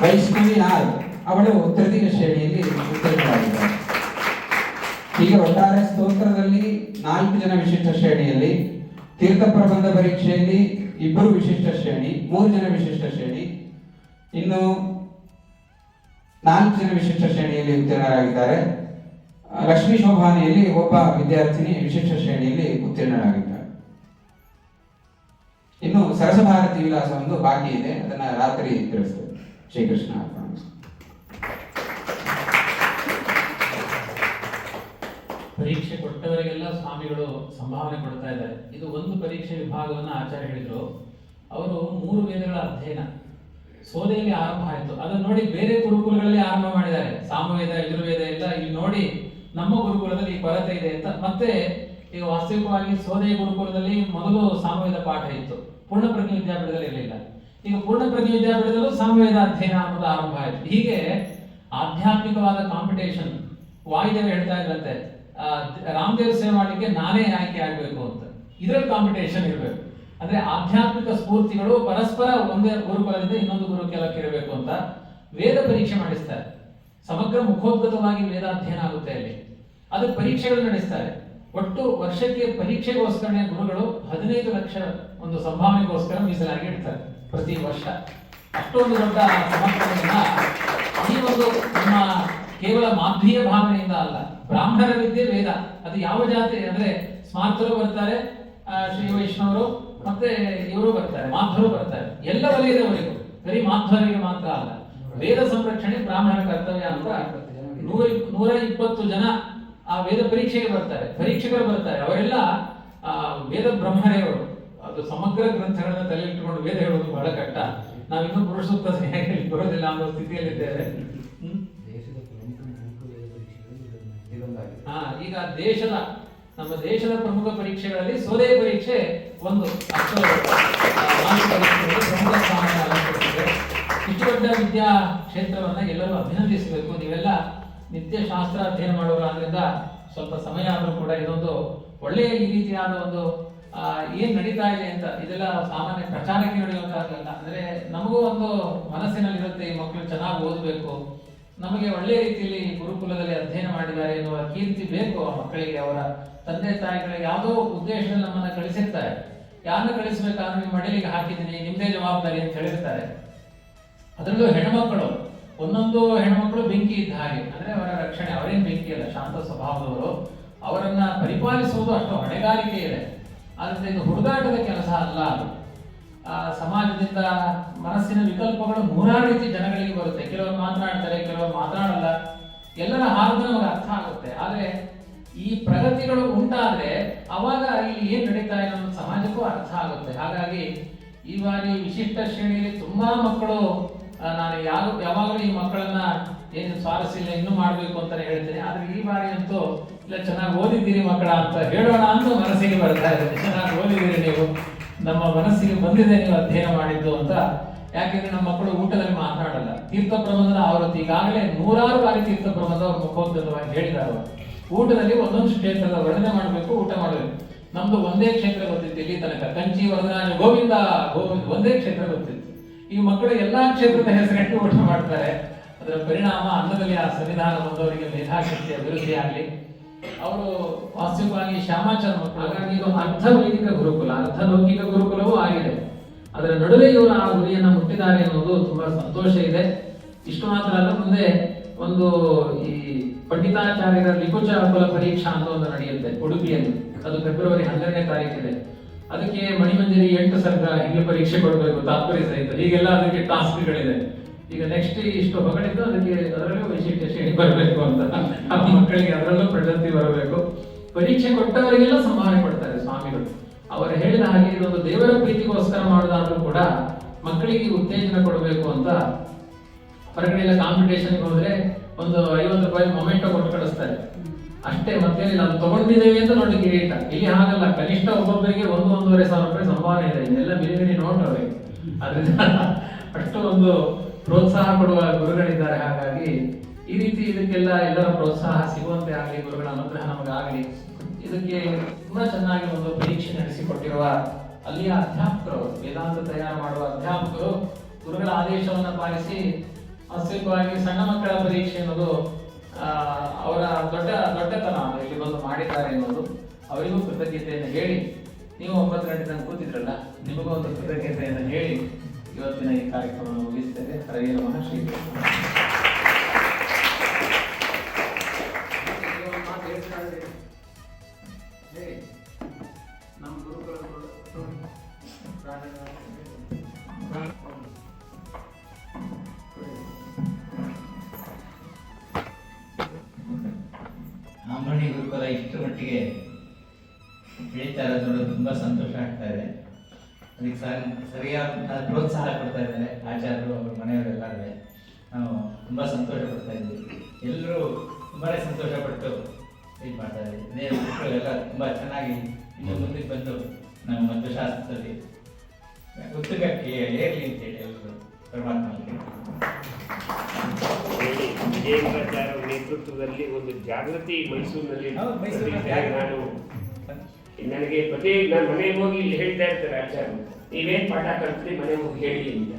ವೈಷ್ಣವಿ ಆರ್ ಅವಳು ತೃತೀಯ ಶ್ರೇಣಿಯಲ್ಲಿ ಉತ್ತೀರ್ಣರಾಗಿದ್ದಾರೆ. ಹೀಗೆ ಒಟ್ಟಾರೆ ಸ್ತೋತ್ರದಲ್ಲಿ 4 ಜನ ವಿಶಿಷ್ಟ ಶ್ರೇಣಿಯಲ್ಲಿ, ತೀರ್ಥ ಪ್ರಬಂಧ ಪರೀಕ್ಷೆಯಲ್ಲಿ 2 ವಿಶಿಷ್ಟ ಶ್ರೇಣಿ, 3 ಜನ ವಿಶಿಷ್ಟ ಶ್ರೇಣಿ, ಇನ್ನು 4 ಜನ ವಿಶಿಷ್ಟ ಶ್ರೇಣಿಯಲ್ಲಿ ಉತ್ತೀರ್ಣರಾಗಿದ್ದಾರೆ. ಲಕ್ಷ್ಮೀ ಶೋಭಾನೆಯಲ್ಲಿ ಒಬ್ಬ ವಿದ್ಯಾರ್ಥಿನಿ ವಿಶಿಷ್ಟ ಶ್ರೇಣಿಯಲ್ಲಿ ಉತ್ತೀರ್ಣರಾಗಿದ್ದಾರೆ. ಇನ್ನು ಸರಸಭಾರತಿ ವಿಲಾಸ ಒಂದು ಬಾಕಿ ಇದೆ, ಅದನ್ನ ರಾತ್ರಿ ತಿಳಿಸ್ತೇವೆ. ಶ್ರೀಕೃಷ್ಣ ಅರ್ಪಣ. ಪರೀಕ್ಷೆ ಕೊಟ್ಟವರಿಗೆಲ್ಲ ಸ್ವಾಮಿಗಳು ಸಂಭಾವನೆ ಕೊಡ್ತಾ ಇದ್ದಾರೆ. ಇದು ಒಂದು ಪರೀಕ್ಷೆ ವಿಭಾಗವನ್ನ ಆಚಾರ್ಯ ಹೇಳಿದ್ರು. ಅವರು 3 ವೇದಗಳ ಅಧ್ಯಯನ ಸೋದೆಯಲ್ಲಿ ಆರಂಭ ಆಯಿತು. ಅದನ್ನು ನೋಡಿ ಬೇರೆ ಗುರುಕುಲಗಳಲ್ಲಿ ಆರಂಭ ಮಾಡಿದ್ದಾರೆ. ಸಾಮವೇದ, ಯಜುರ್ವೇದ ಎಲ್ಲ ಇಲ್ಲಿ ನೋಡಿ ನಮ್ಮ ಗುರುಕುಲದಲ್ಲಿ ಈ ಕೊರತೆ ಇದೆ ಅಂತ. ಮತ್ತೆ ಈಗ ವಾಸ್ತವಿಕವಾಗಿ ಸೋದೆಯ ಗುರುಕುಲದಲ್ಲಿ ಮೊದಲು ಸಾಮವೇದ ಪಾಠ ಇತ್ತು, ಪೂರ್ಣಪ್ರಜ್ಞೆ ವಿದ್ಯಾಪೀಠದಲ್ಲಿ ಇರಲಿಲ್ಲ. ಈಗ ಪೂರ್ಣಪ್ರಜ್ಞೆ ವಿದ್ಯಾಪೀಠದಲ್ಲೂ ಸಾಮವೇದ ಅಧ್ಯಯನ ಅನ್ನೋದು ಆರಂಭ ಆಯಿತು. ಹೀಗೆ ಆಧ್ಯಾತ್ಮಿಕವಾದ ಕಾಂಪಿಟೇಷನ್. ವಾಯುದೇವ ಹೇಳ್ತಾ ಇದ್ರಂತೆ, ರಾಮದೇವ್ರ ಸೇವೆ ಮಾಡಲಿಕ್ಕೆ ನಾನೇ ಆಯ್ಕೆ ಆಗಬೇಕು ಅಂತ. ಇದರಲ್ಲಿ ಕಾಂಪಿಟೇಷನ್ ಇರಬೇಕು. ಅಂದ್ರೆ ಆಧ್ಯಾತ್ಮಿಕ ಸ್ಫೂರ್ತಿಗಳು ಪರಸ್ಪರ ಒಂದೇ ಗುರುಕುಲದಿಂದ ಇನ್ನೊಂದು ಗುರುಕುಲಕ್ಕೆ ಇರಬೇಕು ಅಂತ ವೇದ ಪರೀಕ್ಷೆ ಮಾಡಿಸ್ತಾರೆ. ಸಮಗ್ರ ಮುಖೋದ್ಗತವಾಗಿ ವೇದಾಧ್ಯಯನ ಆಗುತ್ತೆ ಅಲ್ಲಿ. ಅದಕ್ಕೆ ಪರೀಕ್ಷೆಗಳು ನಡೆಸ್ತಾರೆ. ಒಟ್ಟು ವರ್ಷಕ್ಕೆ ಪರೀಕ್ಷೆಗೋಸ್ಕರ ಗುರುಗಳು 15 ಲಕ್ಷ ಒಂದು ಸಂಭಾವನೆಗೋಸ್ಕರ ಮೀಸಲಾಗಿ ಇಡ್ತಾರೆ ಪ್ರತಿ ವರ್ಷ. ಅಷ್ಟೊಂದು ದೊಡ್ಡ ಸಮಗ್ರತೆಯಿಂದ ಈ ಒಂದು ನಮ್ಮ ಕೇವಲ ಮಾಧ್ವೀಯ ಭಾವನೆಯಿಂದ ಅಲ್ಲ, ಬ್ರಾಹ್ಮಣರ ವಿದ್ಯೆ ವೇದ. ಅದು ಯಾವ ಜಾತಿ ಅಂದ್ರೆ ಸ್ಮಾರ್ತರು ಬರ್ತಾರೆ, ಶ್ರೀ ವೈಷ್ಣವರು, ಮತ್ತೆ ಇವರು ಬರ್ತಾರೆ, ಮಾಧ್ವರು ಬರ್ತಾರೆ, ಎಲ್ಲ ವಲಯದವರೆಗೂ, ಬರೀ ಮಾಧ್ವರಿಗೆ ಮಾತ್ರ ಅಲ್ಲ. ವೇದ ಸಂರಕ್ಷಣೆ ಬ್ರಾಹ್ಮಣರ ಕರ್ತವ್ಯ ಅಂತ 120 ಜನ ಆ ವೇದ ಪರೀಕ್ಷೆಗೆ ಬರ್ತಾರೆ, ಪರೀಕ್ಷಕರು ಬರ್ತಾರೆ. ಅವರೆಲ್ಲ ವೇದ ಬ್ರಹ್ಮರೇವರು. ಅದು ಸಮಗ್ರ ಗ್ರಂಥಗಳನ್ನ ತಲೆ ಇಟ್ಟುಕೊಂಡು ವೇದ ಹೇಳೋದು ಬಹಳ ಕಷ್ಟ. ನಾವಿನ್ನೂ ಪುರುಷ ಸೂಕ್ತ ಸರಿಯಾಗಿ ಬರೋದಿಲ್ಲ ಅನ್ನೋ ಸ್ಥಿತಿಯಲ್ಲಿದ್ದೇವೆ. ಈಗ ನಮ್ಮ ದೇಶದ ಪ್ರಮುಖ ಪರೀಕ್ಷೆಗಳಲ್ಲಿ ಸೋದೆಯ ಪರೀಕ್ಷೆ ಒಂದು ಪ್ರಮುಖ ಸ್ಥಾನ ಅಲಂಕರಿಸಿದೆ. ಇಷ್ಟು ದೊಡ್ಡ ವಿದ್ಯಾ ಕ್ಷೇತ್ರವನ್ನ ಎಲ್ಲರೂ ಅಭಿನಂದಿಸಬೇಕು. ನೀವೆಲ್ಲ ನಿತ್ಯ ಶಾಸ್ತ್ರ ಅಧ್ಯಯನ ಮಾಡುವ ಆದ್ರಿಂದ ಸ್ವಲ್ಪ ಸಮಯ ಆದರೂ ಕೂಡ ಇದೊಂದು ಒಳ್ಳೆಯ ಈ ರೀತಿಯಾದ ಒಂದು ಏನ್ ನಡೀತಾ ಇದೆ ಅಂತ ಇದೆಲ್ಲ ಸಾಮಾನ್ಯ ಪ್ರಚಾರಕ್ಕೆ ನಡೆಯುವಂತಾಗಲ್ಲ. ಅಂದ್ರೆ ನಮಗೂ ಒಂದು ಮನಸ್ಸಿನಲ್ಲಿರುತ್ತೆ, ಈ ಮಕ್ಕಳು ಚೆನ್ನಾಗಿ ಓದಬೇಕು, ನಮಗೆ ಒಳ್ಳೆಯ ರೀತಿಯಲ್ಲಿ ಗುರುಕುಲದಲ್ಲಿ ಅಧ್ಯಯನ ಮಾಡಿದ್ದಾರೆ ಎನ್ನುವ ಕೀರ್ತಿ ಬೇಕು ಆ ಮಕ್ಕಳಿಗೆ. ಅವರ ತಂದೆ ತಾಯಿಗಳಿಗೆ ಯಾವುದೋ ಉದ್ದೇಶದಲ್ಲಿ ನಮ್ಮನ್ನ ಕಳಿಸಿರ್ತಾರೆ. ಯಾರನ್ನ ಕಳಿಸ್ಬೇಕಾದ್ರೆ ನಿಮ್ಮ ಮಡಿಲಿಗೆ ಹಾಕಿದ್ದೀನಿ, ನಿಮ್ದೇ ಜವಾಬ್ದಾರಿ ಅಂತ ಹೇಳಿರ್ತಾರೆ. ಅದರಲ್ಲೂ ಹೆಣ್ಮಕ್ಕಳು, ಒಂದೊಂದು ಹೆಣ್ಮಕ್ಳು ಬೆಂಕಿ ಇದ್ದ ಹಾಗೆ. ಅಂದ್ರೆ ಅವರ ರಕ್ಷಣೆ, ಅವರೇನು ಬೆಂಕಿ ಅಲ್ಲ, ಶಾಂತ ಸ್ವಭಾವದವರು. ಅವರನ್ನ ಪರಿಪಾಲಿಸುವುದು ಅಷ್ಟು ಹೊಣೆಗಾರಿಕೆ ಇದೆ. ಆದ್ರಿಂದ ಇದು ಹುಡುಗಾಟದ ಕೆಲಸ ಅಲ್ಲ. ಅದು ಸಮಾಜದಿಂದ ಮನಸ್ಸಿನ ವಿಕಲ್ಪಗಳು 100 ರೀತಿ ಜನಗಳಿಗೆ ಬರುತ್ತೆ. ಕೆಲವರು ಮಾತನಾಡ್ತಾರೆ, ಕೆಲವರು ಮಾತನಾಡಲ್ಲ. ಎಲ್ಲರ ಹಾರದ ನಮಗೆ ಅರ್ಥ ಆಗುತ್ತೆ. ಆದ್ರೆ ಈ ಪ್ರಗತಿಗಳು ಉಂಟಾದ್ರೆ ಅವಾಗ ಇಲ್ಲಿ ಏನ್ ನಡೀತಾ ಇದೆ ಅನ್ನೋದು ಸಮಾಜಕ್ಕೂ ಅರ್ಥ ಆಗುತ್ತೆ. ಹಾಗಾಗಿ ಈ ಬಾರಿ ವಿಶಿಷ್ಟ ಶ್ರೇಣಿಯಲ್ಲಿ ತುಂಬಾ ಮಕ್ಕಳು, ನಾನು ಯಾವಾಗಲೂ ಈ ಮಕ್ಕಳನ್ನ ಏನು ಸ್ವಾರಸ್ಯ ಇಲ್ಲ ಇನ್ನೂ ಮಾಡ್ಬೇಕು ಅಂತಾನೆ ಹೇಳ್ತೇನೆ. ಆದ್ರೆ ಈ ಬಾರಿ ಅಂತೂ ಇಲ್ಲ, ಚೆನ್ನಾಗಿ ಓದಿದ್ದೀರಿ ಮಕ್ಕಳ ಅಂತ ಹೇಳೋಣ ಅಂತ ಮನಸ್ಸಿಗೆ ಬರ್ತಾ ಇದೆ. ಚೆನ್ನಾಗಿ ಓದಿದ್ದೀರಿ ನೀವು, ನಮ್ಮ ಮನಸ್ಸಿಗೆ ಬಂದಿದೆ ನೀವು ಅಧ್ಯಯನ ಮಾಡಿದ್ದು ಅಂತ. ಯಾಕೆಂದ್ರೆ ನಮ್ಮ ಮಕ್ಕಳು ಊಟದಲ್ಲಿ ಮಾತನಾಡಲ್ಲ. ತೀರ್ಥ ಪ್ರಬಂಧನ ಆವೃತ್ತಿ ಈಗಾಗಲೇ 100 ಬಾರಿ ತೀರ್ಥ ಪ್ರಬಂಧ ಮುಖೋದ್ಗತವಾಗಿ ಹೇಳಿದ್ದಾರೆ. ಊಟದಲ್ಲಿ ಒಂದೊಂದು ಕ್ಷೇತ್ರದ ವರ್ಣನೆ ಮಾಡಬೇಕು, ಊಟ ಮಾಡಬೇಕು. ನಮ್ದು ಒಂದೇ ಕ್ಷೇತ್ರ ಗೊತ್ತಿತ್ತು ಇಲ್ಲಿ ತನಕ, ಕಂಚಿ, ವರದರಾಜ, ಗೋವಿಂದ ಒಂದೇ ಕ್ಷೇತ್ರ ಗೊತ್ತಿತ್ತು. ಈ ಮಕ್ಕಳು ಎಲ್ಲಾ ಕ್ಷೇತ್ರದ ಹೆಸರಿಟ್ಟು ಊಟ ಮಾಡ್ತಾರೆ. ಅದರ ಪರಿಣಾಮ ಅನ್ನದಲ್ಲಿ ಆ ಸಂವಿಧಾನ ಬಂದವರಿಗೆ ಮೇಧಾಶಕ್ತಿ ಅಭಿವೃದ್ಧಿ ಆಗಲಿ. ಅವರು ವಾಸ್ತವಿಕವಾಗಿ ಶ್ಯಾಮಾಚಾರ ಮಕ್ಕಳು. ಹಾಗಾಗಿ ಇದು ಅರ್ಧವೈದಿಕ ಗುರುಕುಲ, ಅರ್ಧಲೌಕಿಕ ಗುರುಕುಲವೂ ಆಗಿದೆ. ಅದರ ನಡುವೆ ಇವರು ಆ ಗುರಿಯನ್ನು ಮುಟ್ಟಿದ್ದಾರೆ ಅನ್ನೋದು ತುಂಬಾ ಸಂತೋಷ ಇದೆ. ಇಷ್ಟು ಮಾತ್ರ ಅಲ್ಲ, ಮುಂದೆ ಒಂದು ಈ ಪಂಡಿತಾಚಾರ್ಯರ ಲಿಖುಚ ಕುಲ ಪರೀಕ್ಷಾ ಅಂತ ಒಂದು ನಡೆಯುತ್ತೆ ಉಡುಪಿಯಲ್ಲಿ. ಅದು ಫೆಬ್ರವರಿ 12ನೇ ತಾರೀಕಿದೆ. ಅದಕ್ಕೆ ಮಣಿಮಂಜರಿ 8 ಸರ್ಗ ಹೀಗೆ ಪರೀಕ್ಷೆ ಕೊಡಬೇಕು, ತಾತ್ಪರ್ಯ ಸಹಿತ. ಹೀಗೆಲ್ಲ ಅದಕ್ಕೆ ಟಾಸ್ಕ್ಗಳಿದೆ. ಈಗ ನೆಕ್ಸ್ಟ್ ಇಷ್ಟು ಹೊಗಳಿದ್ದು ಅದಕ್ಕೆ ಅದರಲ್ಲೂ ವಿಶಿಷ್ಟ ಶ್ರೇಣಿ ಬರಬೇಕು ಅಂತ ಆ ಮಕ್ಕಳಿಗೆ ಅದರಲ್ಲೂ ಪ್ರಶಸ್ತಿ ಬರಬೇಕು. ಪರೀಕ್ಷೆ ಕೊಟ್ಟವರಿಗೆಲ್ಲ ಸಂಭಾವನೆ ಕೊಡ್ತಾರೆ ಸ್ವಾಮಿಗಳು. ಅವರು ಹೇಳಿದ ಹಾಗೆ ಇದೊಂದು ದೇವರ ಪ್ರೀತಿಗೋಸ್ಕರ ಮಾಡೋದಾದ್ರೂ ಕೂಡ ಮಕ್ಕಳಿಗೆ ಉತ್ತೇಜನ ಕೊಡಬೇಕು ಅಂತ ಹೊರಗಡೆ ಕಾಂಪಿಟೇಷನ್ಗೆ ಹೋದ್ರೆ ಒಂದು 50 ರೂಪಾಯಿ ಮೊಮೆಂಟೋ ಕೊಟ್ಟು ಕಳಿಸ್ತಾರೆ ಅಷ್ಟೇ. ಮತ್ತೇನಿಲ್ಲ, ಅದು ತಗೊಂಡಿದ್ದೇವೆ ಅಂತ ನೋಡಿ ಕಿರೀಟ. ಇಲ್ಲಿ ಹಾಗಲ್ಲ, ಕನಿಷ್ಠ ಒಬ್ಬೊಬ್ಬರಿಗೆ 1-1.5 ಸಾವಿರ ರೂಪಾಯಿ ಸಂಭಾವನೆ ಇದೆ. ಇದೆಲ್ಲ ಬಿರಿ ನೋಟ್ ಅವರಿಗೆ. ಅದರಿಂದ ಅಷ್ಟು ಒಂದು ಪ್ರೋತ್ಸಾಹ ಕೊಡುವ ಗುರುಗಳಿದ್ದಾರೆ. ಹಾಗಾಗಿ ಈ ರೀತಿ ಇದಕ್ಕೆಲ್ಲ ಎಲ್ಲರ ಪ್ರೋತ್ಸಾಹ ಸಿಗುವಂತೆ ಆಗಲಿ, ಗುರುಗಳ ಅನುಗ್ರಹ ನಮಗಾಗಲಿ. ಇದಕ್ಕೆ ತುಂಬಾ ಚೆನ್ನಾಗಿ ಒಂದು ಪರೀಕ್ಷೆ ನಡೆಸಿಕೊಟ್ಟಿರುವ ಅಲ್ಲಿಯ ಅಧ್ಯಾಪಕರು, ವೇದಾಂತ ತಯಾರು ಮಾಡುವ ಅಧ್ಯಾಪಕರು ಗುರುಗಳ ಆದೇಶವನ್ನು ಪಾಲಿಸಿ ವಾಸ್ತವಿಕವಾಗಿ ಸಣ್ಣ ಮಕ್ಕಳ ಪರೀಕ್ಷೆ ಅನ್ನೋದು ಅವರ ದೊಡ್ಡತನ ಇಲ್ಲಿ ಬಂದು ಮಾಡಿದ್ದಾರೆ ಅನ್ನೋದು ಅವರಿಗೂ ಕೃತಜ್ಞತೆಯನ್ನು ಹೇಳಿ, ನೀವು 9 ಗಂಟೆ ತನಕ ಕೂತಿದ್ರಲ್ಲ, ನಿಮಗೂ ಒಂದು ಕೃತಜ್ಞತೆಯನ್ನು ಹೇಳಿ ಇವತ್ತಿನ ಈ ಕಾರ್ಯಕ್ರಮವನ್ನು ಮುಗಿಸ್ತೇವೆ. ಹರೇ ನಮಃ. ಶ್ರೀ ಆಂಬಣಿ ಗುರುಕುಲ ಇಷ್ಟು ಮಟ್ಟಿಗೆ ಬೆಳೀತಾ ಇರೋದು ನೋಡೋದು ತುಂಬ ಸಂತೋಷ ಆಗ್ತಾ ಇದೆ. ಅದಕ್ಕೆ ಸರಿಯಾದ ಪ್ರೋತ್ಸಾಹ ಕೊಡ್ತಾ ಇದ್ದಾರೆ ಆಚಾರ್ಯರು, ಅವ್ರ ಮನೆಯವರೆಲ್ಲರೂ. ನಾವು ತುಂಬ ಸಂತೋಷ ಪಡ್ತಾ ಇದ್ವಿ. ಎಲ್ಲರೂ ತುಂಬಾ ಸಂತೋಷಪಟ್ಟು ಇದು ಮಾಡ್ತಾ ಇದ್ದೀವಿ. ಮಕ್ಕಳು ಎಲ್ಲ ತುಂಬ ಚೆನ್ನಾಗಿ ಇನ್ನು ಮುಂದಕ್ಕೆ ಬಂದು ನಾವು ಮತ್ತು ಶಾಸ್ತ್ರದಲ್ಲಿ ಉತ್ತುಂಗಕ್ಕೆ ಏರಲಿ ಅಂತೇಳಿ ಎಲ್ಲರೂ ಪರಮಾತ್ಮನಿಗೆ ವಿಜಯೇಂದ್ರಾಚಾರ್ಯ ನೇತೃತ್ವದಲ್ಲಿ ಒಂದು ಜಾಗೃತಿ ಮೈಸೂರಿನಲ್ಲಿ ನಾನು ನನಗೆ ನಾನು ಮನೆಗೆ ಹೋಗಿ ಇಲ್ಲಿ ಹೇಳ್ತಾ ಇರ್ತಾರೆ ಆಚಾರ್ಯ, ನೀವೇನು ಪಾಠ ಕಲ್ತ್ರಿ ಮನೆಗೆ ಹೋಗಿ ಹೇಳಿ ಅಂತ.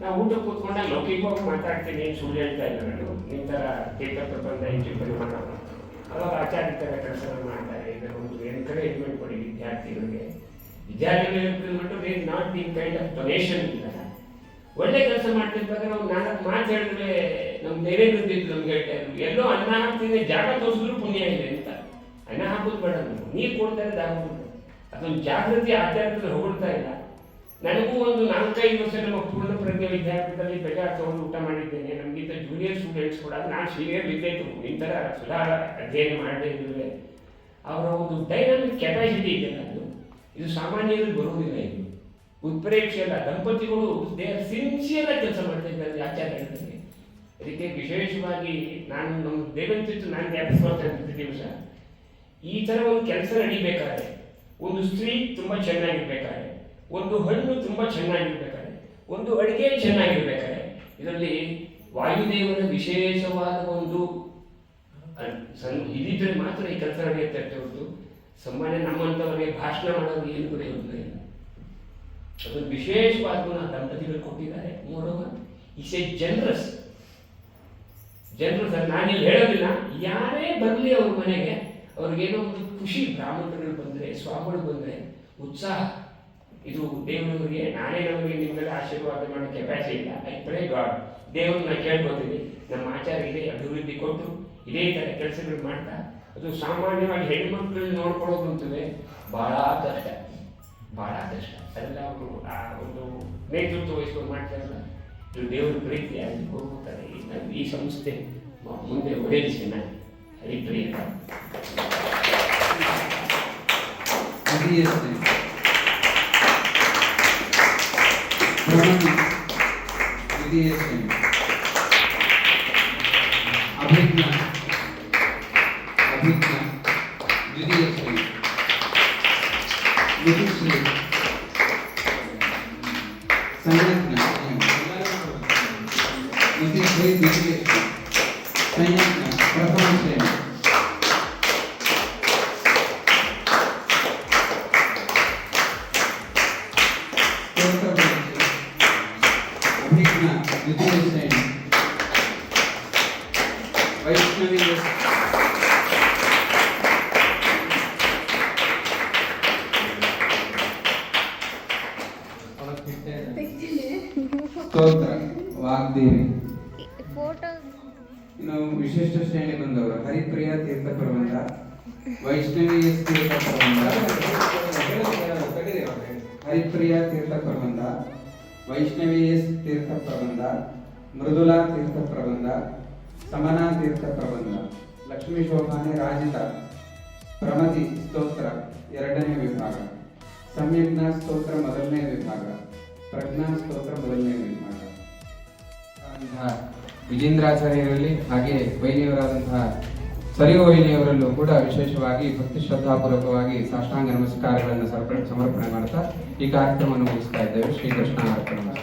ನಾವು ಊಟ ಕೂತ್ಕೊಂಡಾಗ ಲೌಕಿಕವಾಗಿ ಮಾತಾಡ್ತೀನಿ, ಏನು ಸುಳ್ಳು ಹೇಳ್ತಾ ಇಲ್ಲ ನಾನು. ನಿಮ್ಮ ಥರ ತೀರ್ಥ ಪ್ರಬಂಧ ಹೆಚ್ಚು ಮಾಡೋಣ. ಅವಾಗ ಆಚಾರ್ಯ ಥರ ಕೆಲಸ ಮಾಡ್ತಾರೆ. ಇದರ ಒಂದು ಎನ್ಕರೇಜ್ಮೆಂಟ್ ಕೊಡಿ ವಿದ್ಯಾರ್ಥಿಗಳಿಗೆ not the kind of donation ಇಲ್ಲ. ಒಳ್ಳೆ ಕೆಲಸ ಮಾಡ್ತಿರ್ಬೇಕಾದ್ರೆ ನಾವು 4 ಮಾತು ಹೇಳಿದ್ರೆ ನಮ್ಮ ದೇವೇಂದ್ರ ನಮ್ಗೆ ಹೇಳ್ತಾ ಇದ್ರು, ಎಲ್ಲೋ ಅನ್ನ ಹಾಕ್ತಿದ್ರೆ ಜಾಗ ತೋರಿಸಿದ್ರು ಪುಣ್ಯ ಇದೆ ಅಂತ. ಅನ್ನ ಹಾಕೋದು ಬೇಡ, ನೀರು ಕೊಡ್ತಾರೆ ದಾರ ಕೊಡ್ತಾರೆ. ಅದೊಂದು ಜಾಗೃತಿ ಆಚಾರ್ಯದಲ್ಲಿ ಹೊಗಳ್ತಾ ಇಲ್ಲ. ನನಗೂ ಒಂದು 4-5 ವರ್ಷ ನಮ್ಮ ಪೂರ್ಣ ಪ್ರಜ್ಞೆ ವಿದ್ಯಾರ್ಥಿಗಳಲ್ಲಿ ಬೆಲೆ ತಗೊಂಡು ಊಟ ಮಾಡಿದ್ದೇನೆ. ನಮಗಿಂತ ಜೂನಿಯರ್ ಸ್ಟೂಡೆಂಟ್ಸ್ ಕೂಡ, ನಾನು ಸೀನಿಯರ್ ಇದ್ದೈತು, ನಿಮ್ಮ ಥರ ಸುಧಾರ ಅಧ್ಯಯನ ಮಾಡದೇ ಇದ್ದರೆ ಅವರ ಒಂದು ಡೈನಾಮಿಕ್ ಕೆಪಾಸಿಟಿ ಇದೆಯಲ್ಲ, ಇದು ಸಾಮಾನ್ಯರಿಗೆ ಬರುವುದಿಲ್ಲ. ಇದು ಉತ್ಪ್ರೇಕ್ಷೆ ಅಲ್ಲ. ದಂಪತಿಗಳು ದೇ ಆರ್ ಸಿನ್ಸಿಯರ್ ಆಗಿ ಕೆಲಸ ಮಾಡ್ತಾ ಇದ್ದಾರೆ ಆಚಾರ್ಯರಿಗೆ. ಅದಕ್ಕೆ ವಿಶೇಷವಾಗಿ ನಾನು ನಮ್ಮ ದೇವಂತಿತ್ತು ನಾನು ಜ್ಞಾಪಿಸ್ಕೊಳ್ತಾ ಇದ್ದ ದಿವಸ ಈ ಥರ ಒಂದು ಕೆಲಸ ನಡೀಬೇಕಾದ್ರೆ, ಒಂದು ಸ್ತ್ರೀ ತುಂಬ ಚೆನ್ನಾಗಿರ್ಬೇಕಾದ್ರೆ, ಒಂದು ಹಣ್ಣು ತುಂಬ ಚೆನ್ನಾಗಿರ್ಬೇಕಾದ್ರೆ, ಒಂದು ಅಡುಗೆ ಚೆನ್ನಾಗಿರ್ಬೇಕಾದ್ರೆ, ಇದರಲ್ಲಿ ವಾಯುದೇವನ ವಿಶೇಷವಾದ ಒಂದು ಇದಿದ್ರೆ ಮಾತ್ರ ಈ ಕೆಲಸ ನಡೆಯುತ್ತೆ ಹೊರತು ಸಾಮಾನ್ಯ ನಮ್ಮಂಥವರಿಗೆ ಭಾಷಣ ಮಾಡೋದು ಏನು ಕೂಡ ಇಲ್ಲ. ಅದೊಂದು ವಿಶೇಷವಾದ ಗುಣ ದಂಪತಿಗಳು ಕೊಟ್ಟಿದ್ದಾರೆ. Moreover is A generous. ನಾನಿಲ್ಲಿ ಹೇಳೋದಿಲ್ಲ, ಯಾರೇ ಬರಲಿ ಅವ್ರ ಮನೆಗೆ ಅವ್ರಿಗೇನೋ ಒಂದು ಖುಷಿ. ಬ್ರಾಹ್ಮಣರು ಬಂದರೆ, ಸ್ವಾಮಿಗಳು ಬಂದರೆ ಉತ್ಸಾಹ. ಇದು ದೇವರಿಗೆ ನಾನೇ ನಮಗೆ ನಿಮ್ಮೆಲ್ಲ ಆಶೀರ್ವಾದ ಮಾಡೋ ಕೆಪಾಸಿಟಿ ಇಲ್ಲ. ಐ ಪ್ರೇ ಗಾಡ್, ದೇವ್ರನ್ನ ಕೇಳ್ಕೊತೀನಿ ನಮ್ಮ ಆಚಾರ್ಯರಿಗೆ ಅಭಿವೃದ್ಧಿ ಕೊಟ್ಟು ಇದೇ ಥರ ಕೆಲಸಗಳು ಮಾಡ್ತಾ. ಅದು ಸಾಮಾನ್ಯವಾಗಿ ಹೆಣ್ಮಕ್ಳನ್ನ ನೋಡ್ಕೊಳ್ಳೋದು ಅಂತಲೇ ಭಾಳ ಕಷ್ಟ. ಅದೆಲ್ಲ ಅವರು ಆ ಒಂದು ನೇತೃತ್ವ ವಹಿಸ್ಕೊಂಡು ಮಾಡ್ತಾರಲ್ಲ, ಇದು ದೇವರ ಪ್ರೀತಿ ಅಲ್ಲಿ ಹೋಗ್ತಾರೆ. ಈ ಸಂಸ್ಥೆ ಮುಂದೆ ಒಳ್ಳೆಯದು ಚೆನ್ನಾಗಿ ಹರಿಪ್ರಿಯ ಸ್ತೋತ್ರ ವಾಗ್ದೇವಿ. ಇನ್ನು ವಿಶಿಷ್ಟ ಶ್ರೇಣಿ ಬಂದವರು ಹರಿಪ್ರಿಯ ತೀರ್ಥ ಪ್ರಬಂಧ, ವೈಷ್ಣವಿ ತೀರ್ಥ ಪ್ರಬಂಧ, ಹರಿಪ್ರಿಯ ತೀರ್ಥ ಪ್ರಬಂಧ, ವೈಷ್ಣವಿ ತೀರ್ಥ ಪ್ರಬಂಧ, ಮೃದುಲಾ ತೀರ್ಥ ಪ್ರಬಂಧ, ಸಮನಾ ತೀರ್ಥ ಪ್ರಬಂಧ, ಲಕ್ಷ್ಮೀ ಶೋಭಾನೆ ರಾಜಿತ ಪ್ರಮತಿ ಸ್ತೋತ್ರ 2ನೇ ವಿಭಾಗ, ಸಂಯಜ್ಞ ಸ್ತೋತ್ರ 1ನೇ ವಿಭಾಗ, ಪ್ರಜ್ಞಾ ಸ್ತೋತ್ರ 1ನೇ ವಿಭಾಗ. ವಿಜೇಂದ್ರಾಚಾರ್ಯರಲ್ಲಿ ಹಾಗೆ ವೈನಿಯವರಾದಂತಹ ಸರಿಯು ವೈನಿಯವರಲ್ಲೂ ಕೂಡ ವಿಶೇಷವಾಗಿ ಭಕ್ತಿ ಶ್ರದ್ಧಾಪೂರ್ವಕವಾಗಿ ಸಾಷ್ಟಾಂಗ ನಮಸ್ಕಾರಗಳನ್ನು ಸಮರ್ಪಣೆ ಮಾಡ್ತಾ ಈ ಕಾರ್ಯಕ್ರಮವನ್ನು ಮುಗಿಸ್ತಾ ಇದ್ದೇವೆ. ಶ್ರೀಕೃಷ್ಣ ಅರ್ಪಣೆ.